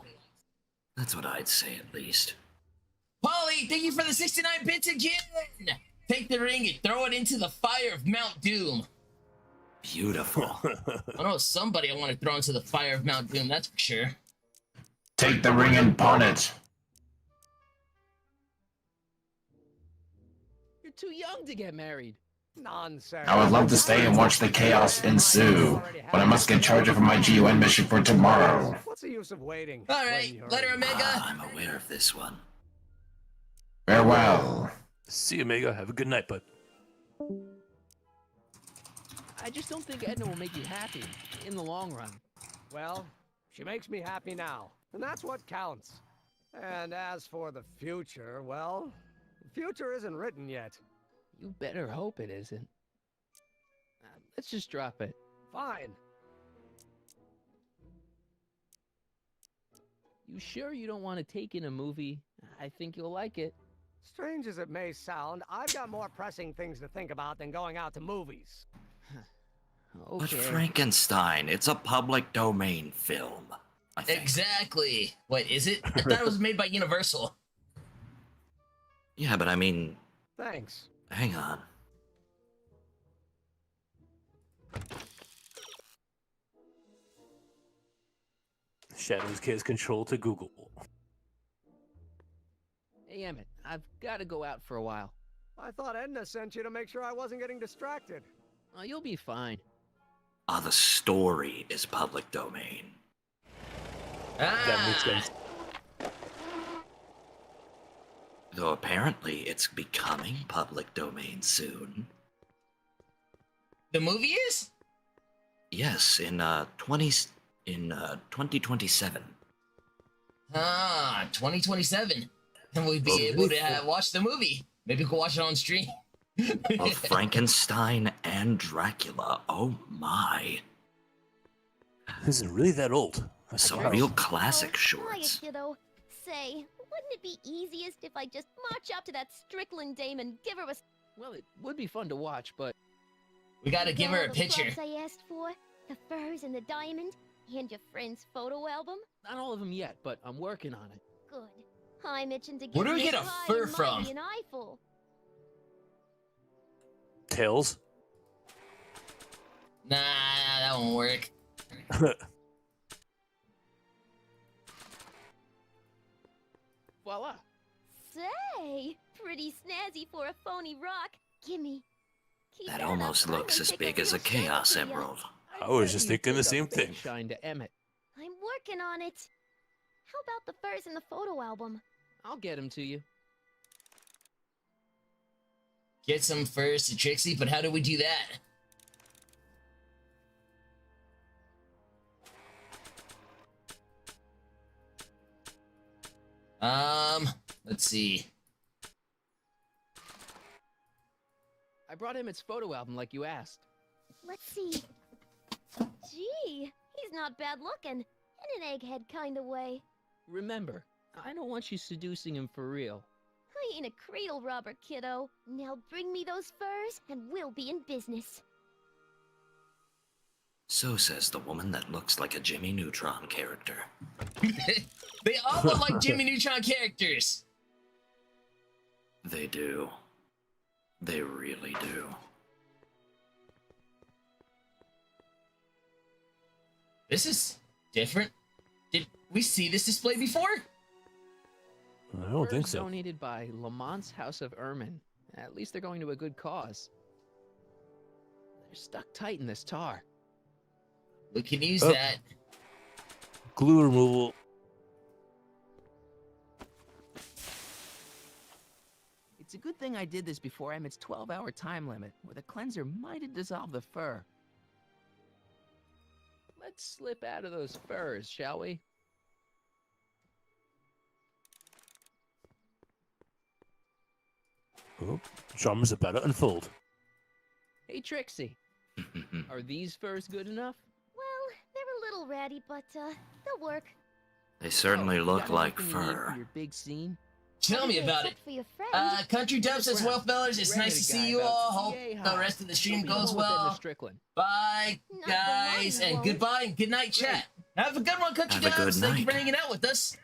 That's what I'd say, at least. Polly, thank you for the 69 bits again! Take the ring and throw it into the fire of Mount Doom. Beautiful. I know somebody I want to throw into the fire of Mount Doom, that's for sure. Take the ring and pawn it. You're too young to get married. Nonsense. I would love to stay and watch the chaos ensue, but I must get charged for my GUN mission for tomorrow. What's the use of waiting? All right, later, Omega. I'm aware of this one. Farewell. See you, Omega. Have a good night, bud. I just don't think Edna will make you happy in the long run. Well, she makes me happy now, and that's what counts. And as for the future, well, the future isn't written yet. You better hope it isn't. Let's just drop it. Fine. You sure you don't want to take in a movie? I think you'll like it. Strange as it may sound, I've got more pressing things to think about than going out to movies. But Okay. Frankenstein, it's a public domain film. I think. Exactly. Wait, is it? I thought it was made by Universal. Yeah, but I mean, Thanks. hang on. Shadows gives control to Google. Hey, Emmett, I've got to go out for a while. I thought Edna sent you to make sure I wasn't getting distracted. Oh, you'll be fine. The story is public domain. That makes sense. Though apparently it's becoming public domain soon. The movie is? Yes, in 2027. 2027. And we'd be able to watch the movie. Maybe we could watch it on stream. Of Frankenstein and Dracula. Oh my. This isn't really that old. Some real classic shorts. Quiet, kiddo. Say, wouldn't it be easiest if I just march up to that Strickland dame and give her a... Well, it would be fun to watch, but... We gotta give her a the picture. props I asked for, the furs and the diamond, and your friend's photo album? Not all of them yet, but I'm working on it. Good. I'm itching to Where do we this get a high fur and from? mighty and eyeful. Tails? Nah, that won't work. Voila. Say, pretty snazzy for a phony rock. Gimme. Keep That up. almost I'm looks gonna as take big a as a real shine Chaos to ya. Emerald. I was just thinking the same thing. Shine to Emmett. I'm working on it. How about the furs in the photo album? I'll get him to you. Get some furs to Trixie, but how do we do that? Let's see. I brought Emmett's photo album like you asked. Let's see. Gee, he's not bad looking. In an egghead kind of way. Remember, I don't want you seducing him for real. I ain't a cradle robber, kiddo. Now bring me those furs, and we'll be in business. So says the woman that looks like a Jimmy Neutron character. They all look like Jimmy Neutron characters. They do. They really do. This is different. Did we see this display before? I don't think Furs so. Donated by Lamont's House of Ermine. At least they're going to a good cause. They're stuck tight in this tar. We can use Oh. that. Glue removal. It's a good thing I did this before Emmett's 12-hour time limit, where the cleanser might have dissolved the fur. Let's slip out of those furs, shall we? Oh, drama's about to unfold. Hey, Trixie. Are these furs good enough? Well, they're a little ratty, but, they'll work. They certainly You look got like anything you need fur. for your big scene? Tell me about it. Except for your friend. Country Dub says, well, fellas, it's nice to see you all. Hope the rest of the stream goes well. Bye, guys, and goodbye and good night, chat. Have a good one, Country Have a good Dubs. Thank you for night. hanging out with us.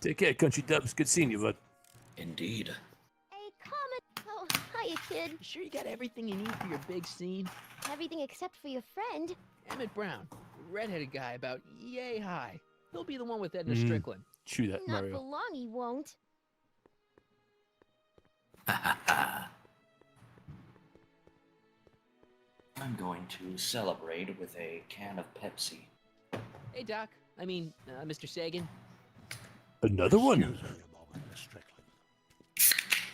Take care, Country Dubs. Good seeing you, bud. Indeed. A comment. Oh, hi, Hiya, kid. You sure you got everything you need for your big scene? Everything except for your friend. Emmett Brown, redheaded guy about yay high. He'll be the one with Edna Strickland. Chew that, Not Mario. for long, he won't. I'm going to celebrate with a can of Pepsi. Hey, Doc. I mean, Mr. Sagan. Another one. Excuse me a moment, Miss Strickland.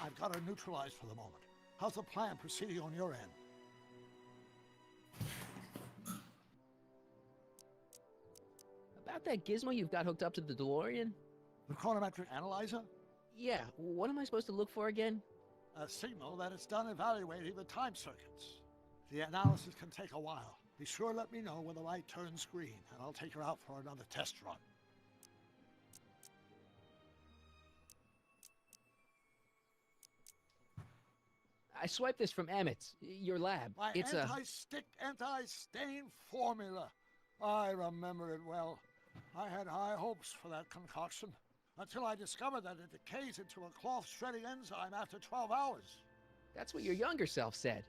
I've got her neutralized for the moment. How's the plan proceeding on your end? About that gizmo you've got hooked up to the DeLorean? The chronometric analyzer? Yeah, what am I supposed to look for again? A signal that it's done evaluating the time circuits. The analysis can take a while. Be sure to let me know when the light turns green, and I'll take her out for another test run. I swiped this from Emmett's, your lab. My It's anti-stick, anti-stain formula. I remember it well. I had high hopes for that concoction, until I discovered that it decays into a cloth shredding enzyme after 12 hours. That's what your younger self said.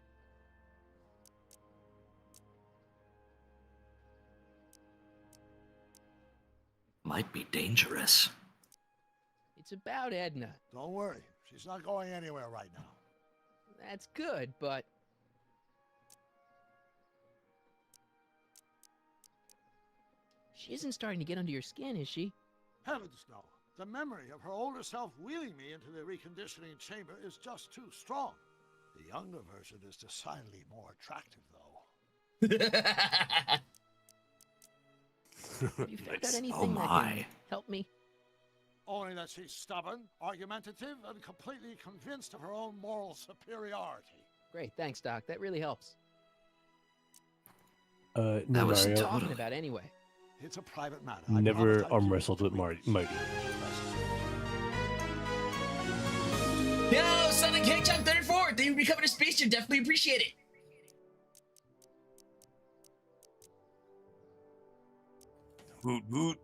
Might be dangerous. It's about Edna. Don't worry, she's not going anywhere right now. That's good, but... She isn't starting to get under your skin, is she? Heavens no. The memory of her older self wheeling me into the reconditioning chamber is just too strong. The younger version is decidedly more attractive, though. Have you found out anything that can help me? Only that she's stubborn, argumentative, and completely convinced of her own moral superiority. Great, thanks, Doc. That really helps. No, That was Mario. Talking about anyway. It's a private matter. Never arm wrestled with Mighty. Yo, Sonic Hedgehog 34! Thank you for becoming a space jam. Definitely appreciate it. Woot woot.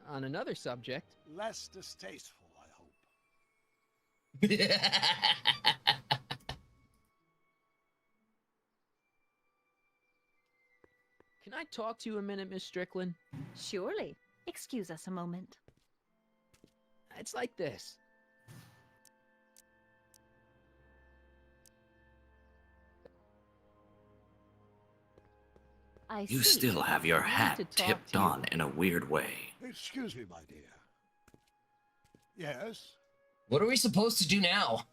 On another subject. Less distasteful, I hope. Can I talk to you a minute, Miss Strickland? Surely. Excuse us a moment. It's like this. You still have your hat tipped on in a weird way. Excuse me, my dear. Yes? What are we supposed to do now?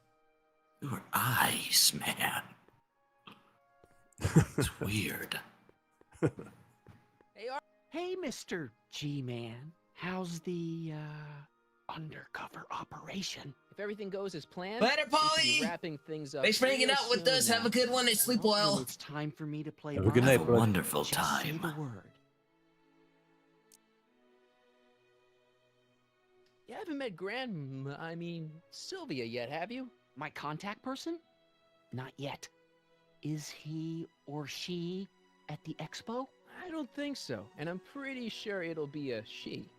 Your eyes, man. It's weird. Hey, Mr. G-Man. How's the, undercover operation? If everything goes as planned, Later, we should be Polly! wrapping things up. Thanks for hanging out with us. Have a good one and sleep well. It's time for me to play. Have a good night, Have a bud. wonderful Just say time. the word. You haven't met Sylvia yet, have you? My contact person? Not yet. Is he or she at the expo? I don't think so, and I'm pretty sure it'll be a she.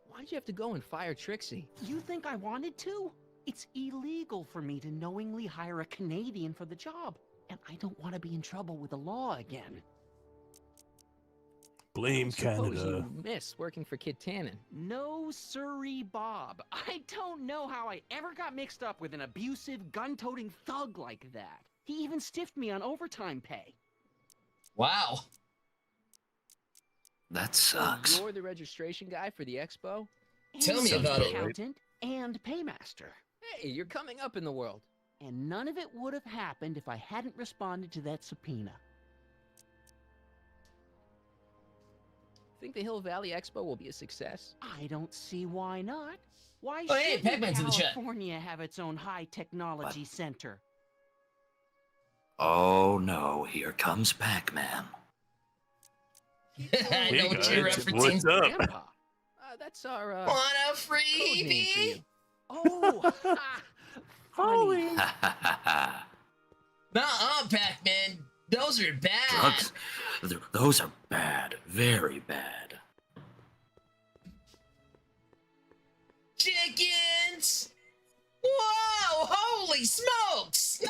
Why'd you have to go and fire Trixie? You think I wanted to? It's illegal for me to knowingly hire a Canadian for the job, and I don't want to be in trouble with the law again. Blame I suppose Canada. you miss working for Kid Tannen. No siree, Bob. I don't know how I ever got mixed up with an abusive, gun-toting thug like that. He even stiffed me on overtime pay. Wow. That So sucks. you're the registration guy for the expo? Tell me And about it. accountant and paymaster. Hey, you're coming up in the world. And none of it would have happened if I hadn't responded to that subpoena. Think the Hill Valley Expo will be a success? I don't see why not. Why Oh, hey, shouldn't Pac-Man's in the chat. California have its own high technology center? Oh no, here comes Pac-Man. I know what you're guys, referencing. what's up? Grandpa. That's our, Want a code name for freebie? you. Oh, funny. Nuh-uh, Pac-Man. Those are bad. Drugs, those are bad, very bad. Chickens! Whoa! Holy smokes!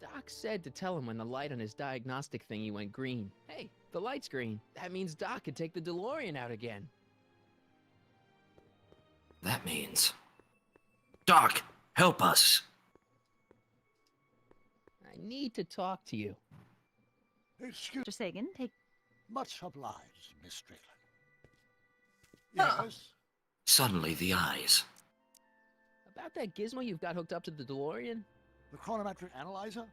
Doc said to tell him when the light on his diagnostic thingy went green. Hey, the light's green. That means Doc could take the DeLorean out again. That means... Doc, help us! I need to talk to you. Excuse Mr. Sagan, take... Much obliged, Miss Strickland. Huh. Yes? Suddenly the eyes. About that gizmo you've got hooked up to the DeLorean? The chronometric analyzer?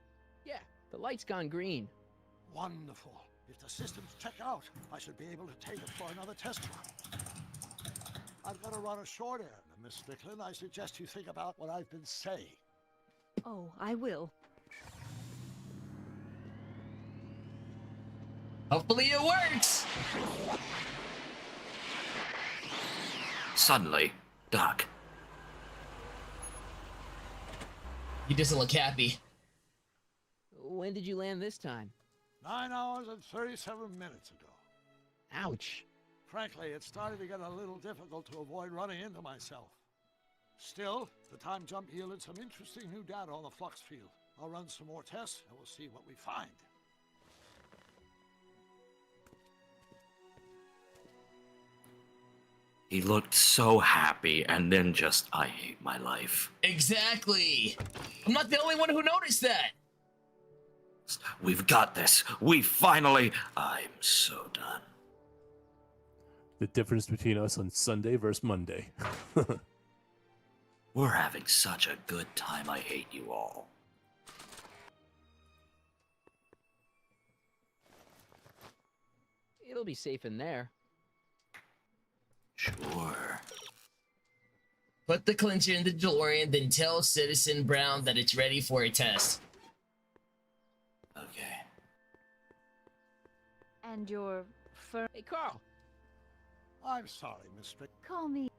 Yeah, the light's gone green. Wonderful. If the systems check out, I should be able to take it for another test run. I've got to run a short errand, Miss Strickland. I suggest you think about what I've been saying. Oh, I will. Hopefully it works! Suddenly, Doc. He doesn't look happy. When did you land this time? 9 hours and 37 minutes ago. Ouch. Frankly, it's starting to get a little difficult to avoid running into myself. Still, the time jump yielded some interesting new data on the flux field. I'll run some more tests and we'll see what we find. He looked so happy, and then just, I hate my life. Exactly! I'm not the only one who noticed that! We've got this. We finally... I'm so done. The difference between us on Sunday versus Monday. We're having such a good time, I hate you all. It'll be safe in there. Sure. Put the clincher in the DeLorean, then tell Citizen Brown that it's ready for a test. Okay. And your fur... Hey, Carl! I'm sorry, Miss Strickland. Call me...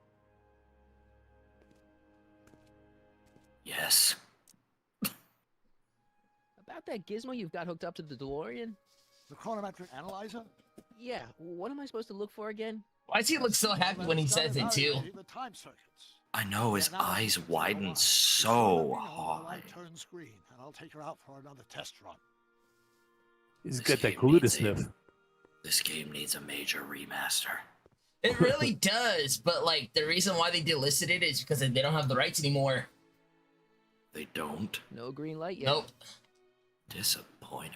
Yes. About that gizmo you've got hooked up to the DeLorean? The chronometric analyzer? Yeah, what am I supposed to look for again? Why does he look so happy when he says it, too? The time circuits. I know his eyes widen so high. Light turns green, and I'll take her out for another test run. He's got that glue to sniff. This game needs a major remaster. It really does, but like the reason why they delisted it is because they don't have the rights anymore. They don't? No green light yet. Nope. Disappointing.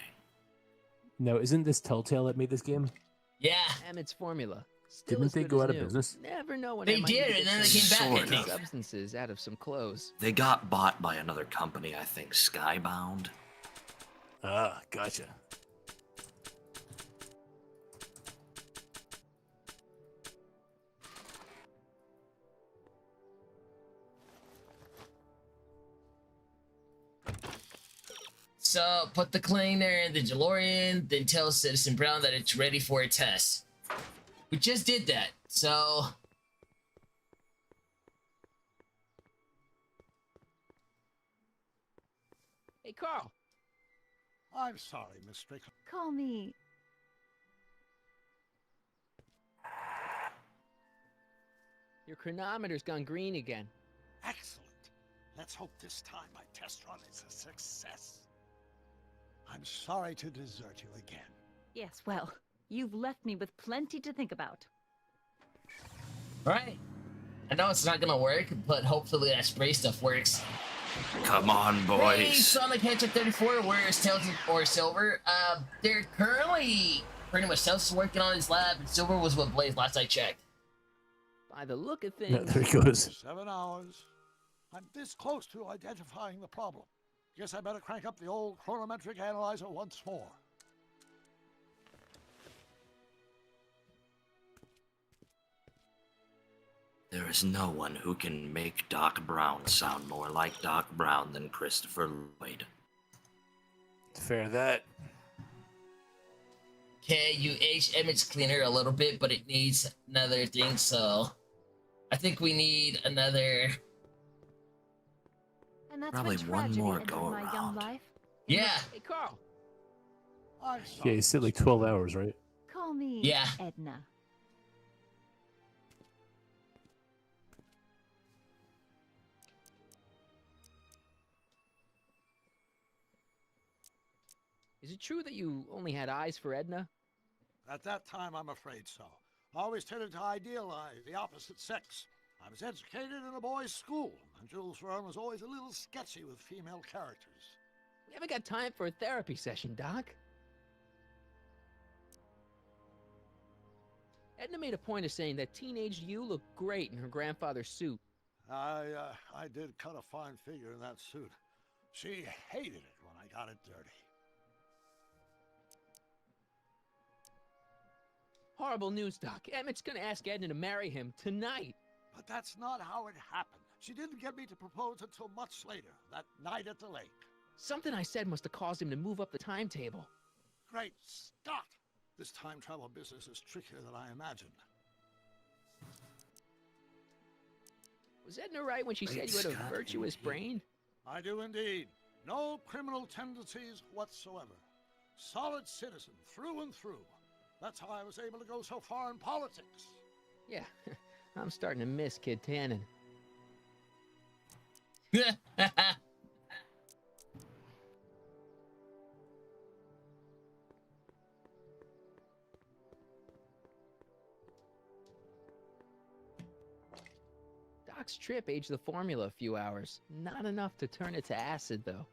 Now, isn't this Telltale that made this game? Yeah. Emmett's formula. Still Didn't as they good go as out of new. business? Never know when They might did, need to and get then they some came back, Sort didn't they? of. substances out of some clothes. They got bought by another company, I think, Skybound. Ah, gotcha. So, put the cleaner in the DeLorean, then tell Citizen Brown that it's ready for a test. We just did that, so... Hey, Carl! I'm sorry, Miss Strickland. Call me... Your chronometer's gone green again. Excellent. Let's hope this time my test run is a success. I'm sorry to desert you again. Yes, well, you've left me with plenty to think about. Alright. I know it's not gonna work, but hopefully that spray stuff works. Come on, Hey, boys. Sonic Hedgehog 34, where's Tails or Silver? They're currently pretty much Tails is working on his lab, and Silver was with Blaze last I checked. By the look of Yeah, things... there he goes. 7 hours. I'm this close to identifying the problem. Guess I better crank up the old chronometric analyzer once more. There is no one who can make Doc Brown sound more like Doc Brown than Christopher Lloyd. Fair that. Okay, you aged image cleaner a little bit, but it needs another thing, so I think we need another. And that's Probably when one tragedy more entered go my young around. life. Yeah. Hey, Carl. Yeah, you said like 12 hours, right? Call me Yeah. Edna. Is it true that you only had eyes for Edna? At that time, I'm afraid so. I always tended to idealize the opposite sex. I was educated in a boys' school, and Jules Verne was always a little sketchy with female characters. We haven't got time for a therapy session, Doc. Edna made a point of saying that teenage you looked great in her grandfather's suit. I did cut a fine figure in that suit. She hated it when I got it dirty. Horrible news, Doc. Emmett's gonna ask Edna to marry him tonight. But that's not how it happened. She didn't get me to propose until much later, that night at the lake. Something I said must have caused him to move up the timetable. Great Scott! This time travel business is trickier than I imagined. Was Edna right when she said you had a virtuous brain? I do indeed. No criminal tendencies whatsoever. Solid citizen through and through. That's how I was able to go so far in politics. Yeah, I'm starting to miss Kid Tannen. Doc's trip aged the formula a few hours. Not enough to turn it to acid, though.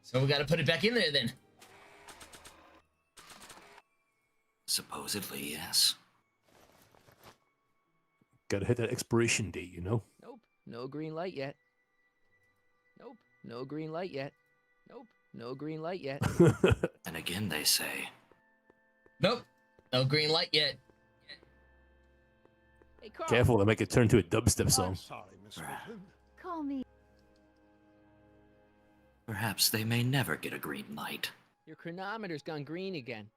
So we gotta put it back in there then. Supposedly, yes. Gotta hit that expiration date, you know? Nope, no green light yet. Nope, no green light yet. Nope, no green light yet. And again they say, Nope, no green light yet. Hey, Carl. Careful, that might get turned to a dubstep song. I'm sorry, Miss Strickland. Call me. perhaps they may never get a green light. Your chronometer's gone green again.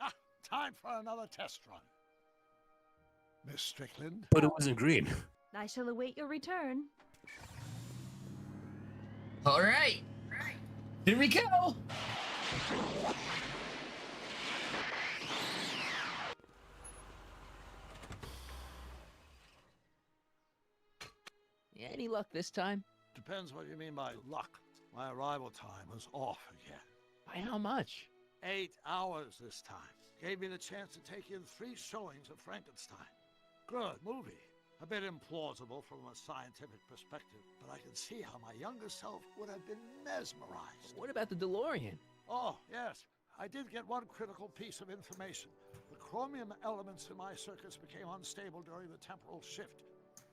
Ah, time for another test run. Miss Strickland? But it wasn't green. I shall await your return. All right. Here we go. Yeah, any luck this time? Depends what you mean by luck. My arrival time was off again. By how much? 8 hours this time. Gave me the chance to take in 3 showings of Frankenstein. Good movie. A bit implausible from a scientific perspective, but I can see how my younger self would have been mesmerized. What about the DeLorean? Oh, yes. I did get one critical piece of information. The chromium elements in my circuits became unstable during the temporal shift.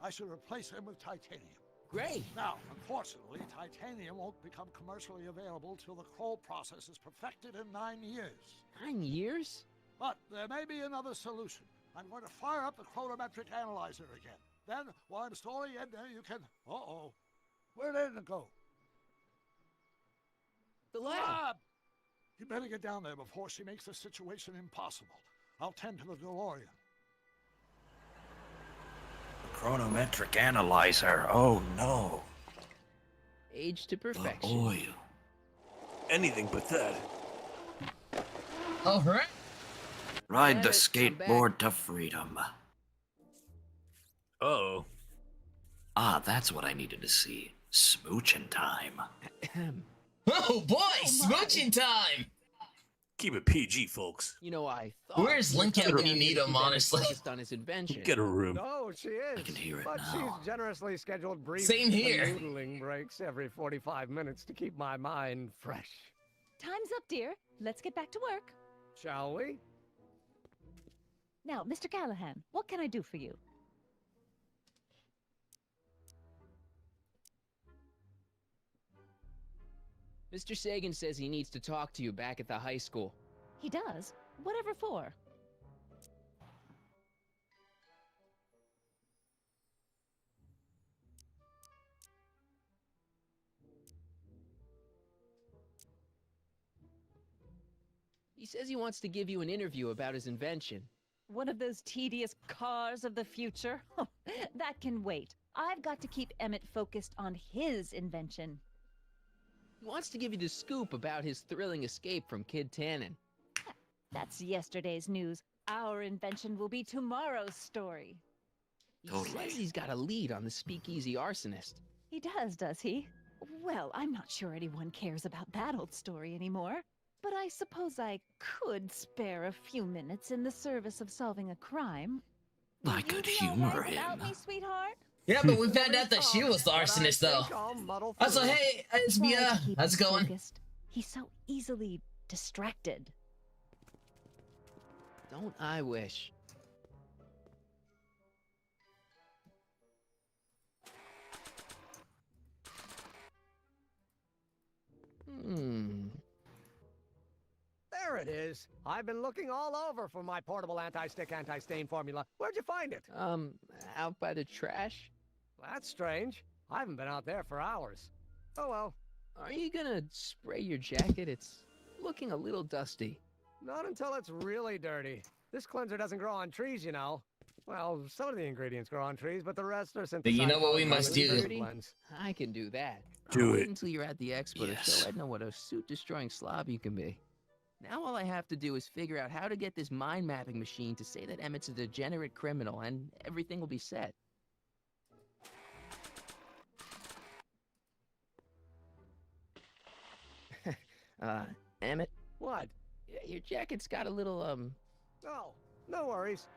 I should replace them with titanium. Great. Now, unfortunately, titanium won't become commercially available till the Kroll process is perfected in 9 years. 9 years? But there may be another solution. I'm going to fire up the chronometric analyzer again. Then, while I'm stalling Edna, you can... Uh-oh. Where'd Edna go? The lab! You better get down there before she makes the situation impossible. I'll tend to the DeLorean. Chronometric analyzer, oh no. Age to perfection. The oil. Anything but that. All right. Ride the Edit, skateboard to freedom. Uh-oh. Ah, that's what I needed to see. Smooching time. Oh boy, smooching time. Keep it PG, folks. You know, I thought... Where's Lincoln when you need him, honestly? On his invention. Get a room. No, she is. I can hear it but now. she's generously scheduled brief Same here. noodling breaks every 45 minutes to keep my mind fresh. Time's up, dear. Let's get back to work. Shall we? Now, Mr. Callahan, what can I do for you? Mr. Sagan says he needs to talk to you back at the high school. He does? Whatever for? He says he wants to give you an interview about his invention. One of those tedious cars of the future? That can wait. I've got to keep Emmett focused on his invention. He wants to give you the scoop about his thrilling escape from Kid Tannen. That's yesterday's news. Our invention will be tomorrow's story. He says he's got a lead on the speakeasy arsonist. He does he? Well, I'm not sure anyone cares about that old story anymore. But I suppose I could spare a few minutes in the service of solving a crime. I could humor him. About me, sweetheart? Yeah, but we found out that she was the arsonist, though. Also, hey, it's Mia. How's it going? He's so easily distracted. Don't I wish? There it is. I've been looking all over for my portable anti-stick, anti-stain formula. Where'd you find it? Out by the trash. That's strange. I haven't been out there for hours. Oh well. Are you gonna spray your jacket? It's looking a little dusty. Not until it's really dirty. This cleanser doesn't grow on trees, you know. Well, some of the ingredients grow on trees, but the rest are synthesized. But you know what we must do? I can do that. Do Wait it. until you're at the expo to show Edna what a suit-destroying slob you can be. Now all I have to do is figure out how to get this mind-mapping machine to say that Emmett's a degenerate criminal, and everything will be set. Emmett? What? Your jacket's got a little, Oh, no worries.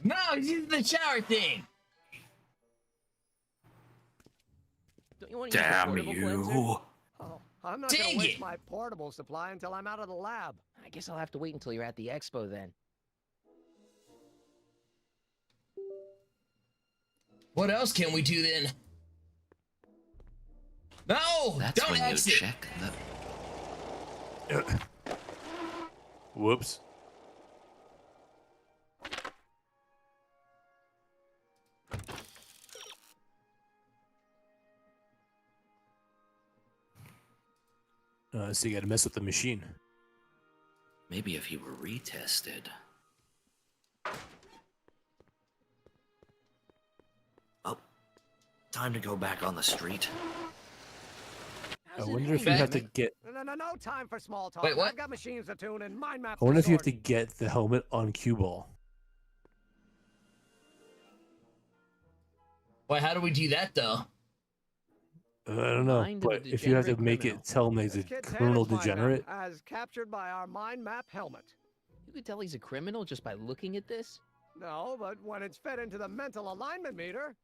No, he's using the shower thing. Don't you want to use the portable cleanser? Oh, I'm not gonna waste my portable supply until I'm out of the lab. I guess I'll have to wait until you're at the expo then. What else can we do then? No! That's don't when exit. you check the... Whoops. So you gotta mess with the machine. Maybe if he were retested. Oh, time to go back on the street. I wonder if you have to get. No time for small talk. Wait, what? I've got machines to tune and mind maps. I wonder if you have sort. to get the helmet on cue ball. Wait, how do we do that though? I don't know, Mind of a but if you have to degenerate make criminal. it tell him he's a Kid criminal Tannen's mind degenerate, map, as captured by our mind map helmet. You could tell he's a criminal just by looking at this? No, but when it's fed into the mental alignment meter.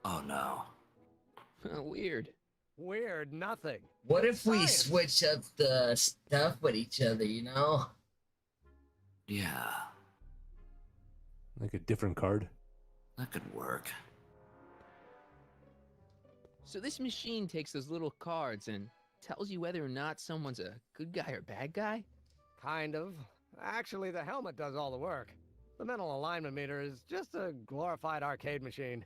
Oh no. Weird. Weird, nothing. What It's if we science. switch up the stuff with each other, you know? Yeah, like a different card. that could work. So this machine takes those little cards and tells you whether or not someone's a good guy or bad guy? Kind of. Actually, the helmet does all the work. The mental alignment meter is just a glorified arcade machine.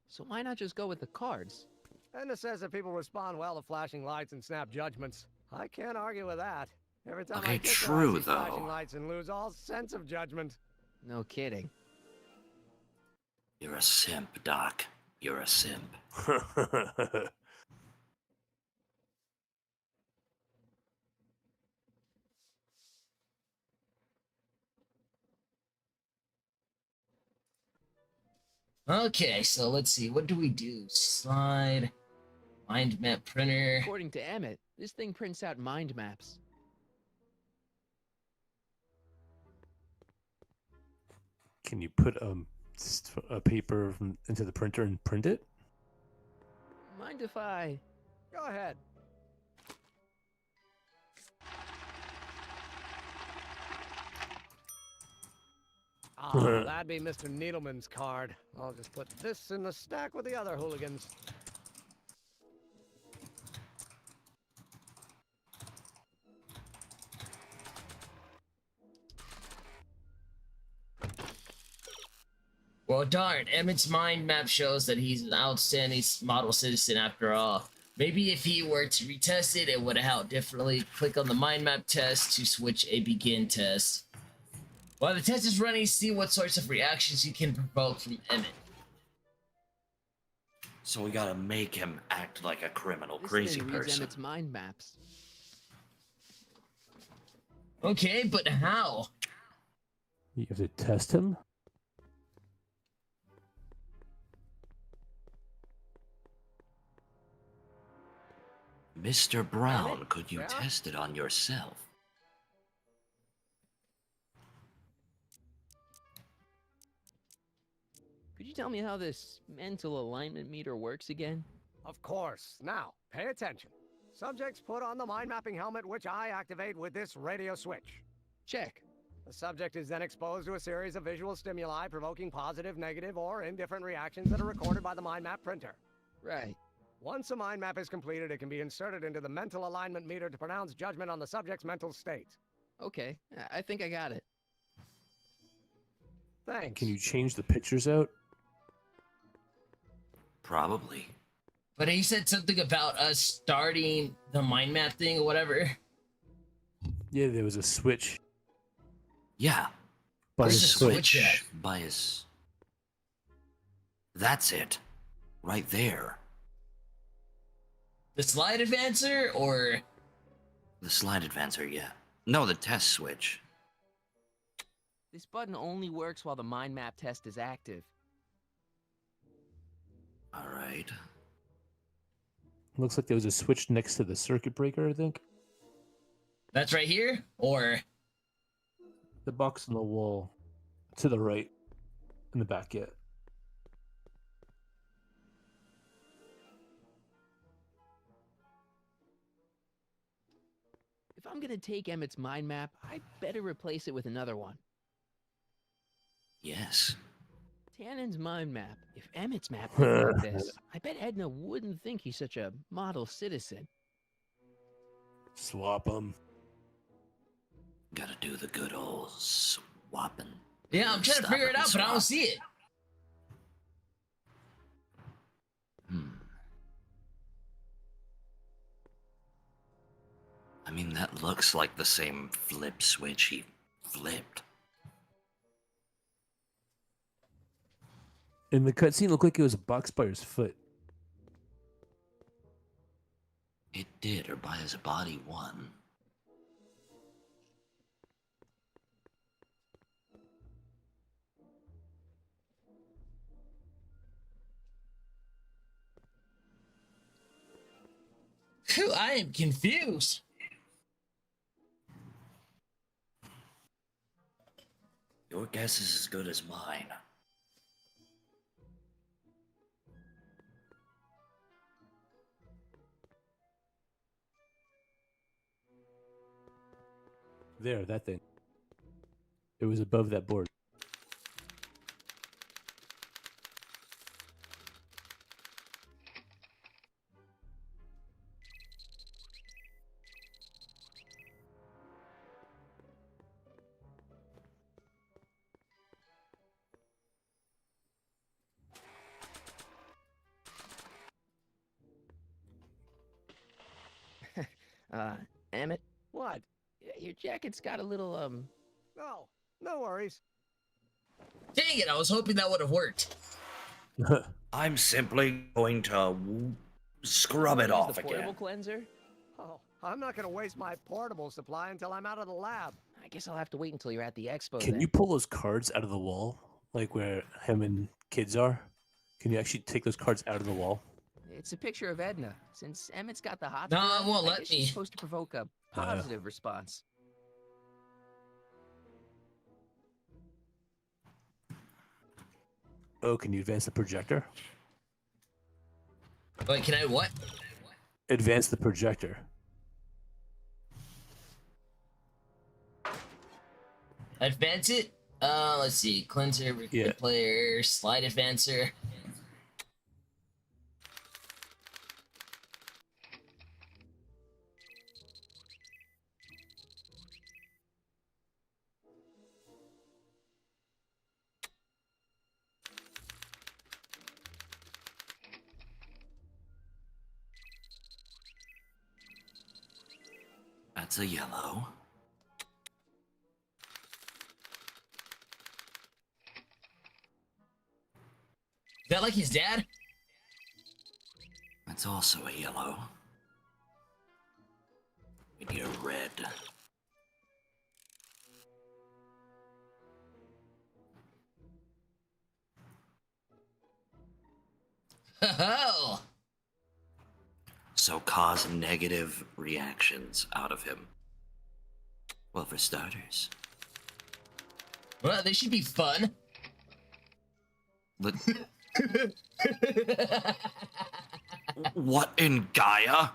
So why not just go with the cards? And it says that people respond well to flashing lights and snap judgments. I can't argue with that. Every time Okay, I kick her, true, I see flashing though. lights and lose all sense of judgment. No kidding. You're a simp, Doc. You're a simp. Okay, so let's see. What do we do? Slide, mind map printer. According to Emmett, this thing prints out mind maps. Can you put a paper into the printer and print it? Mind if I... Go ahead. Oh, that'd be Mr. Needleman's card. I'll just put this in the stack with the other hooligans. Well, darn, Emmett's mind map shows that he's an outstanding model citizen after all. Maybe if he were to retest it, it would have helped differently. Click on the mind map test to switch a begin test. While the test is running, see what sorts of reactions you can provoke from Emmett. So we gotta make him act like a criminal, This crazy thing reads person. Emmett's mind maps. Okay, but how? You have to test him? Mr. Brown, could you test it on yourself? Could you tell me how this mental alignment meter works again? Of course. Now, pay attention. Subjects put on the mind mapping helmet, which I activate with this radio switch. Check. The subject is then exposed to a series of visual stimuli provoking positive, negative, or indifferent reactions that are recorded by the mind map printer. Right. Once a mind map is completed, it can be inserted into the mental alignment meter to pronounce judgment on the subject's mental state. Okay, I think I got it. Thanks. Can you change the pictures out? Probably. But he said something about us starting the mind map thing or whatever. Yeah, there was a switch. Yeah. By Where's his the switch at? By his... That's it. Right there. The slide advancer or... The slide advancer, yeah. No, the test switch. This button only works while the mind map test is active. Alright. Looks like there was a switch next to the circuit breaker, I think. That's right here? Or... The box on the wall to the right in the back, yeah. If I'm gonna take Emmett's mind map, I better replace it with another one. Yes. Tannen's mind map. If Emmett's map looked like this, I bet Edna wouldn't think he's such a model citizen. Swap them. Gotta do the good old swapping. Yeah, I'm trying to figure it out, but I don't see it. I mean, that looks like the same flip switch he flipped. In the cutscene, it looked like it was a box by his foot. It did, or by his body one. Phew, I am confused. Your guess is as good as mine. There, that thing. It was above that board. Emmett? What? Your jacket's got a little, No, no worries. Dang it, I was hoping that would have worked. I'm simply going to scrub it off the portable again. cleanser? Oh, I'm not gonna waste my portable supply until I'm out of the lab. I guess I'll have to wait until you're at the expo Can then. you pull those cards out of the wall? Like where him and kids are? Can you actually take those cards out of the wall? It's a picture of Edna. Since Emmett's got the hot No, for it her, won't I let guess me. she's supposed to provoke a positive response. Oh, can you advance the projector? Wait, can I what? Advance the projector. Advance it? Let's see. Cleanser, replay player, slide advancer. That's a yellow. Is that like his dad? That's also a yellow. We need a red. Oh. So cause negative reactions out of him. Well, for starters. Well, they should be fun. What in Gaia?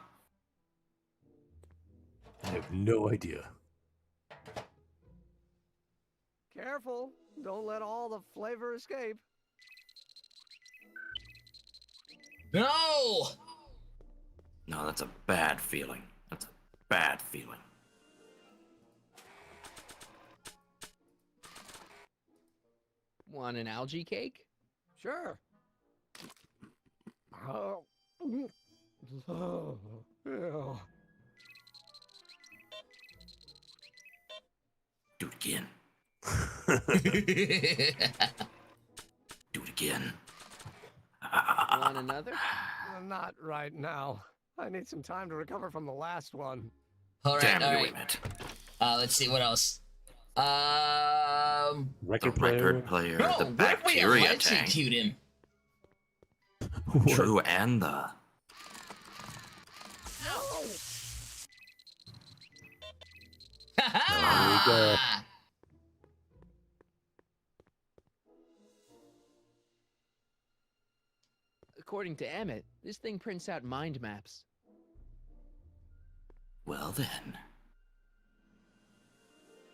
I have no idea. Careful. Don't let all the flavor escape. No! No, that's a bad feeling. That's a bad feeling. Want an algae cake? Sure. Oh. Oh. Ew. Do it again. Do it again. Want another? Not right now. I need some time to recover from the last one. All right, Damn all you, right. Emmett. Let's see what else. Record player, No, the what if we bacteria tank. electrocute him? True, and the... According to Emmett, this thing prints out mind maps. Well then.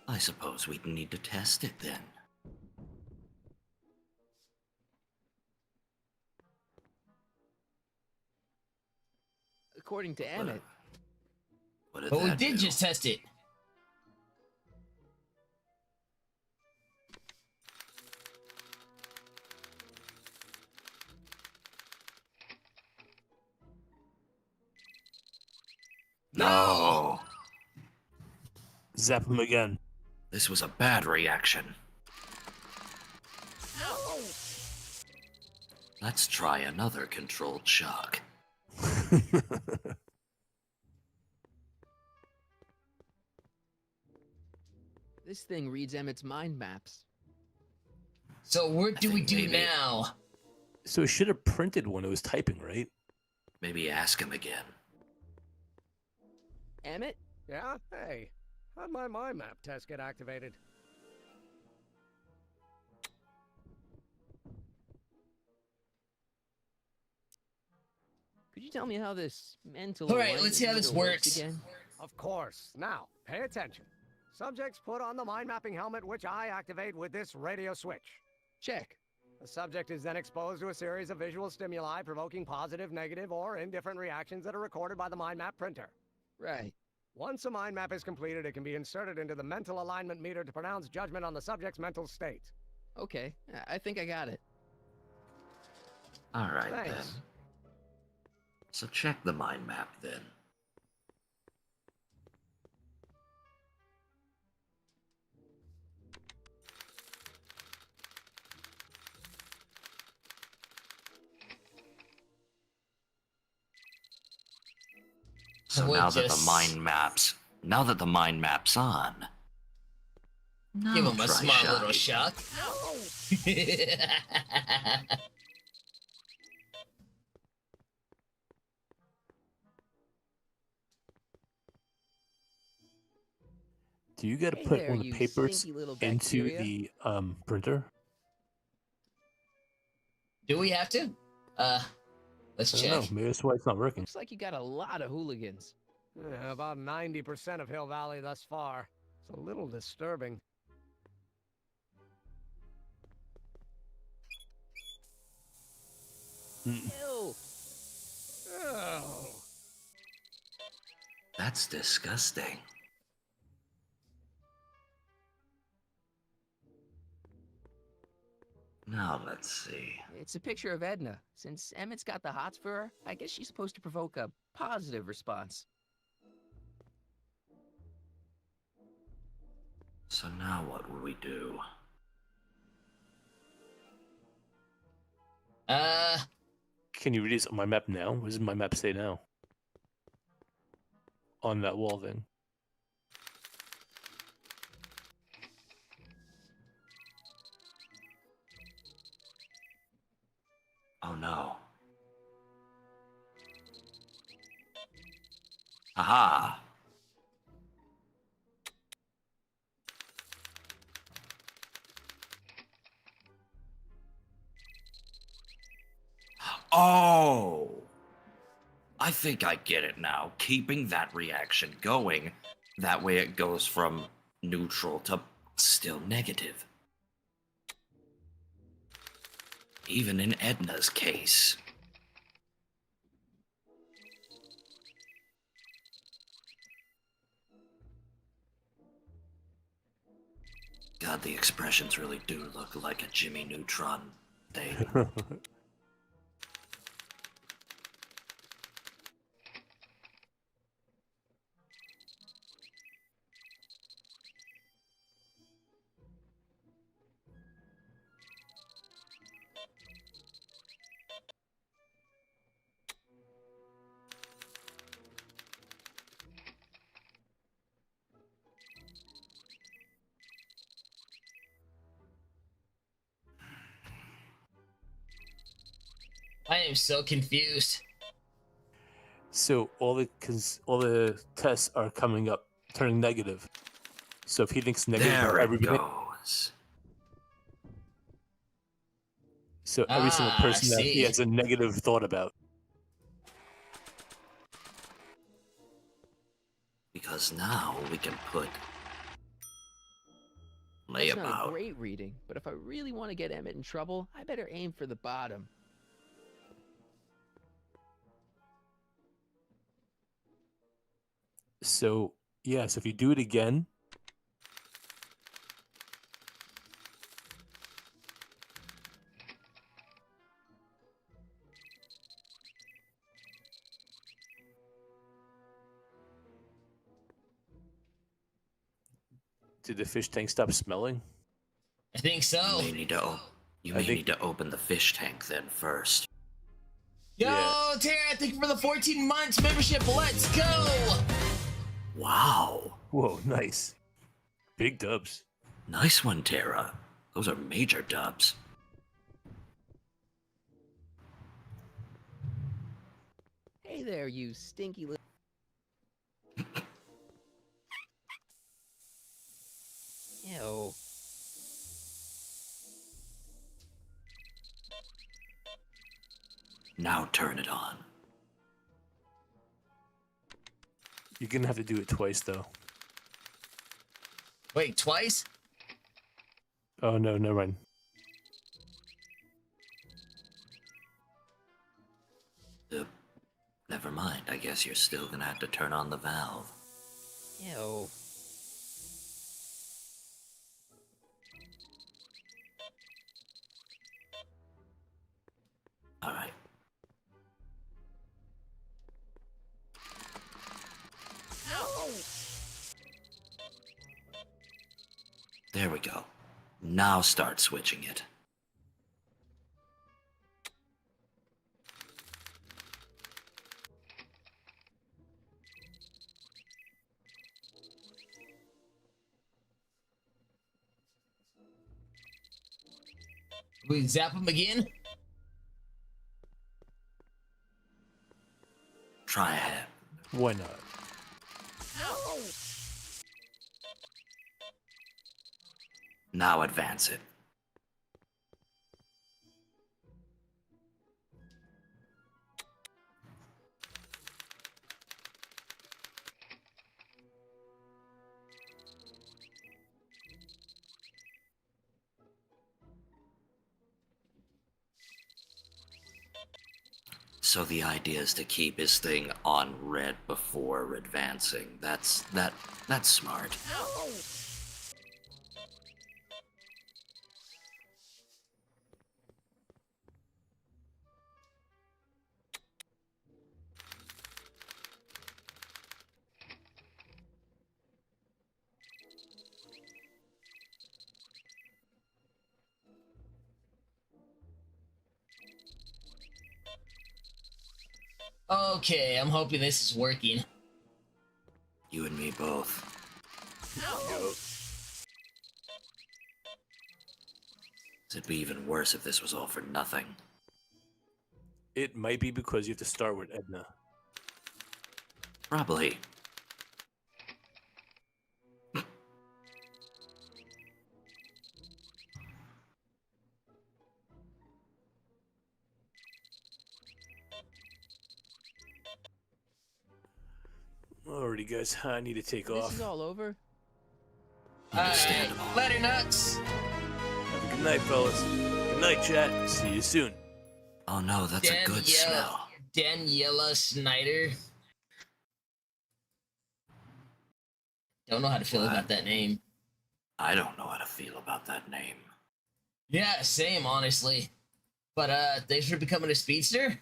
I suppose we'd need to test it then. According to Emmett. What did But we that did do? just test it. No! Zap him again. This was a bad reaction. Let's try another controlled shock. This thing reads Emmett's mind maps. So what do we do maybe- now? So it should have printed when it was typing, right? Maybe ask him again. Emmett? Yeah? Hey, how'd my mind map test get activated? Could you tell me how this mental... All right, let's see how this works. Again? Of course. Now, pay attention. Subjects put on the mind mapping helmet, which I activate with this radio switch. Check. The subject is then exposed to a series of visual stimuli provoking positive, negative, or indifferent reactions that are recorded by the mind map printer. Right. Once a mind map is completed, it can be inserted into the mental alignment meter to pronounce judgment on the subject's mental state. Okay, I think I got it. Alright then. Thanks. So check the mind map then. So We'll now that the just- now that the mind map's on, Give him a try small shock. little shock. Do you got to Hey put there, one of the you papers stinky little into bacteria. the printer? Do we have to? Let's I check. don't know. Maybe that's why it's not working. Looks like you got a lot of hooligans. Yeah, about 90% of Hill Valley thus far. It's a little disturbing. Ew. Oh. That's disgusting. Now let's see. It's a picture of Edna. Since Emmett's got the hots for her, I guess she's supposed to provoke a positive response. So now what will we do? Can you read this on my map now? What does my map say now? On that wall thing. Oh no. Aha! Oh! I think I get it now. Keeping that reaction going, that way it goes from neutral to still negative. Even in Edna's case. God, the expressions really do look like a Jimmy Neutron thing. I am so confused. So all the tests are coming up, turning negative. So if he thinks negative There about it everybody, goes. so every single person that he see. has a negative thought about. Because now we can put That's not a layabout. great reading, but if I really want to get Emmett in trouble, I better aim for the bottom. So yes, if you do it again, did the fish tank stop smelling? I think so. You may need to open the fish tank then first. Yo, Tara, thank you for the 14 months membership. Let's go. Wow. Whoa, nice. Big dubs. Nice one, Tara. Those are major dubs. Hey there, you stinky little... Ew. Now turn it on. You're gonna have to do it twice though. Wait, twice? Oh no, never mind. Never mind. I guess you're still gonna have to turn on the valve. Ew. All right. There we go. Now start switching it. We zap him again? Try ahead. Why not? Now advance it. So the idea is to keep his thing on red before advancing. That's smart. Okay, I'm hoping this is working. You and me both. It'd be even worse if this was all for nothing. It might be because you have to start with Edna. Probably. Alrighty, guys, I need to take This off. is all over? Alright, later, Nuts. Have a good night, fellas. Good night, chat. See you soon. Oh no, that's a good smell. Daniela Snyder. Don't know how to feel about that name. I don't know how to feel about that name. Yeah, same, honestly. But, thanks for becoming a speedster?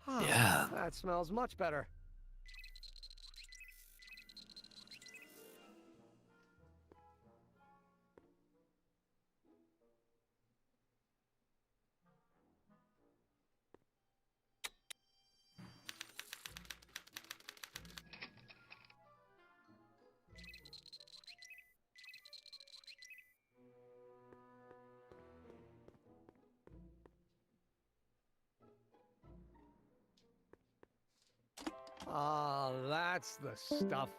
Yeah. That smells much better. Ah, that's the stuff.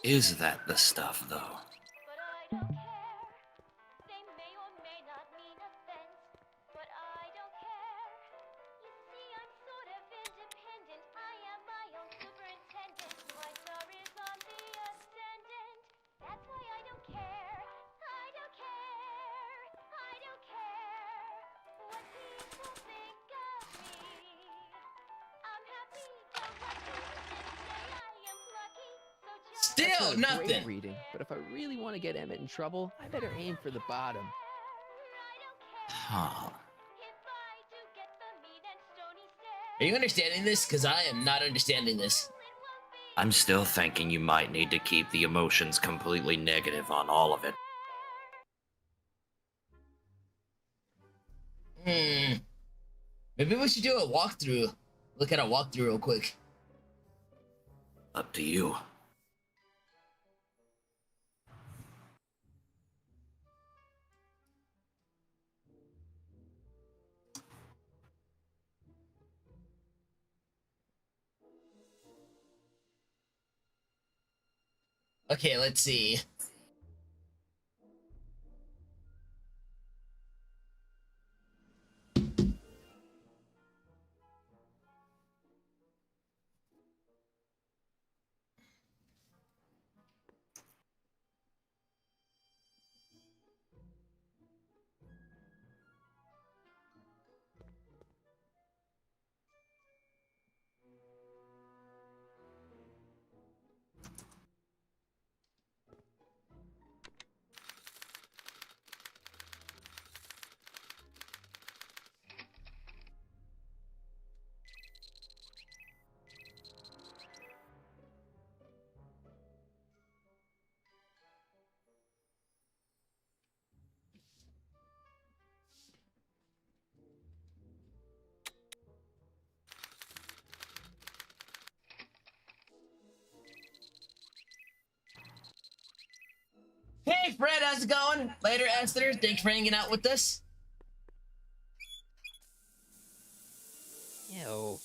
Is that the stuff, though? Still nothing. Great reading, but if I really want to get Emmett in trouble, I better aim for the bottom. Huh. Are you understanding this? Because I am not understanding this. I'm still thinking you might need to keep the emotions completely negative on all of it. Maybe we should do a walkthrough. Look at a walkthrough real quick. Up to you. Okay, let's see. Hey, Fred, how's it going? Later, Esther. Thanks for hanging out with us. Ew.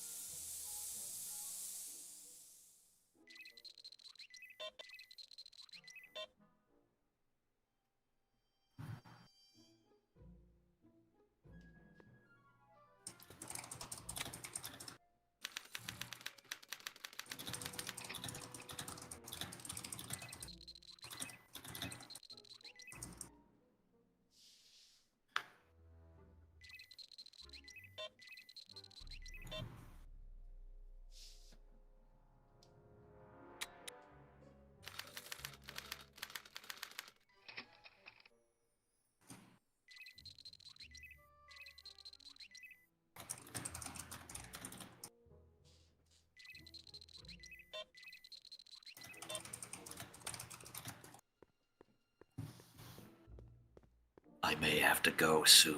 I may have to go soon.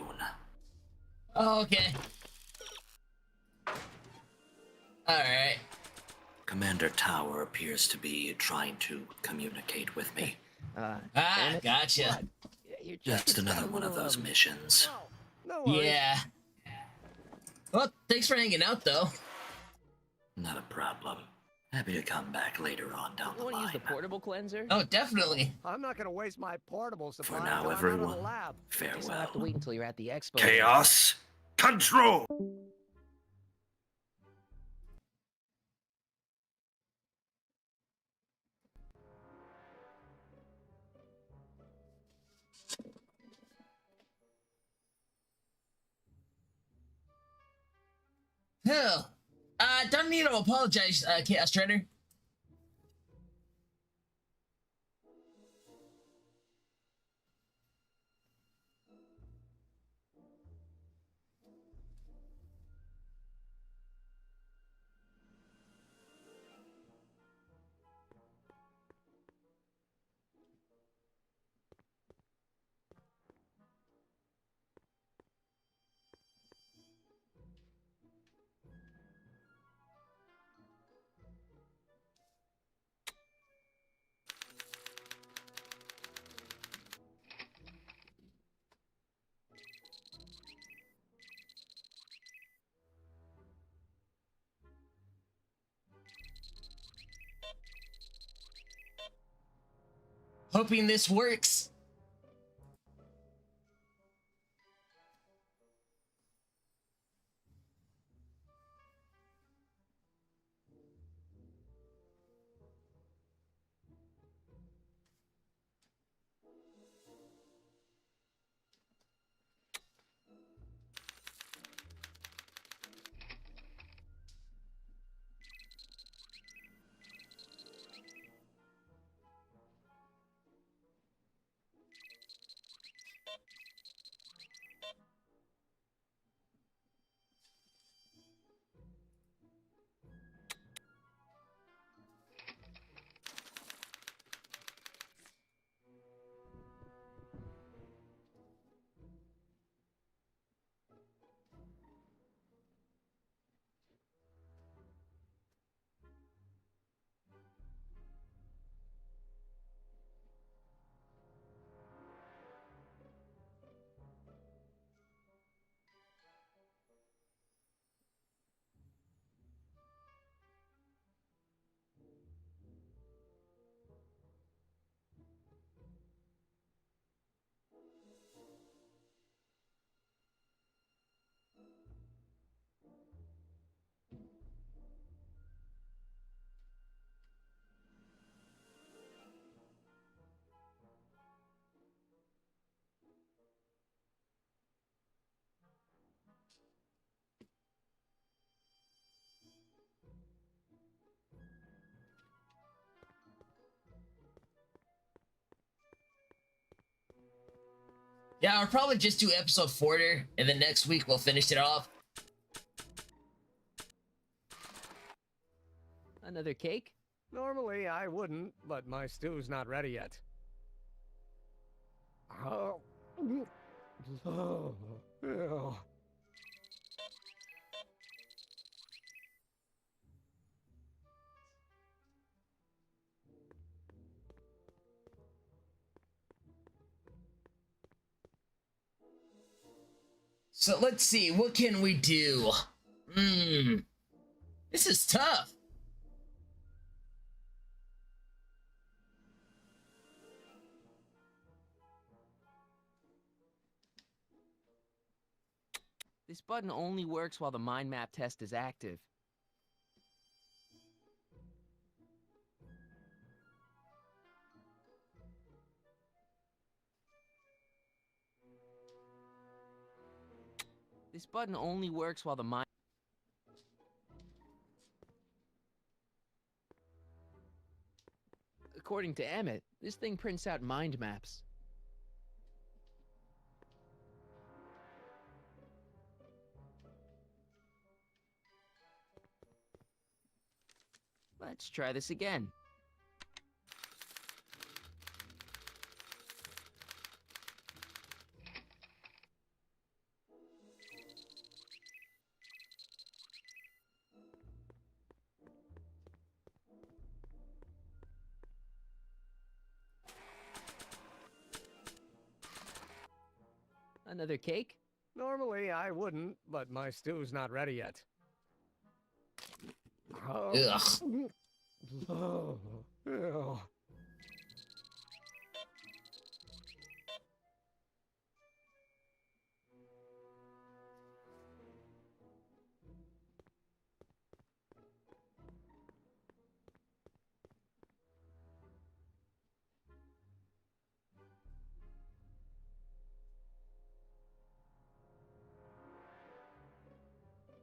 Oh, okay. Alright. Commander Tower appears to be trying to communicate with me. Gotcha. Just another one of those missions. No worries. Yeah. Well, thanks for hanging out, though. Not a problem. Happy to come back later on down the Want to use line. the portable cleanser? Oh, definitely. I'm not gonna waste my portable supply For now, until I'm out of the everyone, lab. Guess I'll have to farewell. wait until you're at the expo. Chaos control! Hell. Don't need to apologize, Chaos Trainer. Hoping this works. Yeah, I'll probably just do episode 40, and then next week we'll finish it off. Another cake? Normally I wouldn't, but my stew's not ready yet. Oh. Oh. Ew. So let's see, what can we do? This is tough. This button only works while the mind map test is active. This button only works while the mind... According to Emmett, this thing prints out mind maps. Let's try this again. Another cake? Normally I wouldn't, but my stew's not ready yet. Ugh. Oh, ew.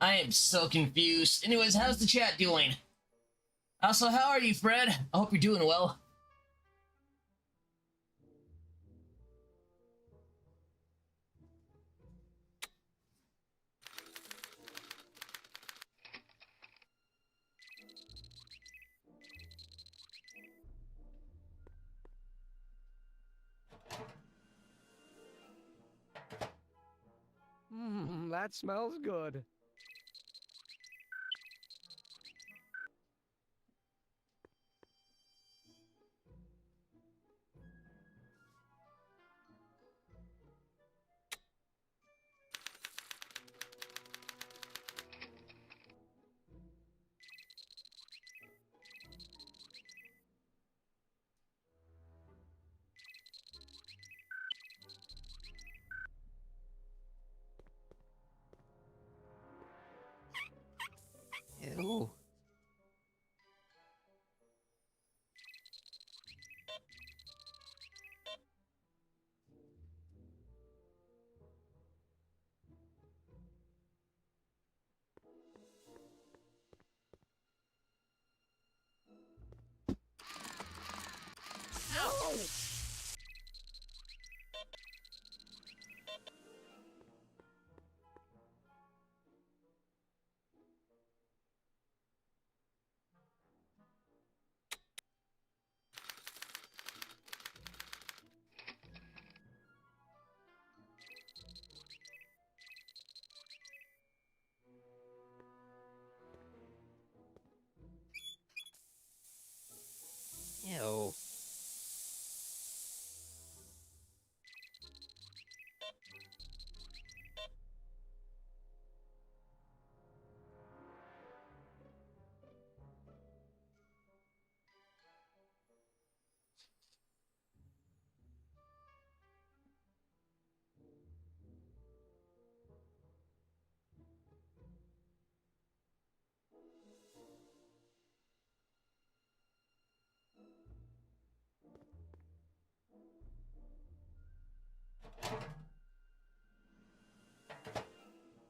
I am so confused. Anyways, how's the chat doing? Also, how are you, Fred? I hope you're doing well. That smells good. Ew. Ew.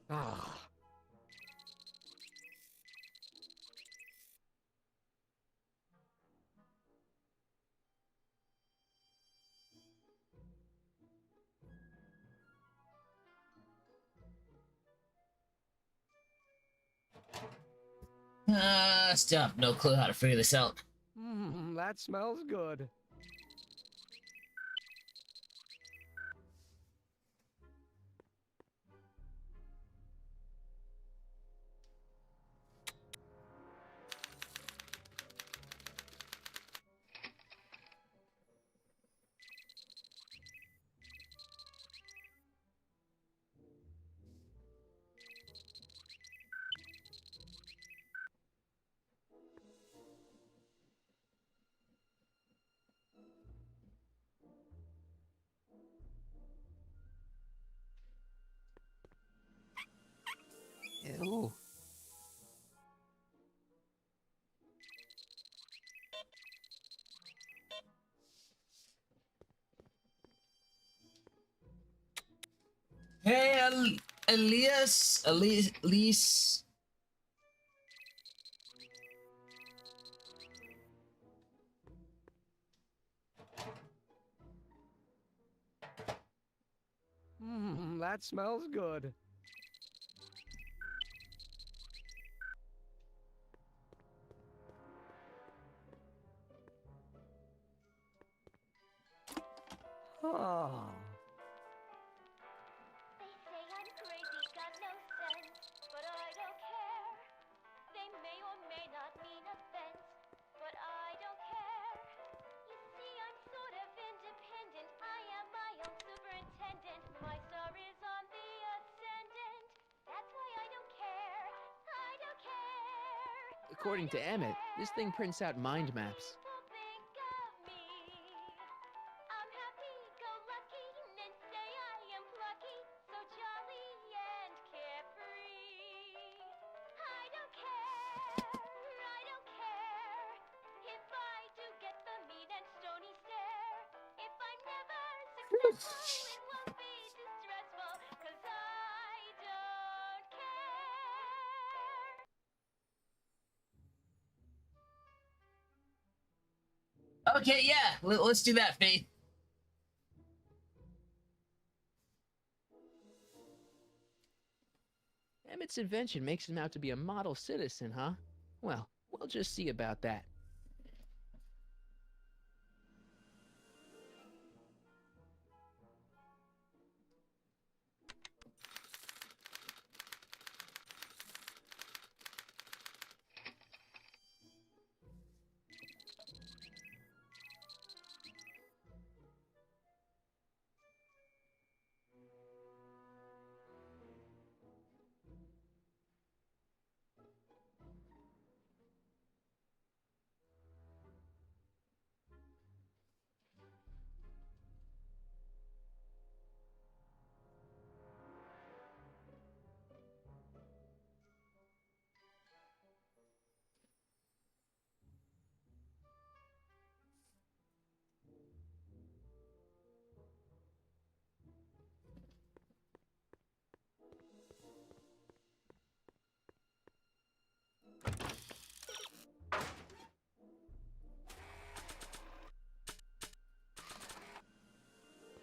Ah. Still have no clue how to figure this out. That smells good. Ew. Hey, Elise. That smells good. Oh. They say I'm crazy, got no sense, but I don't care. They may or may not mean offense, but I don't care. You see, I'm sort of independent. I am my own superintendent. My star is According to Emmett, this thing prints out mind maps. Okay, yeah, let's do that, Faith. Emmett's invention makes him out to be a model citizen, huh? Well, we'll just see about that.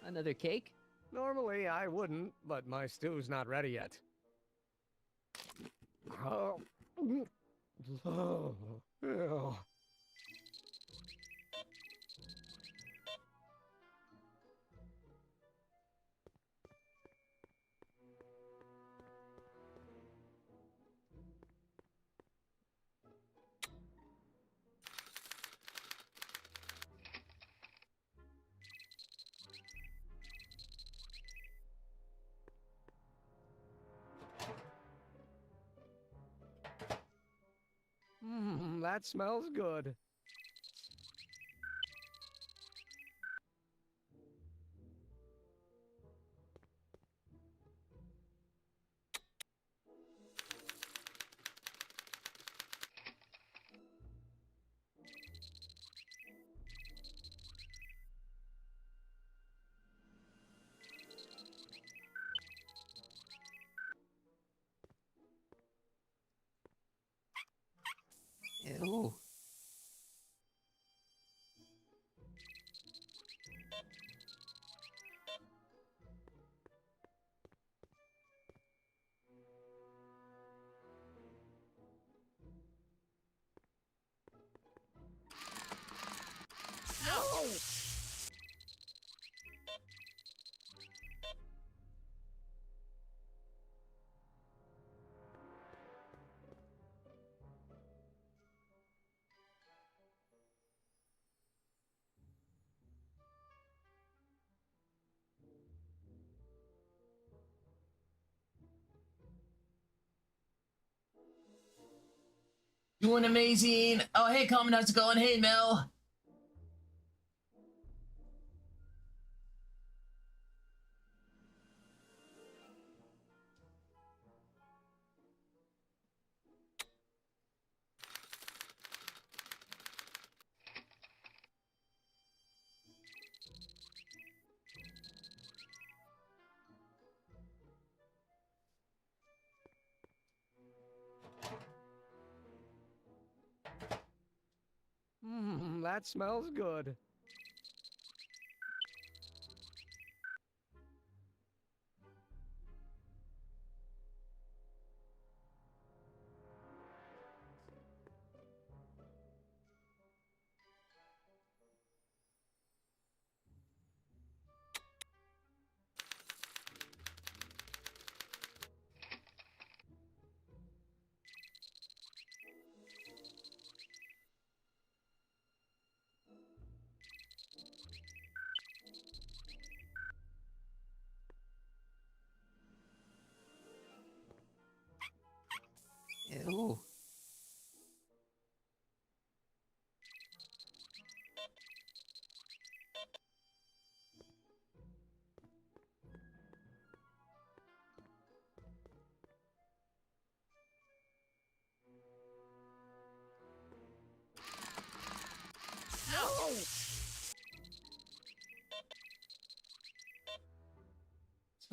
Another cake? Normally I wouldn't, but my stew's not ready yet. Oh. Oh. That smells good. Ew. No! Doing amazing. Oh, hey, Common, how's it going? Hey, Mel. That smells good.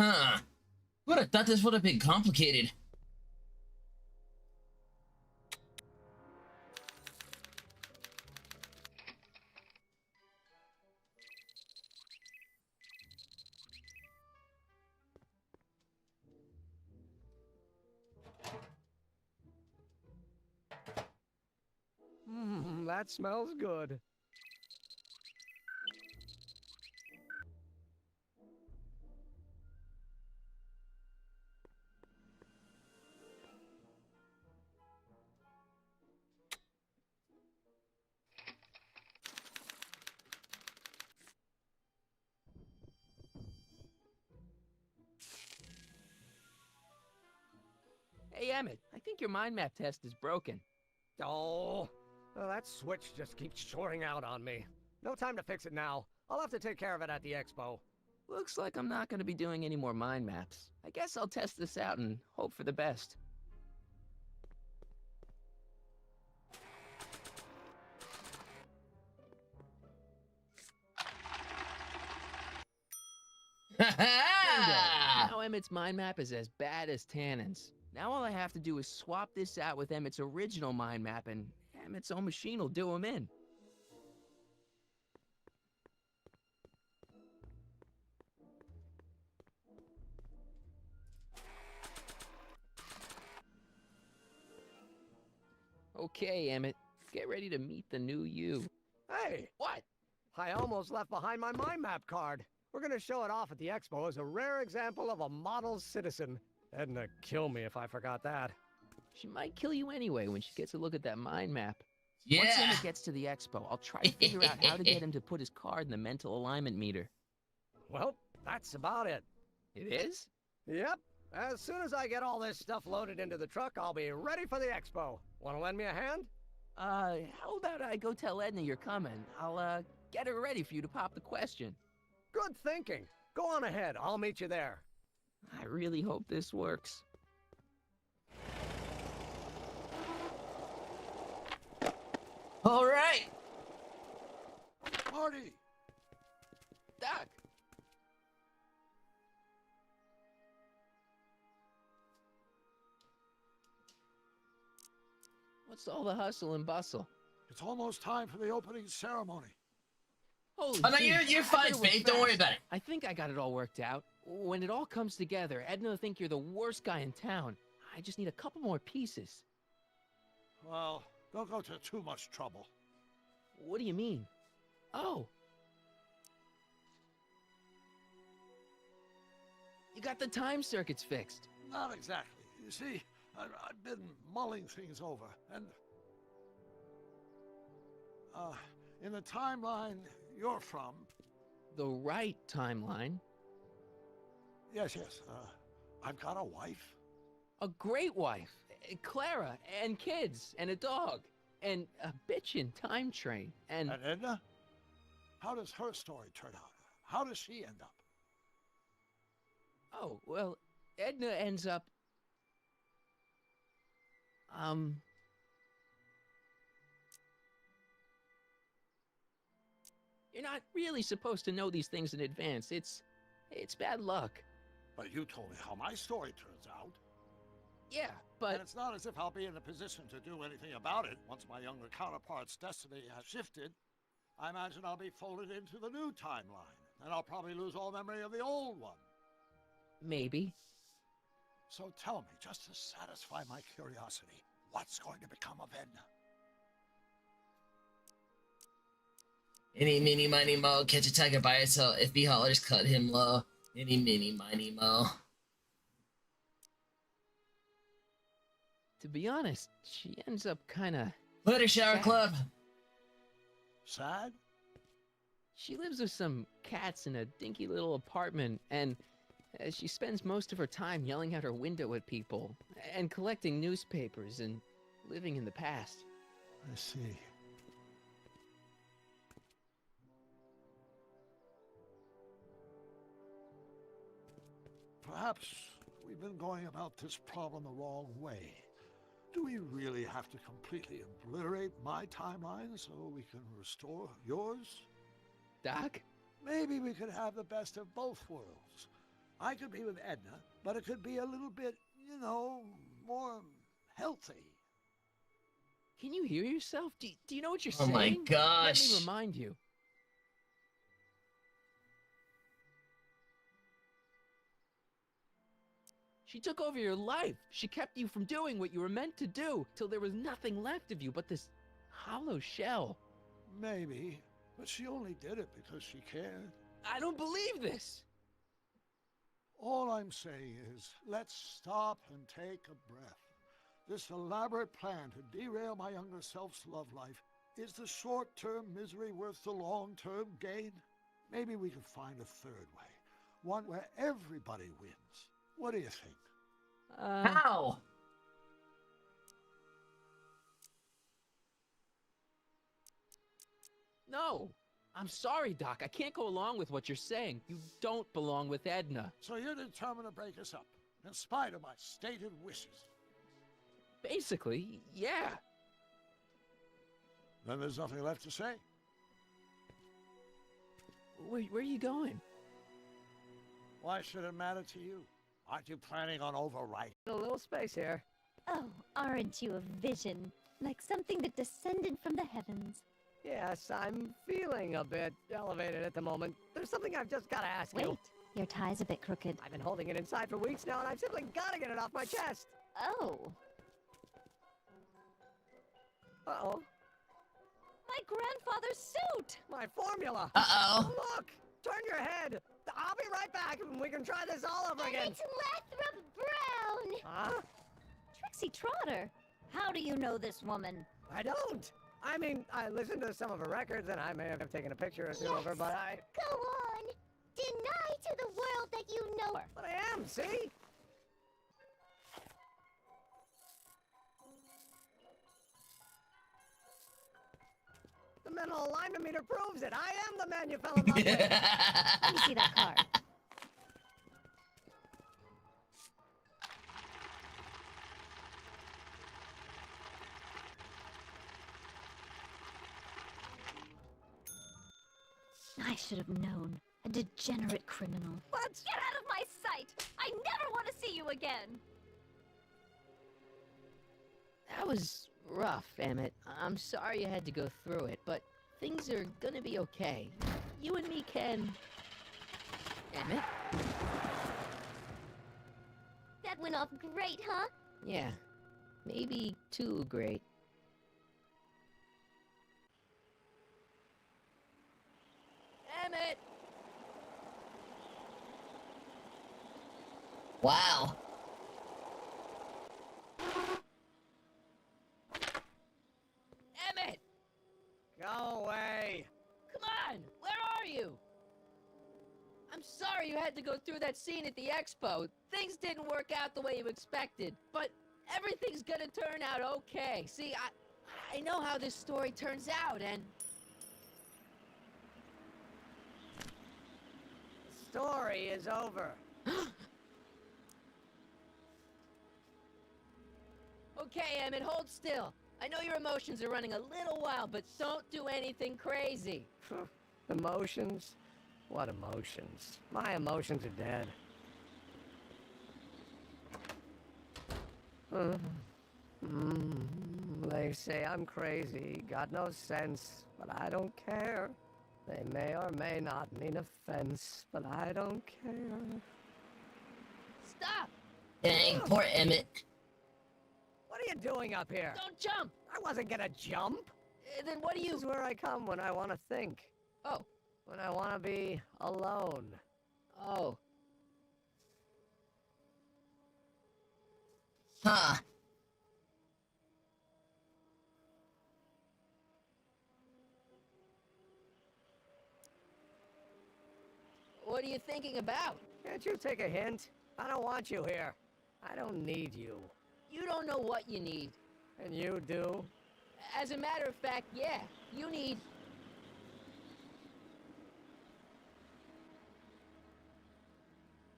Huh. Would have thought this would have been complicated. That smells good. Hey, Emmett, I think your mind map test is broken. Oh, well, that switch just keeps shorting out on me. No time to fix it now. I'll have to take care of it at the expo. Looks like I'm not going to be doing any more mind maps. I guess I'll test this out and hope for the best. Now Emmett's mind map is as bad as Tannen's. Now all I have to do is swap this out with Emmett's original mind map, and Emmett's own machine will do him in. Okay, Emmett, get ready to meet the new you. Hey, what? I almost left behind my mind map card. We're gonna show it off at the expo as a rare example of a model citizen. Edna kill me if I forgot that. She might kill you anyway when she gets a look at that mind map. Yeah. Once Emmett gets to the expo, I'll try to figure out how to get him to put his card in the mental alignment meter. Well, that's about it. It is? Yep. As soon as I get all this stuff loaded into the truck, I'll be ready for the expo. Want to lend me a hand? How about I go tell Edna you're coming? I'll, get her ready for you to pop the question. Good thinking. Go on ahead. I'll meet you there. I really hope this works. All right. Marty! Doc! What's all the hustle and bustle? It's almost time for the opening ceremony. Holy Oh, no, jeez, you're I fine, bet it was Faith. Don't worry fast. about it. I think I got it all worked out. When it all comes together, Edna will think you're the worst guy in town. I just need a couple more pieces. Well, don't go to too much trouble. What do you mean? Oh. You got the time circuits fixed. Not exactly. You see, I've been mulling things over, and in the timeline you're from. The right timeline? Yes. I've got a wife. A great wife. Clara, and kids, and a dog, and a bitchin' time train, and... And Edna? How does her story turn out? How does she end up? Oh, well, Edna ends up... You're not really supposed to know these things in advance. It's bad luck. But you told me how my story turns out. Yeah, but... And it's not as if I'll be in a position to do anything about it once my younger counterpart's destiny has shifted. I imagine I'll be folded into the new timeline, and I'll probably lose all memory of the old one. Maybe. So tell me, just to satisfy my curiosity, what's going to become of Edna? Any, mini, miny, mo, catch a tiger by itself. If he hollers, cut him low. Any, mini, miny, mo. To be honest, she ends up kinda... Let her shower sad. club. Sad? She lives with some cats in a dinky little apartment, and she spends most of her time yelling out her window at people, and collecting newspapers, and living in the past. I see. Perhaps we've been going about this problem the wrong way. Do we really have to completely obliterate my timeline so we can restore yours? Doc? Maybe we could have the best of both worlds. I could be with Edna, but it could be a little bit, you know, more healthy. Can you hear yourself? Do you know what you're Oh saying? my Let gosh. me remind you. She took over your life. She kept you from doing what you were meant to do, till there was nothing left of you but this hollow shell. Maybe, but she only did it because she cared. I don't believe this. All I'm saying is, let's stop and take a breath. This elaborate plan to derail my younger self's love life, is the short-term misery worth the long-term gain? Maybe we could find a third way, one where everybody wins. What do you think? How? No. I'm sorry, Doc. I can't go along with what you're saying. You don't belong with Edna. So you're determined to break us up, in spite of my stated wishes? Basically, yeah. Then there's nothing left to say. Where are you going? Why should it matter to you? Aren't you planning on overwriting? A little space here. Oh, aren't you a vision? Like something that descended from the heavens. Yes, I'm feeling a bit elevated at the moment. There's something I've just got to ask you. Wait, your tie's a bit crooked. I've been holding it inside for weeks now, and I've simply got to get it off my chest. Oh. Uh-oh. My grandfather's suit! My formula! Uh-oh. Look! Turn your head! I'll be right back, and we can try this all over again. It's Lathrop Brown! Huh? Trixie Trotter! How do you know this woman? I don't! I mean, I listened to some of her records, and I may have taken a picture or two of her, but I... Go on! Deny to the world that you know her! But I am, see? The mental alignment meter proves it. I am the man you fell in love with. Let me see that card. I should have known. A degenerate criminal. What? Get out of my sight! I never want to see you again! That was rough, Emmett. I'm sorry you had to go through it, but things are gonna be okay. You and me can... Emmett? That went off great, huh? Yeah. Maybe too great. Emmett! Wow. Emmett! Go away! Come on! Where are you? I'm sorry you had to go through that scene at the expo. Things didn't work out the way you expected, but everything's gonna turn out okay. See, I know how this story turns out, and... The story is over. Okay, Emmett, hold still. I know your emotions are running a little wild, but don't do anything crazy. Emotions? What emotions? My emotions are dead. They say I'm crazy, got no sense, but I don't care. They may or may not mean offense, but I don't care. Stop! Dang, poor Emmett. What are you doing up here? Don't jump! I wasn't gonna jump! Then what do you... This is where I come when I want to think. Oh. When I want to be alone. Oh. Huh. What are you thinking about? Can't you take a hint? I don't want you here. I don't need you. You don't know what you need. And you do? As a matter of fact, yeah. You need...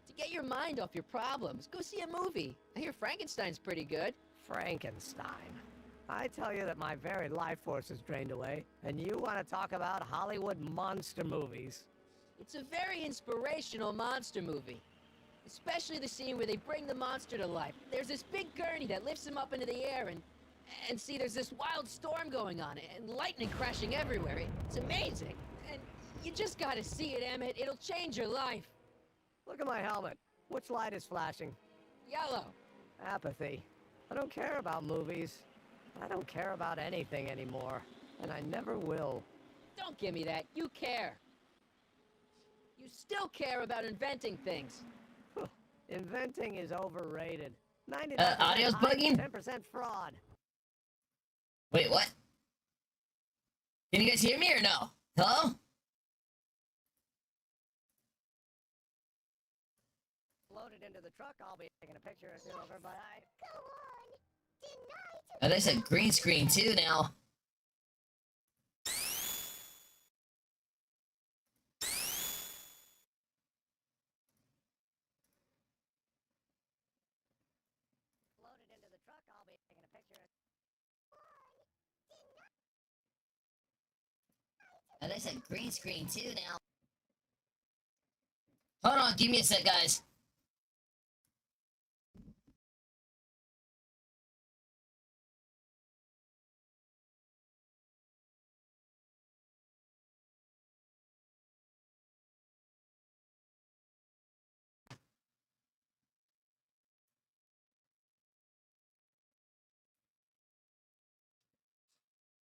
to get your mind off your problems. Go see a movie. I hear Frankenstein's pretty good. Frankenstein. I tell you that my very life force is drained away, and you want to talk about Hollywood monster movies. It's a very inspirational monster movie. Especially the scene where they bring the monster to life. There's this big gurney that lifts him up into the air, and see, there's this wild storm going on, and lightning crashing everywhere. It's amazing. And you just gotta see it, Emmett. It'll change your life. Look at my helmet. Which light is flashing? Yellow. Apathy. I don't care about movies. I don't care about anything anymore. And I never will. Don't give me that. You care. You still care about inventing things. Inventing is overrated. 99% audio's hype, bugging? 10% fraud. Wait, what? Can you guys hear me or no? Hello? Load it into the truck. I'll be taking a picture of it over by. Go on. Deny Oh, there's a green screen too now. Load it into the truck. I'll be taking a picture. Oh, there's a green screen too now. Hold on, give me a sec, guys.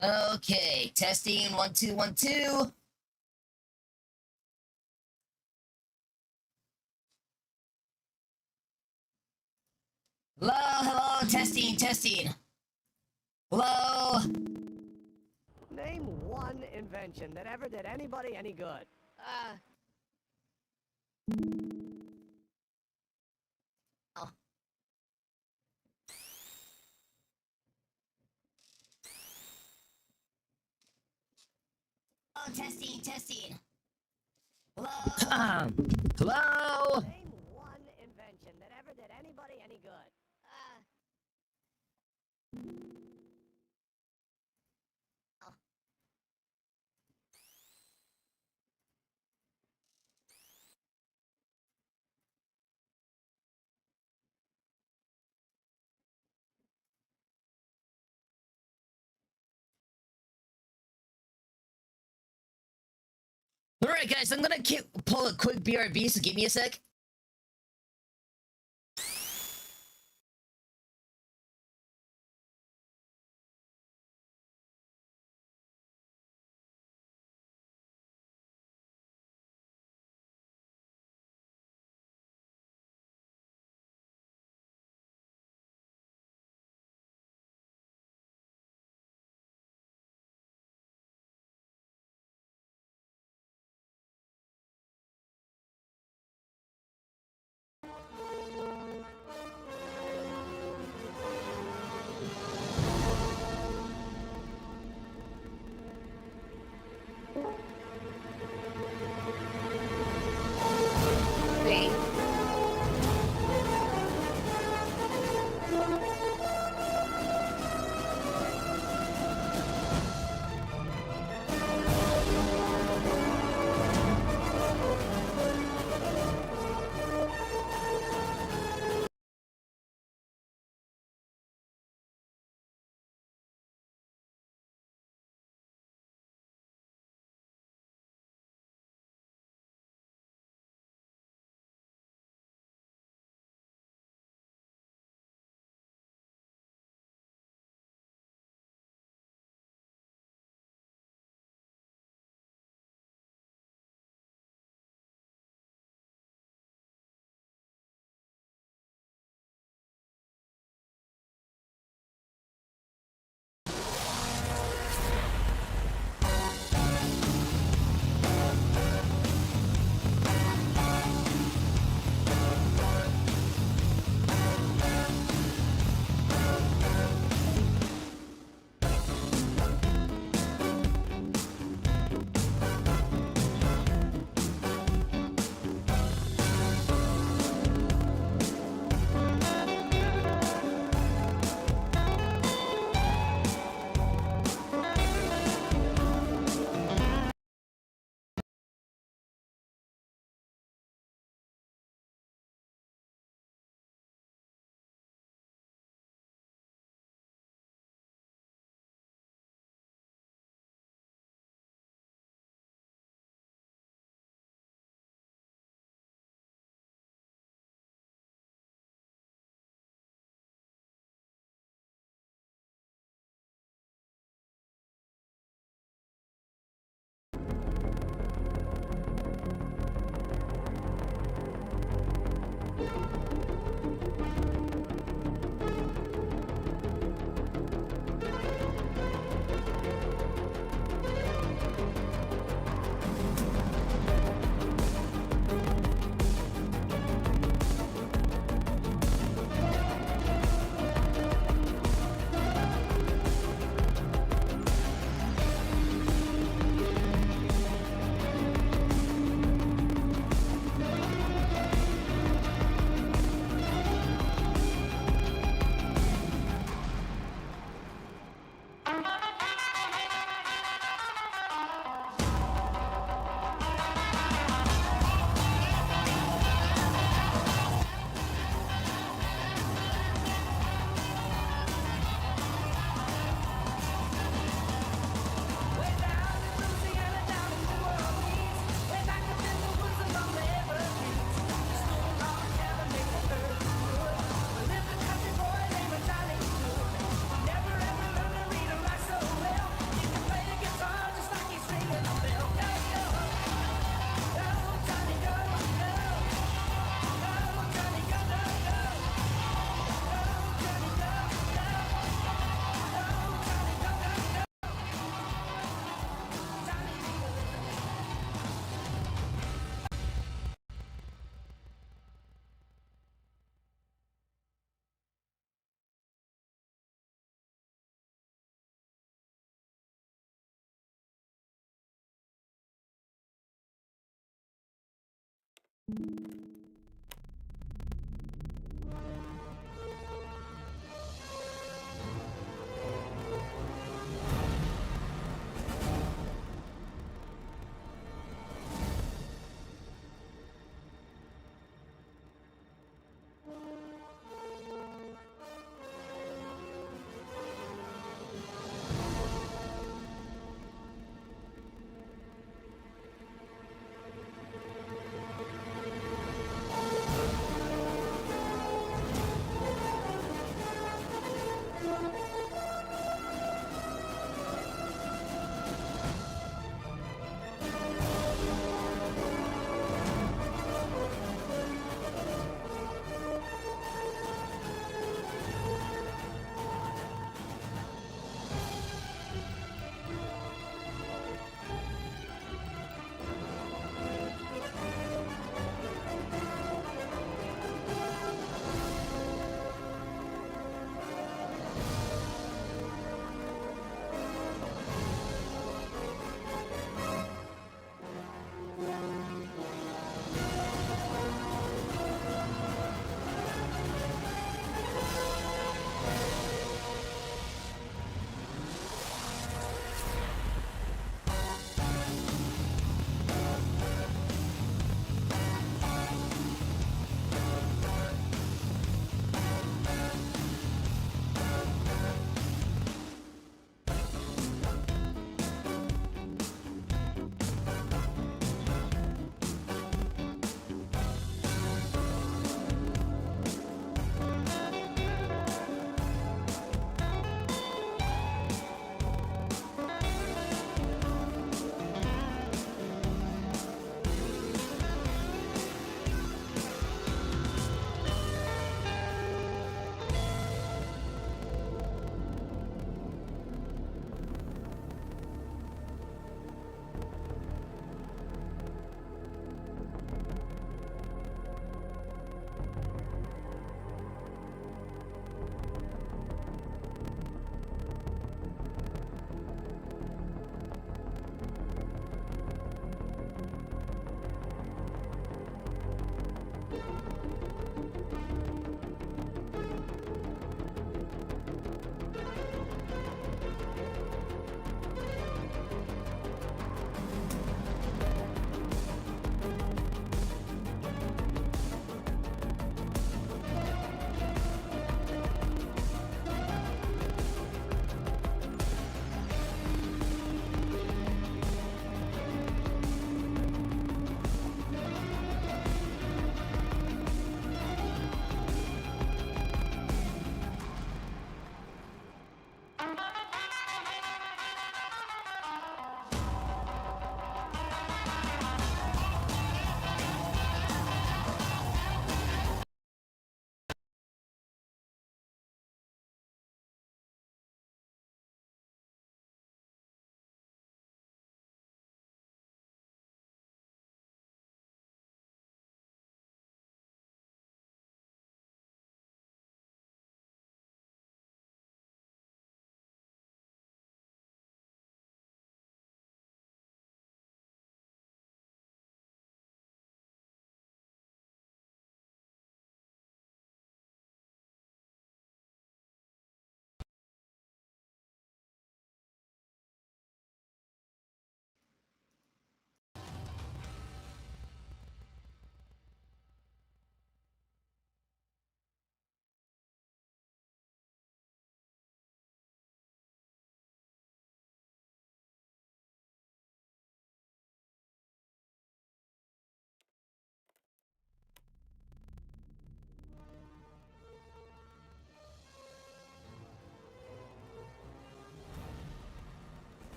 Okay, testing 1 2 1 2. Hello, hello, testing, testing. Hello. Name one invention that ever did anybody any good. Oh, testing, testing. Hello. Hello. Name one invention that ever did anybody any good. All right, guys, I'm gonna pull a quick BRB, so give me a sec.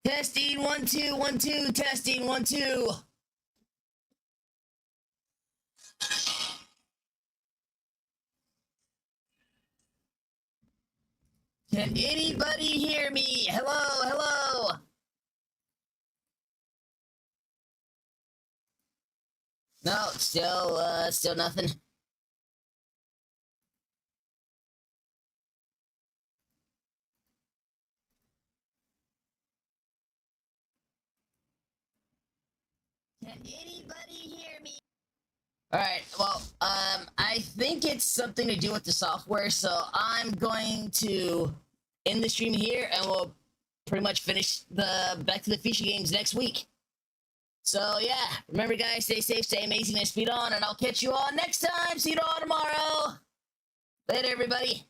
Testing 1 2 1 2. Testing 1 2. Can anybody hear me? Hello, hello. No, still nothing. Can anybody hear me? Alright, well, I think it's something to do with the software, so I'm going to end the stream here, and we'll pretty much finish the Back to the Future games next week. So, yeah, remember, guys, stay safe, stay amazing, and speed on, and I'll catch you all next time. See you all tomorrow. Later, everybody.